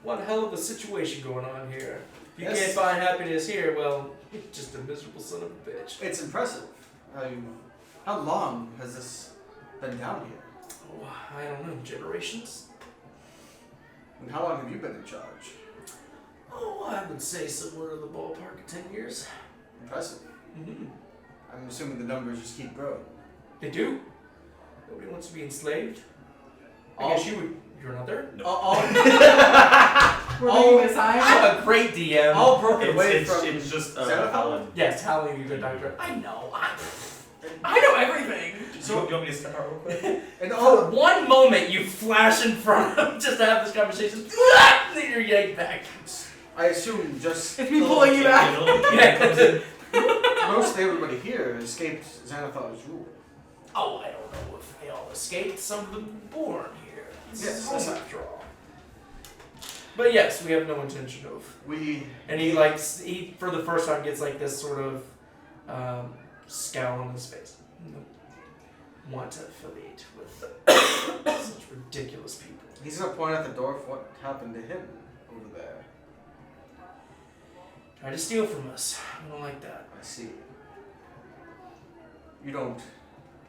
one hell of a situation going on here. If you Yes. can't find happiness here, well, you're just a miserable son of a bitch. It's impressive. How long has this been down here? Oh, I don't know, generations? And how long have you been in charge? Oh, I would say somewhere in the ballpark of 10 years. Impressive. Mm-hmm. I'm assuming the numbers just keep growing. They do. Nobody wants to be enslaved. I All- guess you're not there? No. We're Oh, leaving aside. I'm a great DM. All broken away It's from just Xanathar? Alan. Yes, Hallie, you good doctor. I know. I know everything. So, you want me to step out real quick? And For all one moment, you flash in front of him just to have this conversation. Then you're yanked back. I assume just It's me pulling you back. Yeah. most everybody here escaped Xanathar's rule. Oh, I don't know if they all escaped. Some of them were born here. Yes, Home that's after all. But yes, we have no intention of. We And he for the first time gets like this sort of scowl on his face. No. Want to affiliate with such ridiculous people. he's gonna point at the dwarf what happened to him over there. Try to steal from us. I don't like that. I see. You don't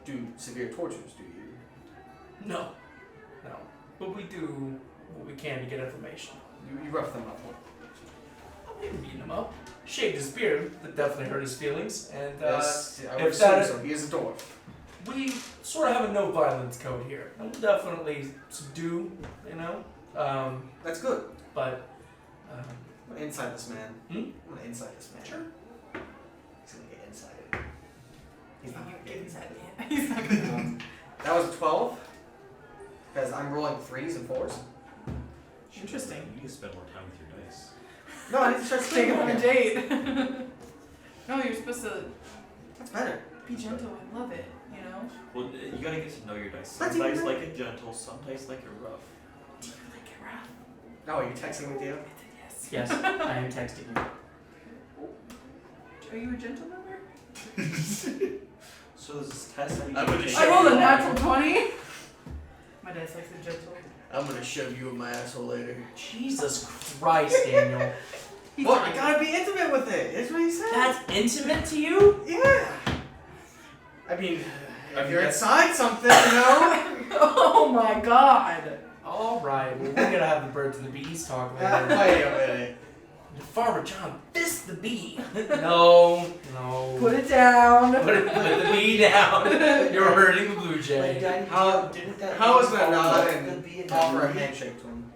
do severe tortures, do you? No. No. But we do what we can to get information. You rough them up. I didn't beat him up. Shaved his beard. That definitely hurt his feelings. And Yes, I would if assume that- so. He is a dwarf. we sort of have a no violence code here. And we'll definitely subdue, you know? That's good. But, I'm gonna inside this man. Hmm? I'm gonna inside this man. sure. He's gonna get inside. He's not gonna get inside. He's not gonna. That was a 12. Because I'm rolling 3s and 4s. Interesting. You need to spend more time with your dice. No, I need to start Take speaking him on a again. date. No, you're supposed to That's better. be gentle and love it, you know? Well, you gotta get to know your dice. Some Let's even dice know- like it gentle, some dice like it rough. Do you like it rough? Oh, are you texting with you? Yes. Yes, I am texting you. Are you a gentle lover? So there's this test that you I'm can gonna take. I rolled a natural 20. My dad likes it gentle. I'm gonna shove you in my asshole later. Jesus Christ, Daniel. He's Well, like, I gotta be intimate with it. That's what he said. That's intimate to you? Yeah. I mean, I if mean, you're that's- inside something, you know. oh my god. All Alright, well, we're gonna have the birds and the bees talk later. Wait a minute. Farmer John fist the bee. No. Put it down. Put the bee down. You're hurting the blue jay. How is that not and offer a handshake to him?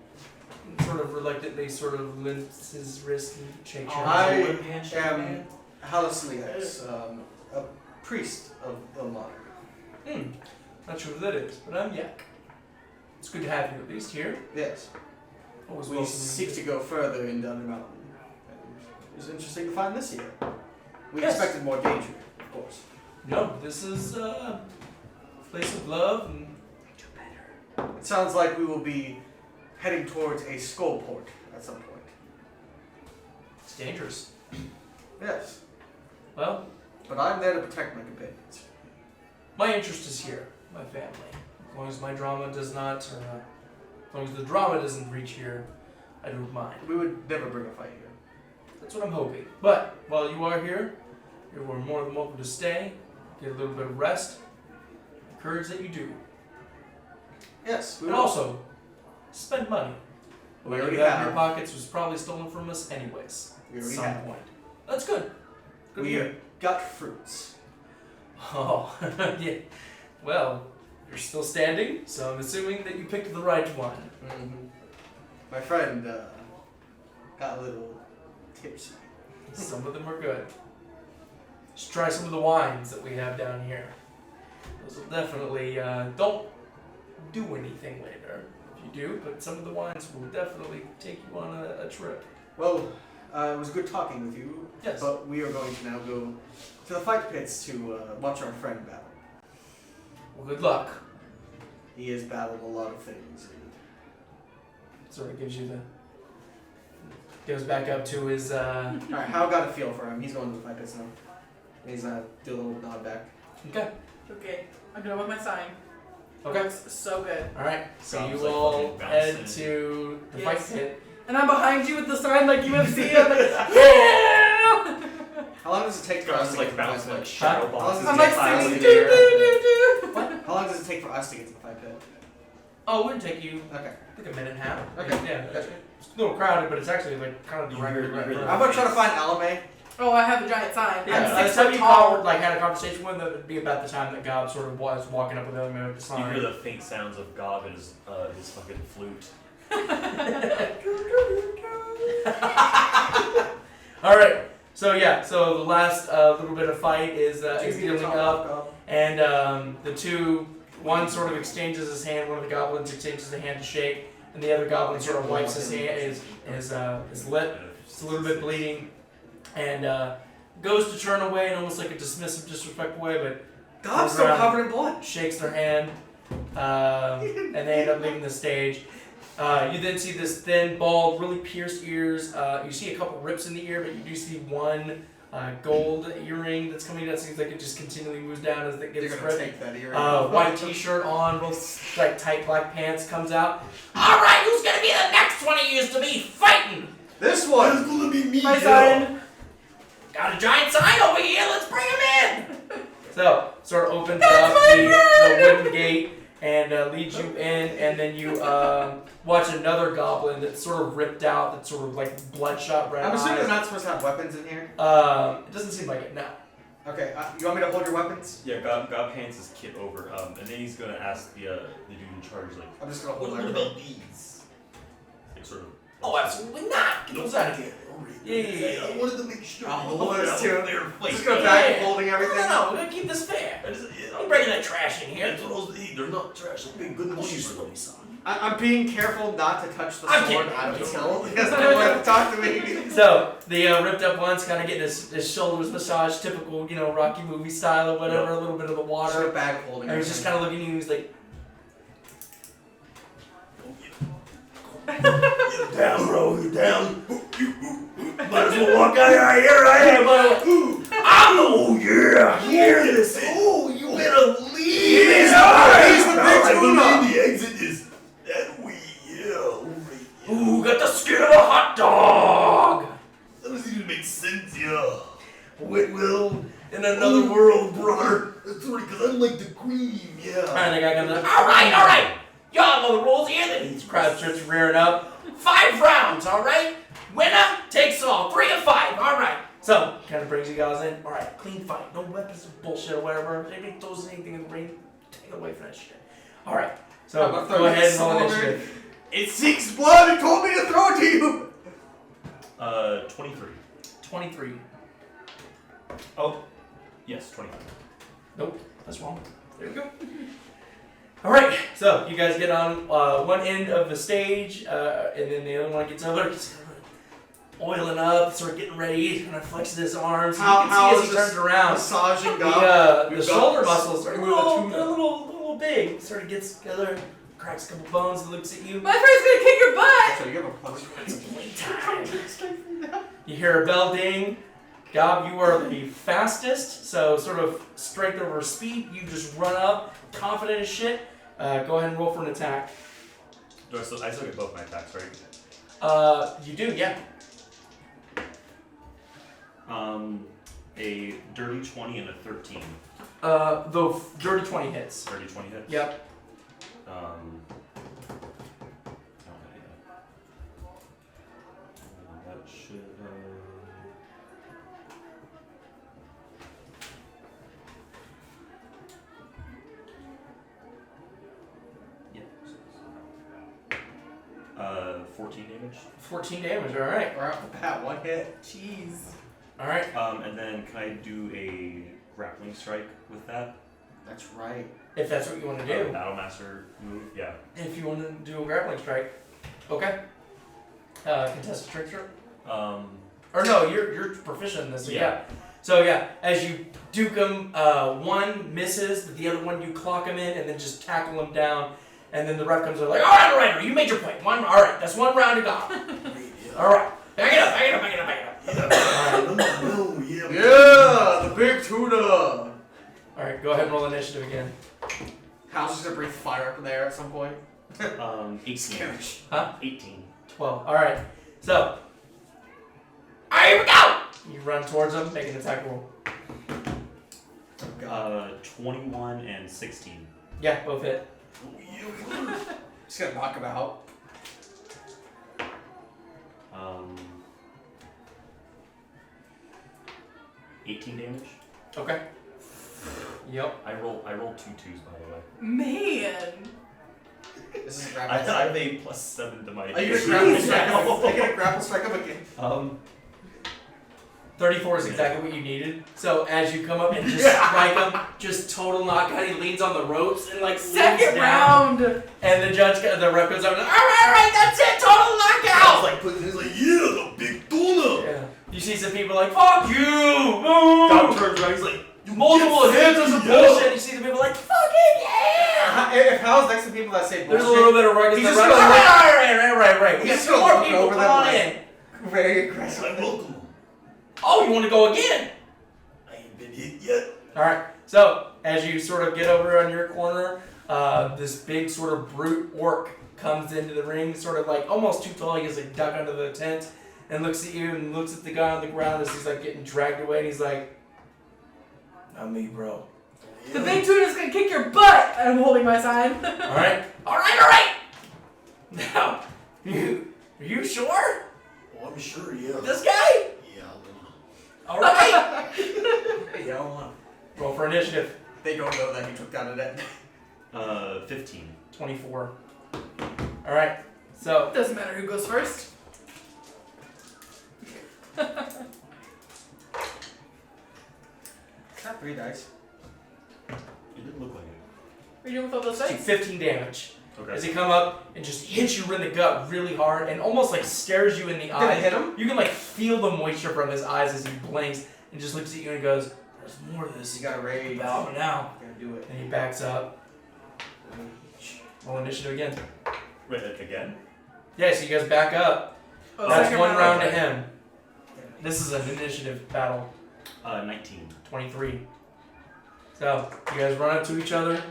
Sort of reluctantly limps his wrist and shakes your I hand. am Halaseliax, a priest of Elimae. Not sure who that is, but I'm Yak. It's good to have you at least here. Yes. Always We welcome seek you. to go further into Undermountain. It was interesting to find this here. We Yes. expected more danger, of course. No, this is a place of love and do better. It sounds like we will be heading towards a skull port at some point. It's dangerous. Yes. Well, But I'm there to protect my companions. my interest is here, my family. As long as my drama does not, or as long as the drama doesn't reach here, I don't mind. We would never bring a fight here. That's what I'm hoping. But while you are here, you are more than welcome to stay, get a little bit of rest. Encourage that you do. Yes, we And will. also, spend money. We Money already you have in your have. pockets was probably stolen from us anyways. We At already some have. point. That's good. Good to We hear. got fruits. Oh, yeah. Well, you're still standing, so I'm assuming that you picked the right one. Mm-hmm. My friend got a little tipsy. Some of them are good. Just try some of the wines that we have down here. Those will definitely, don't do anything later if you do, but some of the wines will definitely take you on a trip. Well, it was good talking with you. Yes. But we are going to now go to the fight pits to watch our friend battle. Well, good luck. He has battled a lot of things. Sort of gives you the... Goes back up to his, Alright, how got a feel for him? He's going to the fight pits now. He's do a little nod back. Okay. Okay, I'm going with my sign. Okay. Looks so good. Alright, so Gobs, you like, all fucking head bouncing. to the Yes. fight pit. And I'm behind you with the sign like UFC. I'm like, yeah! How long does it take for us Gobs to like get to the fight bouncing like pit? shadow How long does boxes. it I'm take like for us singing, to do, get do, do, do. How long does it take for us to get to the fight pit? Oh, it wouldn't take you Okay. like a minute and a half. Okay. Yeah, it's a little crowded, but it's actually like kind of You directly hear- you right hear in the- front I'm of gonna try to find Elimae. Oh, I have a giant sign. Yeah, I'm by the 6 time foot you tall. like had a conversation with him, it would be about the time that Gob sort of was walking up with Elimae with the You sign. hear the faint sounds of Gob and his fucking flute. Alright, so yeah, so the last little bit of fight is dealing up, and the two, one sort of exchanges his hand, one of the goblins exchanges a hand to shake, and the other goblin sort of wipes his hand, his lip, it's a little bit bleeding, and goes to turn away in almost like a dismissive, disrespectful way, but God's still covered in blood. shakes their hand, and they end up leaving the stage. You then see this thin, bald, really pierced ears. You see a couple rips in the ear, but you do see one gold earring that's coming down. It seems like it just continually moves down as it They're gets gonna ripped. take that earring. White t-shirt on, real like tight black pants comes out. All right, who's gonna be the next one of yous to be fighting? This It's one. gonna be me. My yeah. sign. Got a giant sign over here. Let's bring him in. So sort of opens up the wooden gate and leads you in, and then you watch another goblin that's sort of ripped out, that's sort of like bloodshot red I'm assuming we're eyes. not supposed to have weapons in here. It doesn't seem like it. No. Okay, you want me to hold your weapons? Yeah, Gob hands his kit over, and then he's gonna ask the dude in charge, like, I'm just gonna What, hold what everything. about these? like sort of. Oh, absolutely not. Get those out of here. Yeah. I wanted to make sure. I'll you hold know, this out too. there I'm fighting. just gonna back Yeah. holding everything. No, we're gonna keep this fair. I just, yeah, I'm bringing that trash in here. That's what I was eating. They're not trash. They're big, good Oh, you money. slow me, son. I'm being careful not to touch the I'm sword kidding. out of his hill because no one will talk to me. So the ripped up one's kind of getting his shoulders massaged, typical, Rocky movie style or whatever. A little bit of the Just water, a bag holding. and he's just kind of looking at you. He's like, You're down, bro. You're down. Might as well walk out of here, right? Oh, yeah. Hear this. Oh, you better leave. He's the big I tuna. believe the exit is that way. Yeah, over here. "Ooh, got the skin of a hot dog." That doesn't even make sense, yeah. Whitwill in another world, brother. That's right, because I'm like the queen, yeah. And the guy comes up, all right. Y'all know the rules here. Then these crowd starts rearing up. 5 rounds, all right? Winner takes all. 3 of 5, all right. So, kind of brings you guys in. All right, clean fight. No weapons of bullshit or whatever. If anybody throws anything in the ring, take it away from that shit. All right. So, How about go ahead and roll sword? initiative. It seeks blood and told me to throw it to you! 23. 23. Oh, yes, 23. Nope, that's wrong. There we go. All right, so you guys get on one end of the stage, and then the other one gets over. He's oiling up, sort of getting ready. He's gonna flex his arms. How you can see as is he turns around. Massaging The shoulder muscles are a little big. Sort of gets together, cracks a couple bones, and looks at you. My friend's gonna kick your butt! So you have a plus. You hear a bell ding. Gob, you are the fastest, so sort of strength over speed. You just run up, confident as shit. Go ahead and roll for an attack. I still get both my attacks, right? You do, yeah. A dirty 20 and a 13. The dirty 20 hits. Dirty 20 hits? Yep. That should. Yeah. 14 damage. 14 damage, alright. Right off the bat, 1 hit. Jeez. Alright. And then can I do a grappling strike with that? That's right. If that's what you want to do. Battlemaster move, yeah. If you want to do a grappling strike. Okay. Contested strength strike? Or no, you're proficient in this, so yeah. So yeah, as you duke him, one misses, but the other one you clock him in and then just tackle him down. And then the ref comes over like, all right, you made your point. Alright, that's 1 round to go. Alright, back it up. Yeah, the big tuna! Alright, go ahead and roll initiative again. Hal's just gonna breathe fire up in the air at some point. 18. Huh? 18. 12. Alright, so. Alright, here we go! You run towards him, make an attack roll. 21 and 16. Yeah, both hit. Just gonna knock him out. 18 damage. Okay. Yep. I rolled 2 2s by the way. Man. This is a I grapple strike. have a +7 to my. Are you gonna grapple strike him? Are you gonna grapple strike him again? 34 is exactly what you needed. So as you come up and just strike him, just total knockout. He leans on the ropes and like Second leans down. round! And the ref goes up and all right, that's it, total knockout. Like putting his like, yeah, the big tuna. Yeah. You see some people like, fuck you! God turns around, he's like, Multiple hits or some bullshit. You see the people like, fucking yeah! If Hal's next to people that say bullshit, There's a little bit of ruckus. He's Like, just right, gonna right. We got He's just 2 gonna more look people. over Come them on like- in. very aggressive. I welcome him. Oh, you want to go again? I ain't been hit yet. All right. So as you sort of get over on your corner, this big sort of brute orc comes into the ring, sort of like almost too tall. He gets like duck under the tent and looks at you and looks at the guy on the ground as he's like getting dragged away. And he's like, "Not me, bro." The big tuna's gonna kick your butt! I'm holding my sign. All right. Now, are you sure? Oh, I'm sure, yeah. This guy? Yeah, All right. Yeah, hold on. Roll for initiative. They don't know that he took down a net. 15. 24. All right. So Doesn't matter who goes first. Got 3 dice. It didn't look like it. What are you doing with all those do dice? 15 damage. Okay. As he come up and just hits you in the gut really hard and almost like stares you in the Did I eye. hit him? You can like feel the moisture from his eyes as he blinks and just looks at you and goes, "There's more to this You got a rage. about now." Gonna do it. And he backs up. Roll initiative again. Wait, again? Yeah, so you guys back up. Oh, That's second 1 round to Okay. him. This is an initiative battle. 19. 23. So you guys run up to each other.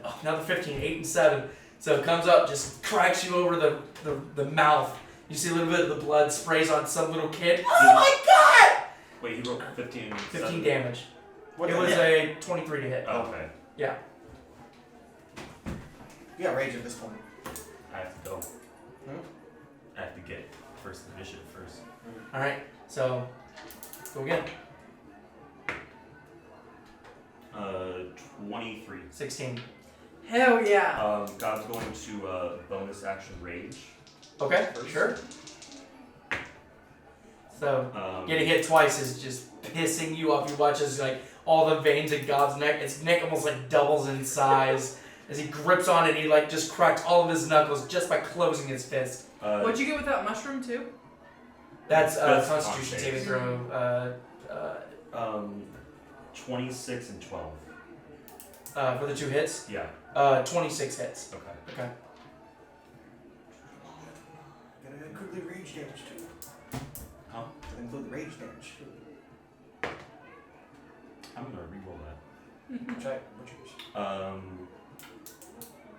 Oh, another 15, 8 and 7. So it comes up, just cracks you over the mouth. You see a little bit of the blood sprays on some little kid. Oh my god! Wait, he rolled 15. 15 damage. What It the was hell? a 23 to hit. Oh, okay. Yeah. You got rage at this point. I have to go. Hmm? I have to get first initiative first. Alright, so go again. 23. 16. Hell yeah. God's going to bonus action rage. Okay, First. sure. So getting hit twice is just pissing you off. You watch as like all the veins in Gob's neck, its neck almost like doubles in size as he grips on it. He like just cracked all of his knuckles just by closing his fist. What'd you get with that mushroom too? That's That's Constitution con saving save. throw. 26 and 12. For the 2 hits. Yeah. 26 hits. Okay. Okay. Gotta include the rage damage too. Huh? Gotta include the rage damage too. I'm gonna reroll that. Try which yours?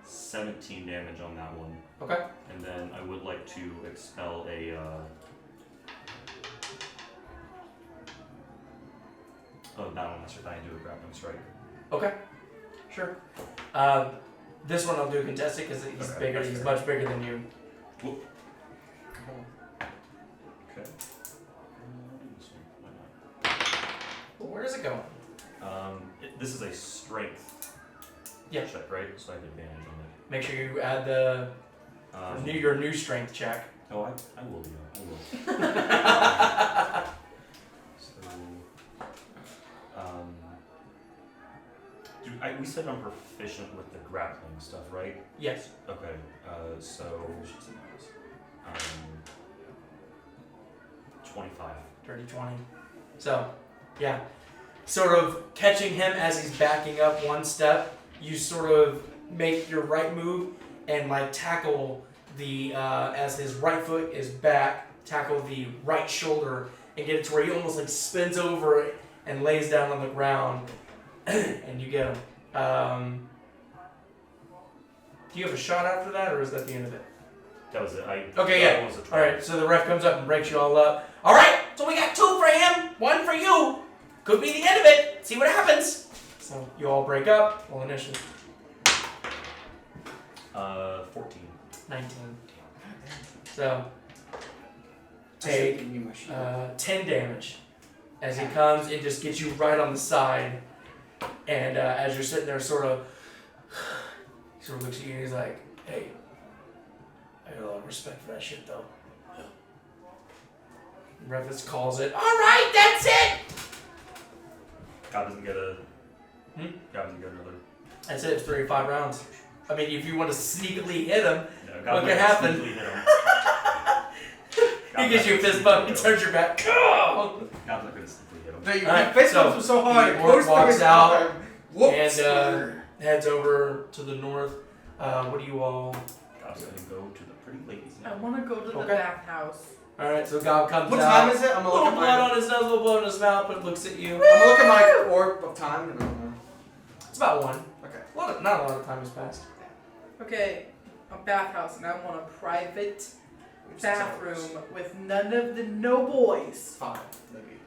17 damage on that one. Okay. And then I would like to expel a Battlemaster die into a grappling strike. Okay. Sure. This one I'll do contested because he's Okay, bigger. that's He's fair. much bigger than you. Whoop. Come on. Okay. I'll do this one. Why not? Where is it going? This is a strength Yeah. check, right? So I have advantage on it. Make sure you add the your new strength check. Oh, I will, yeah. I will. We said I'm proficient with the grappling stuff, right? Yes. Okay, so 25. Dirty 20. So, yeah. Sort of catching him as he's backing up one step, you sort of make your right move and like tackle the, as his right foot is back, tackle the right shoulder and get it to where he almost like spins over and lays down on the ground and you get him. Do you have a shot after that or is that the end of it? That was it. Okay, that yeah. was a 12. Alright, so the ref comes up and breaks you all up. Alright, so we got 2 for him, 1 for you. Could be the end of it. See what happens. So you all break up. Roll initiative. 14. 19. So take Give me my shield. 10 damage as he comes and just gets you right on the side. And as you're sitting there, he sort of looks at you and he's like, "Hey, I got a lot of respect for that shit, though." Yeah. Refus calls it. All right, that's it. God doesn't get a. Hmm? God doesn't get another. That's it. It's 35 rounds. I mean, if you want to sneakily hit him, No, What God could happen? sneakily hit him. he gives you a fist bump. He turns your back. God's not gonna sneakily hit him. No, you Alright, fist so bumps were so hard. the orc walks out Whoops. and heads over to the north. What do you all? God's gonna go to the pretty ladies I now. want to go to the Okay. bathhouse. All right, so Gob comes What out. time is it? I'm gonna Little look at blood my. on his nose, little blood on his mouth, but looks at you. I'm gonna look at my orb of time. It's about 1. Okay. Not a lot of time has passed. Okay, a bathhouse, and I want a private bathroom with none of the no boys. 5, maybe.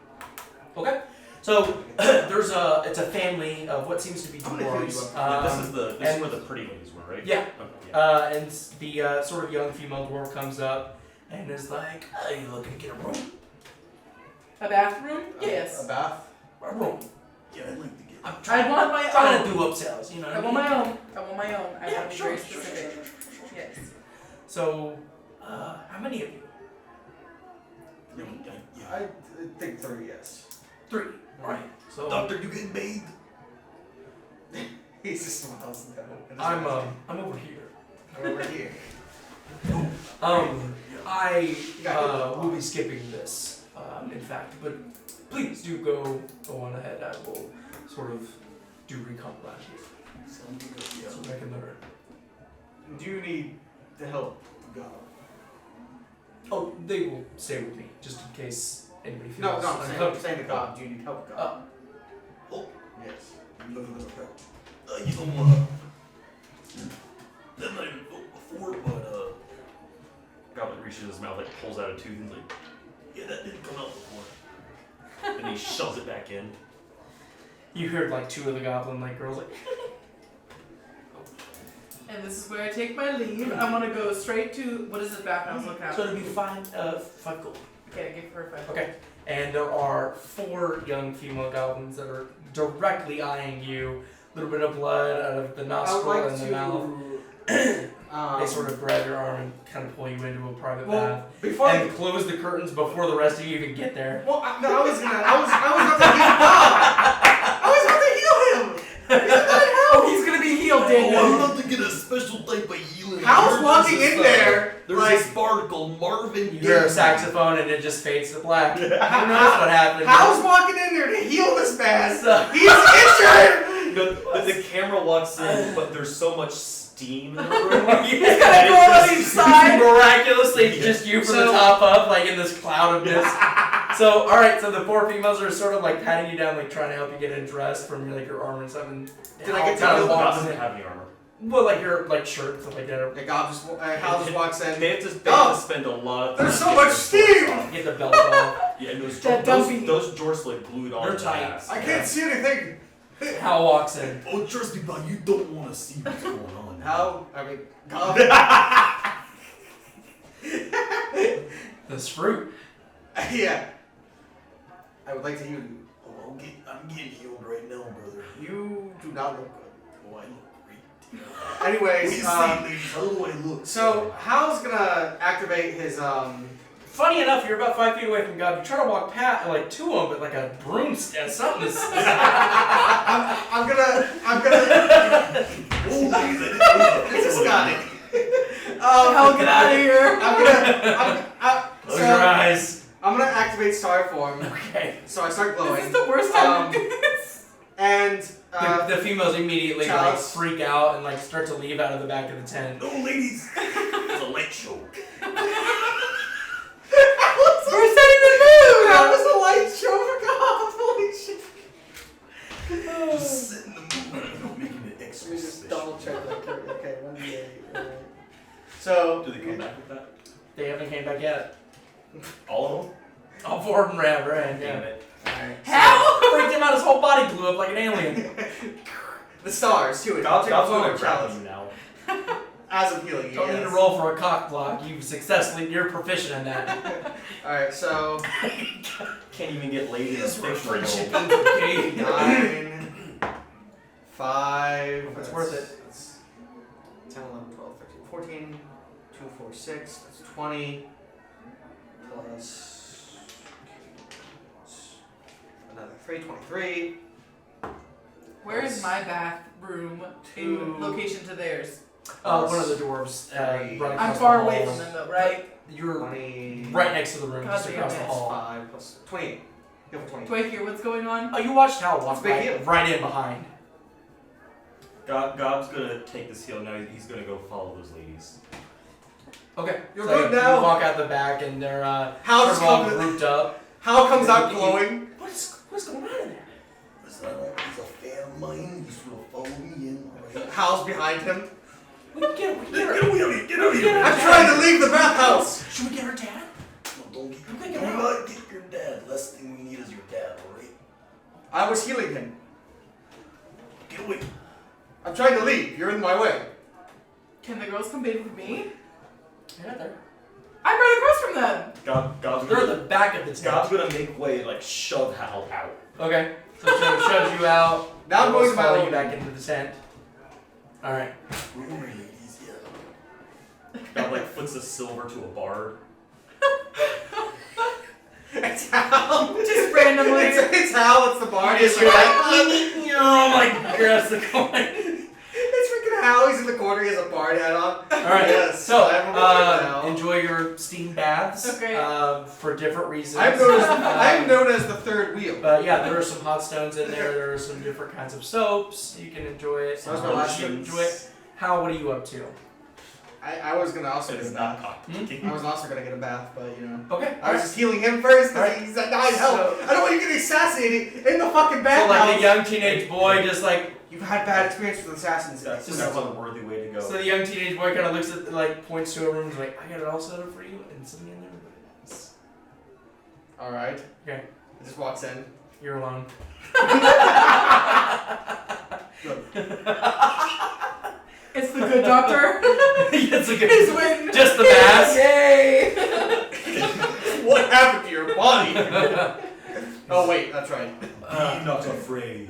Okay. So it's a family of what seems to be I'm gonna heal you dwarves. up. This is and- where the pretty ladies were, right? Yeah. Okay, yeah. And the sort of young female dwarf comes up and is like, "Are you looking to get a room? A bathroom? Yes. A bath. A room? Yeah, I'd like to get. I'm I want my trying own. to do upsells, you know what I I want mean? my own. I want my own. I Yeah, want to be sure, very sure, specific. sure, sure, sure. Yes. So, how many of you? Yeah. I think 3, yes. 3. Right. So Doctor, you getting bathed? He just smiles. I'm over here. I'm over here. I will be skipping this, in fact, but please do go on ahead. I will sort of do recon around you, Sounds good. so Yeah. I can learn. Do you need the help, God? Oh, they will stay with me just in case anybody feels No, I'm saying, uncomfortable. the God. Do you need help, God? Yes. You look a little help. You know, that might have been before, but Goblin reaches his mouth, like pulls out a tooth, and is like, yeah, that didn't come out before. and he shoves it back in. You heard like 2 of the goblin like girls like, And this is where I take my leave. I'm gonna go straight to, what is this bathhouse look at? So it'll be 5 gold. Okay, I give her 5. Okay. And there are 4 young female goblins that are directly eyeing you. A little bit of blood out of the I would nostril like and the mouth. They sort of grab your arm and kind of pull you into a private bath. Before And close the curtains before the rest of you even get there. well, I was about to heal I was about to heal him. Oh, he's gonna be healed, I'm Daniel. about to get a special type of healing. How's walking in there? There's like, this bard called Marvin. You hear a Gaye. saxophone and it just fades to black. Who knows what happened? how's walking in there to heal this man? So- He's injured. The camera walks in, but there's so much steam in the room. He's gonna go on each side. Miraculously, just you from the So- top up, like in this cloud of mist. So, alright, so the 4 females are sort of like patting you down, like trying to help you get undressed from like your armor and stuff. And Did I get kind of to- walks doesn't in? have any armor. Well, like your like shirt and stuff like that. Yeah, Gobs just, Hal just walks in. They have to spend a lot of time. There's so getting much those steam! jorts off. Get the belt off. Yeah, and That dumpy. those jorts like glued on They're his tight. ass. I can't see anything. Hal walks in. Oh, trust me, but you don't want to see what's going on. How? I mean, Gobs. This fruit. Yeah. I would like to heal you. Oh, I'm getting healed right now, brother. You do not look good. Oh, I look great. Anyways, What do you say, ladies? How do I look? so Hal's gonna activate his Funny enough, you're about 5 feet away from God. You're trying to walk past, like to him, but like a broomstick, something is. I'm gonna Oh, ladies, I didn't this is Scotty. Hell, get out of here. Close your eyes. I'm gonna activate star form. Okay. So I start glowing. This is the worst time to do this. And The females immediately like Chalice. freak out and like start to leave out of the back of the tent. No, ladies. It's a light show. We're setting the mood. that was a light show for Gobs. Holy shit. Just setting the mood. I'm making it extra Let me just special. double check that. Okay, 1d8. Alright. So Do they come back with that? They haven't came back yet. All of them? All 4 of them ran, Damn yeah. it. Alright. Hell! Freaked him out, his whole body blew up like an alien. The stars too. Gobs Take a gonna photo grab chalice you now. as I'm healing you. Don't need to roll for a cock block. You're proficient in that. Alright, so Can't even get laid in a Yes, we're fictional friendship. world. Okay. 9, 5. It's worth it. That's 10, 11, 12, 13, 14, 2, 4, 6. That's 20. Plus another 3, 23. Where is my bathroom in location to theirs? One of the dwarves. Right I'm across far the away hall. from them though, right? You're 20. right next to the room, God just damn across the it. hall. 5 plus 28. Go for 20. Do I hear what's going on? Oh, you watched Hal walk It's a big right, deal. right in behind. Gob's gonna take this heal now. He's gonna go follow those ladies. Okay. You're so good now. You walk out the back and they're How's sort of all coming? grouped up. How comes out glowing? What's going on in there? He's a fan of mine. He's gonna follow me in. Alright. Hal's behind him. We can get her. Get away from me! Get out of here! I'm trying to leave the bathhouse. Should we get her dad? No, don't get, Okay, do get out. not get your dad. Last thing we need is your dad, alright? I was healing him. Get away. I'm trying to leave. You're in my way. Can the girls come bathe with me? Yeah, they're. I'm right across from them. Gob's They're at gonna, the back of the Gob's tent. gonna make way and like shove Hal out. Okay. So she shoves you out. Now I'm going to my follow you own. back into the tent. All right. Remember, ladies, yeah. Gob like flips a silver to a bard. It's Hal. Just randomly. It's Hal. It's the bar. It's You're like, oh my grabs the coin. freaking Hal. He's in the corner. He has a bard hat on. All right. Yes. So I remember now. enjoy your steam baths. Okay. For different reasons. I'm known as the third wheel. But yeah, there are some hot stones in there. There are some different kinds of soaps. You can enjoy it. That was my last You one. enjoy it. How? What are you up to? I was gonna also get It's a not bath. cocky. I was also gonna get a bath, but you know. Okay. I was just healing him first because Alright. he's dying help. So- I don't want you getting assassinated in the fucking So bathhouse. like a young teenage boy, just like You've had bad experience with assassins. That's Just- that's a worthy way to go. so the young teenage boy kind of looks at like points to a room and is like, I got it all set up for you and something in there. It's- Alright. Okay. He just walks in. You're alone. Is It's the good doctor. It's a good. His win. Just the mask. Yay! What happened to your body? Oh wait, that's right. Be not afraid.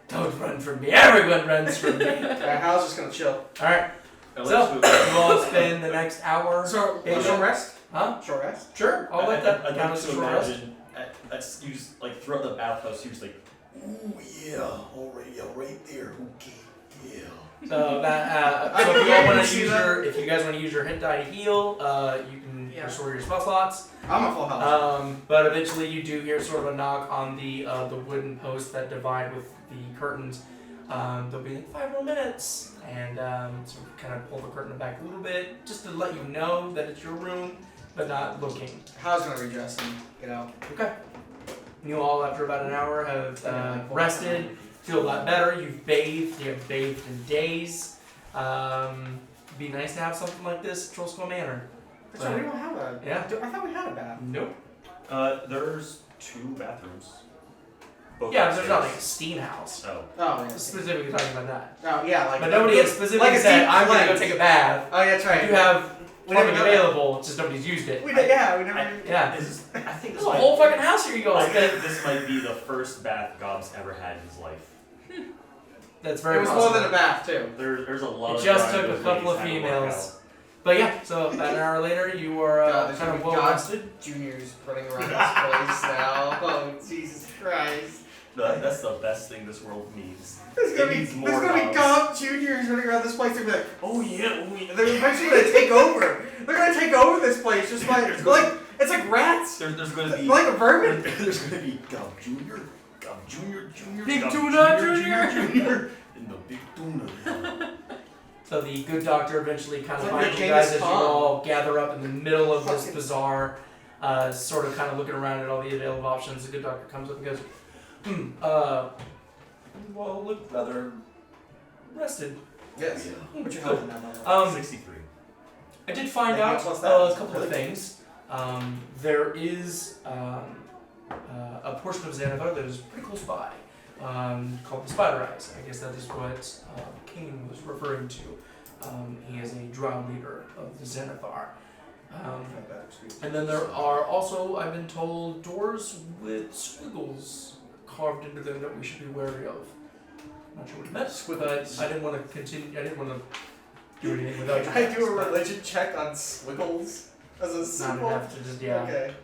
Don't run from me. Everyone runs from me. Hal's just gonna chill. All right. I like So to- you all spend the next hour. So, Hey, short rest? Huh? Short rest? Sure. I'll let that I'd count like as a to short rest. imagine that's used like throughout the bathhouse. Used like Ooh, yeah. Already, right there. Okay. Yeah. So that. So if you all want to use if you guys want to use your hit die to heal, you can restore your spell slots. I'm a full health. But eventually you do hear sort of a knock on the wooden posts that divide with the curtains. There'll be like 5 more minutes, and sort of kind of pull the curtain back a little bit, just to let you know that it's your room, but not looking. Hal's gonna redress and get out. Okay. You all, after about an hour, have rested, feel a lot better. You've bathed. You have bathed in days. Be nice to have something like this at Trollskull Manor. That's right, we don't have a... Yeah. I thought we had a bath. Nope. there's 2 bathrooms. Both Yeah, but there's not upstairs. like a steam house. Oh. Oh, yeah. Specifically talking about that. Oh, yeah, like... But nobody has specifically like a said, deep I'm going to go cleanse. take a bath. Oh, yeah, that's right. You have We never plumbing done that. available, it's just nobody's used it. We never... Yeah. I think There's a whole fucking house here you go. I think this might be the first bath Gobs ever had in his life. That's It very was possible. more than a bath, too. There's a lot It of just grind took a those couple ladies of had to work females. But yeah, so about an hour later, you are God, there's kind gonna of be well Gobs rested. Juniors running around this place now. Oh, Jesus Christ. out. That's the best thing this world needs. There's gonna be Gobs. Gobs Juniors running around this place. They're gonna be like, oh yeah, they're eventually gonna take over. They're gonna take over this place just like it's like rats. There's gonna be Like a vermin. There's gonna be Gob Junior, Gob Junior, Big Gob Tuna Junior, and the Big Tuna. So the good doctor eventually kind of It's like finds the you guys Genghis as you Khan. all gather up in the middle of this Fucking- bazaar, sort of kind of looking around at all the available options. The good doctor comes up and goes, you all look rather rested. Yes. Yeah. What's your health in that number? 63. I did find Thank you, out plus a that. couple of things. There is a portion of Xanathar that is pretty close by, called the Spider Eyes. I guess that is what King was referring to. He is a drow leader of the Xanathar. And then there are also, I've been told, doors with squiggles carved into them that we should be wary of. Not sure what it meant, but I didn't want to continue. I didn't want to do anything without you. I do a religion check on squiggles as a Not symbol. enough to just Okay.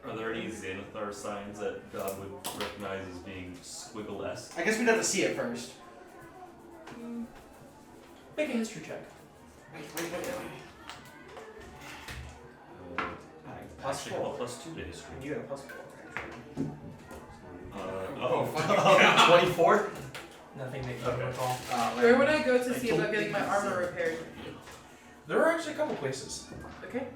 Are there any Xanathar signs that God would recognize as being squiggle-esque? I guess we'd have to see it first. Make a history check. Wait. Actually, well, +2 to history. You got a plus 4. actually. Oh, 24? Nothing that you can Okay. recall. Where would I go to see about getting my armor repaired? There are actually a couple places. Okay.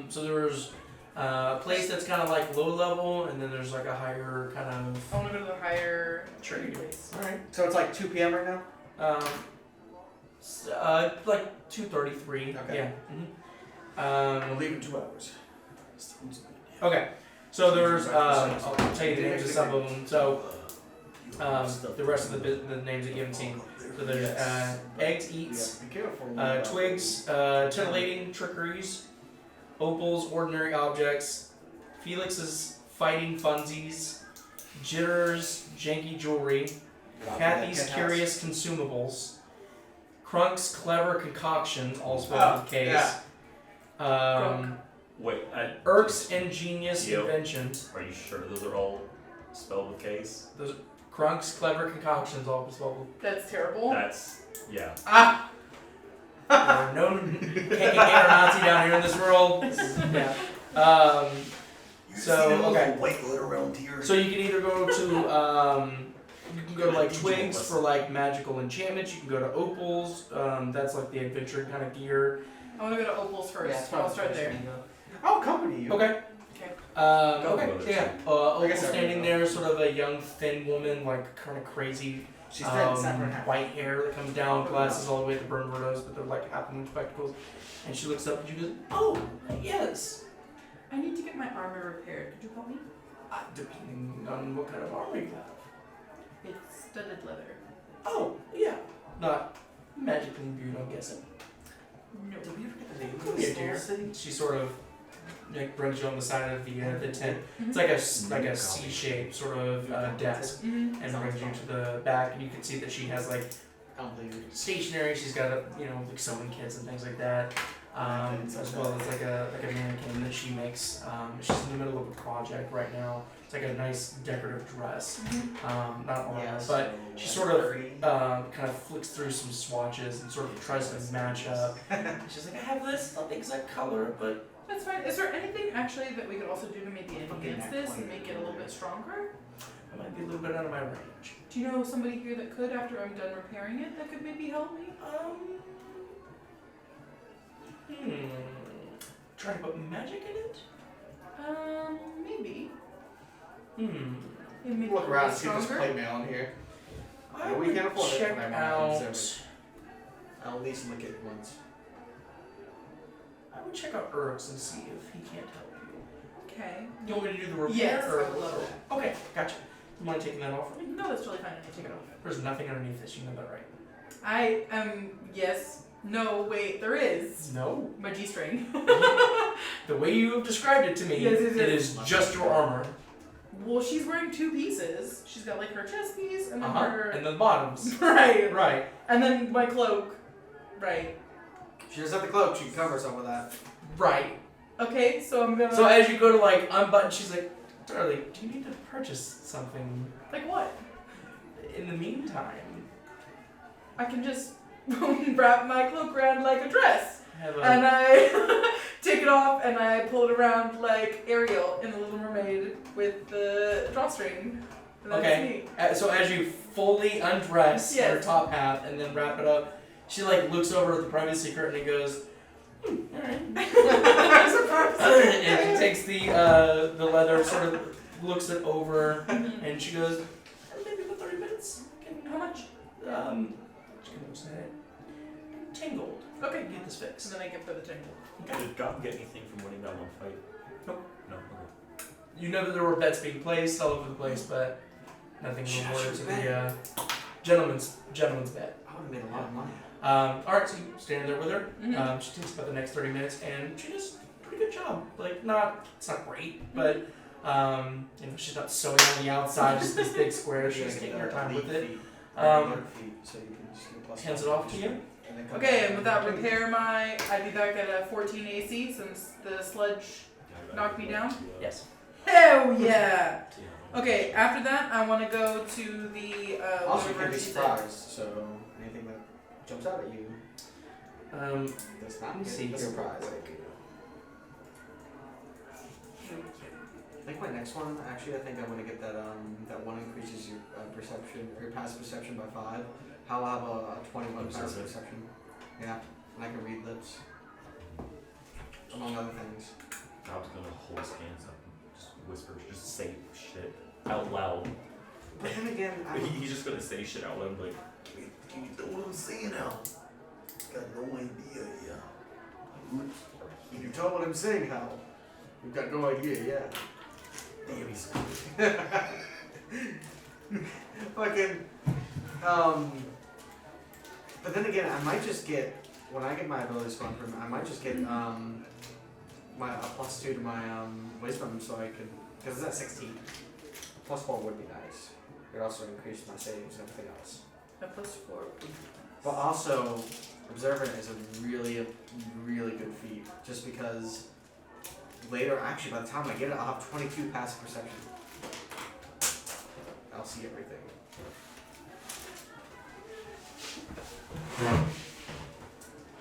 So there's a place that's kind of like low level, and then there's like a higher kind of. I want to go to the higher Trade. place. All right. So it's like 2 p.m. right now? Like 2:33. Okay. Yeah. We'll leave in 2 hours. Okay. So there's I'll tell you the names of some of them. So the rest of the names that you haven't seen. So there's Eggs Eats, Be careful. Twigs, Titillating Trickeries, Opal's Ordinary Objects, Felix's Fighting Funsies, Jitter's Janky Jewelry, Kathy's Curious Consumables, Crunk's Clever Concoctions, all spelled with K's, yeah. Wait, Irk's Ingenious Yep. Inventions, Are you sure those are all spelled with K's? Crunk's Clever Concoctions, all spelled with That's terrible. That's, yeah. Ah! no can't get Nazi down here in this world. Yeah. So, okay. White glitter around here. So you can either go to you can go to like Twigs for like magical enchantments. You can go to Opals. That's like the adventure kind of gear. I want to go to Opal's first. Yeah, it's I'll start there. I'll accompany you. Okay. Okay. Okay. Go Yeah. I Opal guess I standing would there, sort of a young, thin woman, like kind of crazy. She's dead. Snap her in half. White hair that comes down, glasses all the way to burn her nose, but they're like half moon spectacles. And she looks up and she goes, "Oh, yes. I need to get my armor repaired. Could you help me? Depending on what kind of armor you have." It's studded leather. Oh, yeah. Not magically imbued, I'm guessing. No. Did we ever get the name Could of be a this deer. little city? She sort of like brings you on the side of the tent. Mhm. It's like a C-shaped sort of desk, Mhm. and brings you to the back, and you can see that she has like I don't believe it. stationery. She's got like sewing kits and things like that, as well as like a mannequin that she makes. She's in the middle of a project right now. It's like a nice decorative dress, Mhm. not armor, Yeah, but so she like sort of 30. kind of flicks through some swatches and sort of tries to match up. She's like, I have this, not the exact color, but That's fine. Is there anything actually that we could also do to maybe Fucking enhance Act this 20. and make it a little bit stronger? I might be a little bit out of my range. Do you know somebody here that could, after I'm done repairing it, that could maybe help me? Try to put magic in it? Maybe. Hmm. Maybe make it a Look little around bit and see if there's stronger. play mail in here. I Yeah, we would can't afford it, check but I might out. observe I'll at least look at it once. I would check out Urks and see if he can't help you. Okay. You want me to do the repair? Yes, or I would love that. Okay, gotcha. You mind taking that off for me? No, that's totally fine. I can take it off. There's nothing underneath this. You know that, right? I yes. No, wait, there is. No. My G-string. The way you have described it to me, Yes, yes, it yes. is just your armor. Well, she's wearing two pieces. She's got like her chest piece and then Uh-huh. her And the bottoms. right. Right. And then my cloak. Right. She does have the cloak, she can cover some of that. Right. Okay, so I'm gonna So as you go to like unbutton, she's like, Darling, do you need to purchase something like what? in the meantime? I can just wrap my cloak around like a dress. Have And a, I take it off and I pull it around like Ariel in The Little Mermaid with the drawstring. And that's Okay. me. So as you fully undress Yes. her top half and then wrap it up, she like looks over at the private secret and he goes, alright. And she takes the leather, sort of looks it over, and she goes, maybe about 30 minutes. How much? Just gonna say, 10 gold. Okay. Get this fixed. And then I give her the tingle. Did Gob get anything from winning that one fight? Nope. No. Okay. You know that there were bets being placed all over the place, but nothing Shit, I rewarded to should've the gentleman's bet. I would have made a lot of money. Alright, so you stand there with her. Mhm. She takes about the next 30 minutes, and she does a pretty good job. Like, it's not great, but she's not sewing on the outside, just these big squares. She's taking her time with it. So you can just get plus Hands it one. off to you. And then come Okay, back and with that repair I'd be back at a 14 AC since the sludge knocked me down. Yes. Hell yeah! Okay, after that I want to go to the Also, you whatever can be she said. surprised, so anything that jumps out at you does not Let me get see the here. surprise. I think my next one, actually, I think I'm gonna get that that one increases your perception, or your passive perception by 5. I'll have a 21 passive Observant. perception. Yeah, and I can read lips, among other things. Gob's gonna hold his hands up and just whisper, just say shit out loud. But then again, He's just gonna say shit out loud and be like, Can you know what I'm saying now? Got no idea, yeah. you told what I'm saying, Hal. We've got no idea, yeah. Damn, he's Fucking, but then again, I might just get, when I get my abilities going from, I might just get, my, a +2 to my, wisdom so I can, because it's at 16. +4 would be nice. It would also increase my savings and everything else. A +4. But also, Observant is a really good feat, just because later, actually, by the time I get it, I'll have 22 passive perception. I'll see everything.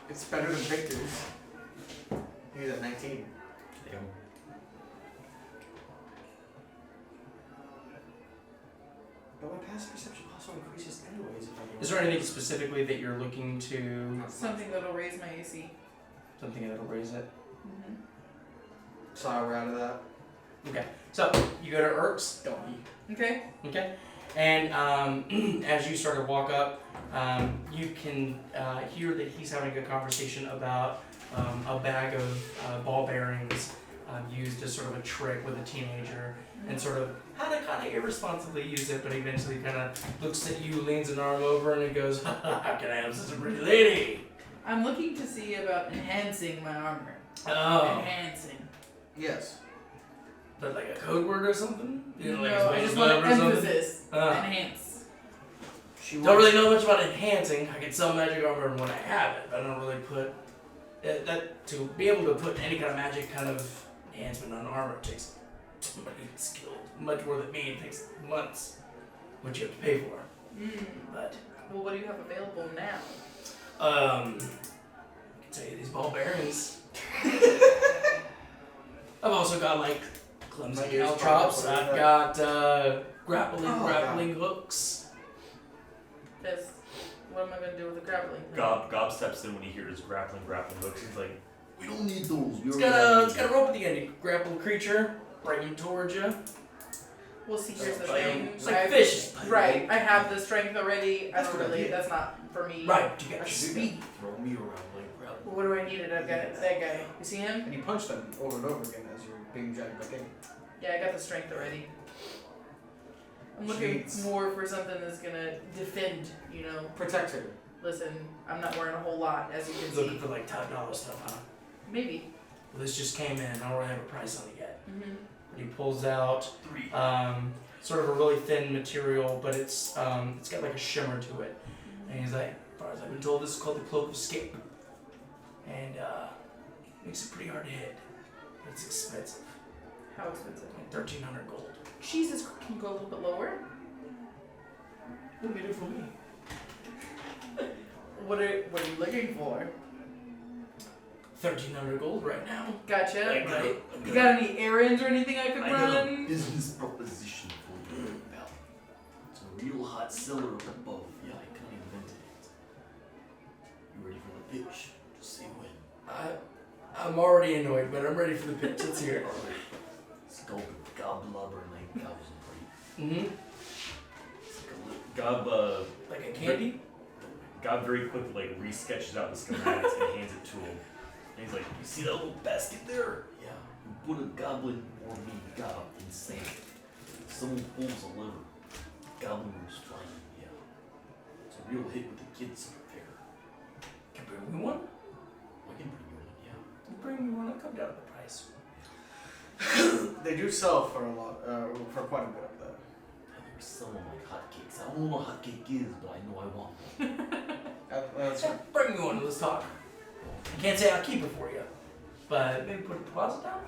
It's better than Victor's. He's at 19. damn. But my passive perception also increases anyways if I do. Is there anything specifically that you're looking to? Something that'll raise my AC. Something that'll raise it. Mm-hmm. Sorry, we're out of that. Okay. So you go to Urks. Don't you? Okay. Okay. And as you sort of walk up, you can hear that he's having a conversation about a bag of ball bearings used as sort of a trick with a teenager, and sort of kind of irresponsibly use it, but eventually kind of looks at you, leans an arm over, and it goes, "How can I help such a pretty lady?" I'm looking to see about enhancing my armor. Oh, Enhancing. Yes. but like a code word or something? You know, like No, a I just special want number or something? emphasis. Ah. Enhance. She Don't wants- really know much about enhancing. I can sell magic armor when I have it, but I don't really put that to be able to put any kind of magic kind of enhancement on armor takes somebody skilled, much more than me. It takes months, which you have to pay for. But Well, what do you have available now? I can tell you these barbarians. I've also got like clumsy Like yours, caltrops. probably. I've got grappling Oh, hooks. This. What am I gonna do with the grappling thing? Gob steps in when he hears grappling hooks. He's like, We don't need those. We It's already got have a rope at the end. You grapple a creature, bring him towards you. Well, see, here's the Like- thing. It's like I- fish. Right, I have the strength already. I That's don't a good really. idea. That's not for me. Right, you got I your should do speed. Throw me around like gravel. Well, what do I need it? I've got that guy. You see him? And you punch them over and over again as you're being dragged back in. Yeah, I got the strength already. I'm looking Jeez. more for something that's gonna defend. You know, Protect her. listen, I'm not wearing a whole lot, as you can Looking see. for like $5 stuff, huh? Maybe. Well, this just came in. I don't really have a price on it yet. Mm-hmm. But he pulls out 3. sort of a really thin material, but it's got like a shimmer to it. And he's like, as far as I've been told, this is called the Cloak of Escape. And makes it pretty hard to hit. But it's expensive. How expensive? Like 1,300 gold. Jesus, can you go a little bit lower? You'll get it from me. What are you looking for? 1,300 gold right now. Gotcha. Right. You got any errands or anything I could I got a run? business proposition for you, pal. It's a real hot seller up above. Yeah, I can't invent it. You ready for the pitch? Just say when. I'm already annoyed, but I'm ready for the pitch. Let's hear it. It's called the Goblubber 9000, right? Mm-hmm. It's like a little Gob, Like a candy? Gob very quickly like re-sketches out the schematics and hands it to him. And he's like, You see that little basket there? Yeah. You put a goblin or me gob inside. Someone pulls a lever. Goblin goes flying. Yeah. It's a real hit with the kids up there. Can you bring me one? I can bring you one. Yeah. You bring me one, I'll come down to the price. They do sell for a lot, for quite a bit of that. I think some of like hotcakes. I don't know what hotcake is, but I know I want one. That's Yeah, bring me one, let's talk. I can't say I'll keep it for you, but maybe put a deposit down?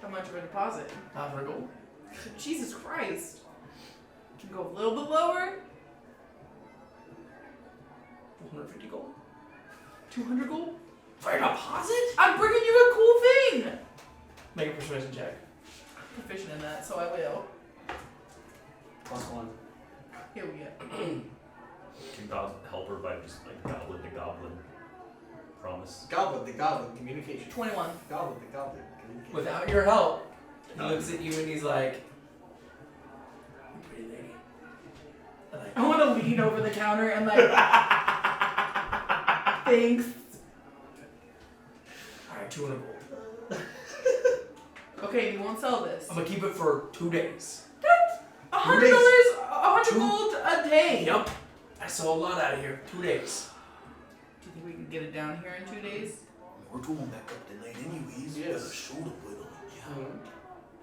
How much of a deposit? 500 gold. Jesus Christ. Can you go a little bit lower? 450 gold. 200 gold? For a deposit? I'm bringing you a cool thing! Make a persuasion check. I'm proficient in that, so I will. +1. Here we go. can Gob help her by just like goblin to goblin promise? Goblin, the goblin, communication. 21. Goblin, the goblin, communication. Without your help, he looks at you and he's like, "You pretty lady." I'm like, I want to lean over the counter and like, thanks. alright, 200 gold. Okay, you won't sell this. I'm gonna keep it for 2 days. $100, days. 100 gold a day. Yup. I saw a lot out of here. 2 days. Do you think we can get it down here in 2 days? We're going back up tonight anyways. We Yes. got a show to put on. Yeah.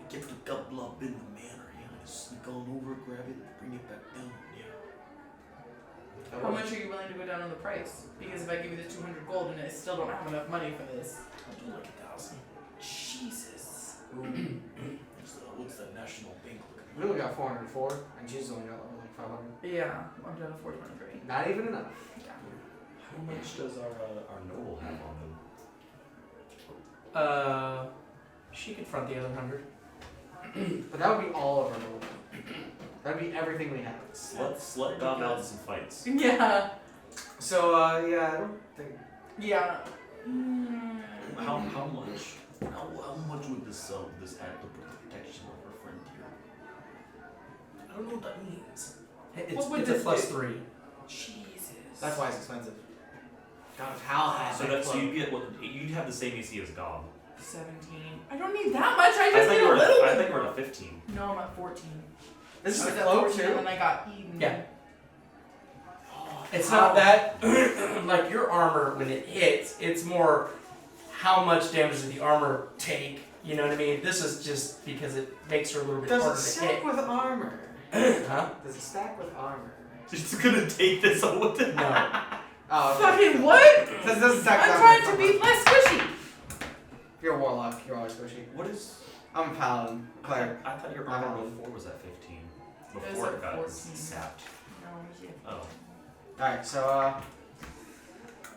I get the Goblub in the manor. Yeah. I just sneak on over, grab it, bring it back down. Yeah. How much are you willing to go down on the price? Because if I give you the 200 gold and I still don't have enough money for this. I'll do like 1,000. Jesus. What's the national bank We only got 404, and she's only got like 500. Yeah, I'm down to 423. Not even enough. How much does our noble have on them? She could front the other 100. But that would be all of our gold. That'd be everything we have. Slut Gob out in some fights. Yeah. So, yeah, I don't think. Yeah. How much? How much would this add to protection of our frontier? I don't know what that means. It's, What would it's a this plus do? 3. Jesus. That's why it's expensive. God, if Hal has So that that's so cloak. you get you'd have the same AC as Gob. 17. I don't need that much. I I just think need a we're little I bit. think we're at a 15. 15. No, I'm at 14. This is I was the at cloak 14 too. and then I got eaten. Yeah. It's not that, like your armor, when it hits, it's more how much damage does the armor take, you know what I mean? This is just because it makes her a little bit Does harder it to stack hit. with armor? Huh? Does it stack with armor? She's gonna take this all with it. No. Oh, okay. Fucking what? Does it stack I'm with trying to armor? be less squishy. If you're a warlock, you're always squishy. What is? I'm a paladin, cleric. I thought your armor before was at 15. Before at it got 14. sapped. No, yeah. Oh. Alright, so yeah,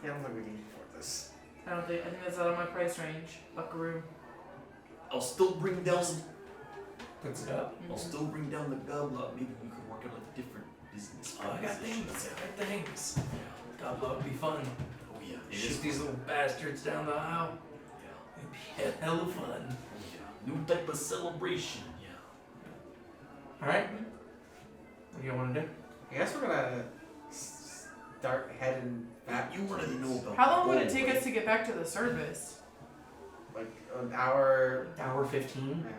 I don't think we can afford this. I think that's out of my price range. Buckaroo. I'll still bring down. Puts it up. I'll still bring down the goblin. Maybe we could work out a different business. Oh, I got proposition. things. I got things. God, that would be fun. Oh yeah. It is Shoot these little bastards down the aisle. Yeah. It'd be a hell of fun. Oh yeah. New type of celebration. Yeah. Alright? What do you want to do? I guess we're gonna start heading back. You already know about. How long the would it gold, take right? us to get back to the service? Like an hour. Hour 15. Yeah.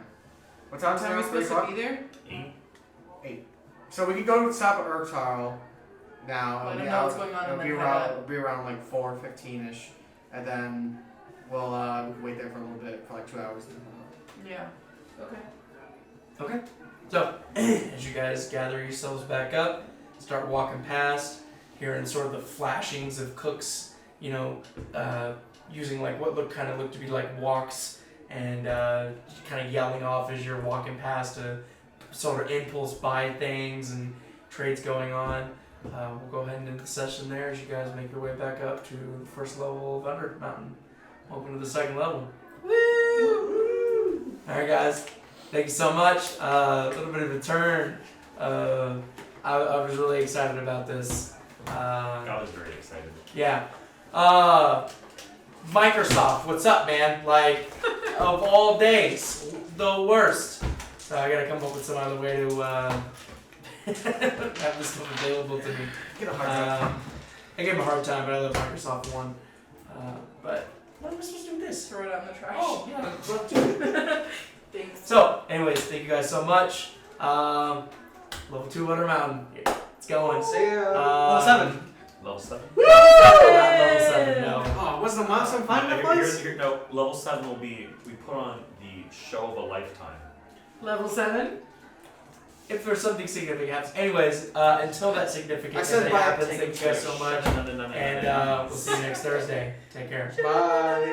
What time's What time are we now? 3 supposed to o'clock? be there? 8. So we could go stop at Urtarl now. Let It'll them be know what's out- going on It'll and be then around, head it'll be around like 4:15ish, and then we'll we can wait there for a little bit for like 2 hours. Yeah. Okay. Okay. So, as you guys gather yourselves back up, start walking past, hearing sort of the flashings of cooks, you know, using like what look to be like walks and kind of yelling off as you're walking past to sort of impulse buy things and trades going on. We'll go ahead and end the session there as you guys make your way back up to the first level of Undermountain. Welcome to the second level. Woo! Alright guys, thank you so much. A little bit of a turn. I was really excited about this. I was very excited. Yeah. Microsoft, what's up, man? Like, of all days, the worst. So I gotta come up with some other way to have this stuff available to me. Get a hard time. I gave him a hard time, but I love Microsoft One. But what am I supposed to do with this? Throw it out in the trash. Oh, yeah. Thanks. So, anyways, thank you guys so much. Level 2 Undermountain. Yeah, it's going. See ya. Level 7. Level 7? Not level 7, no. Oh, what's the milestone find that No, place? no, level 7 will be, we put on the show of a lifetime. Level 7. If there's something significant happens. Anyways, until that significant I said thing bye. happens, thank you guys so much. No. And we'll see you next Thursday. Take care. Bye.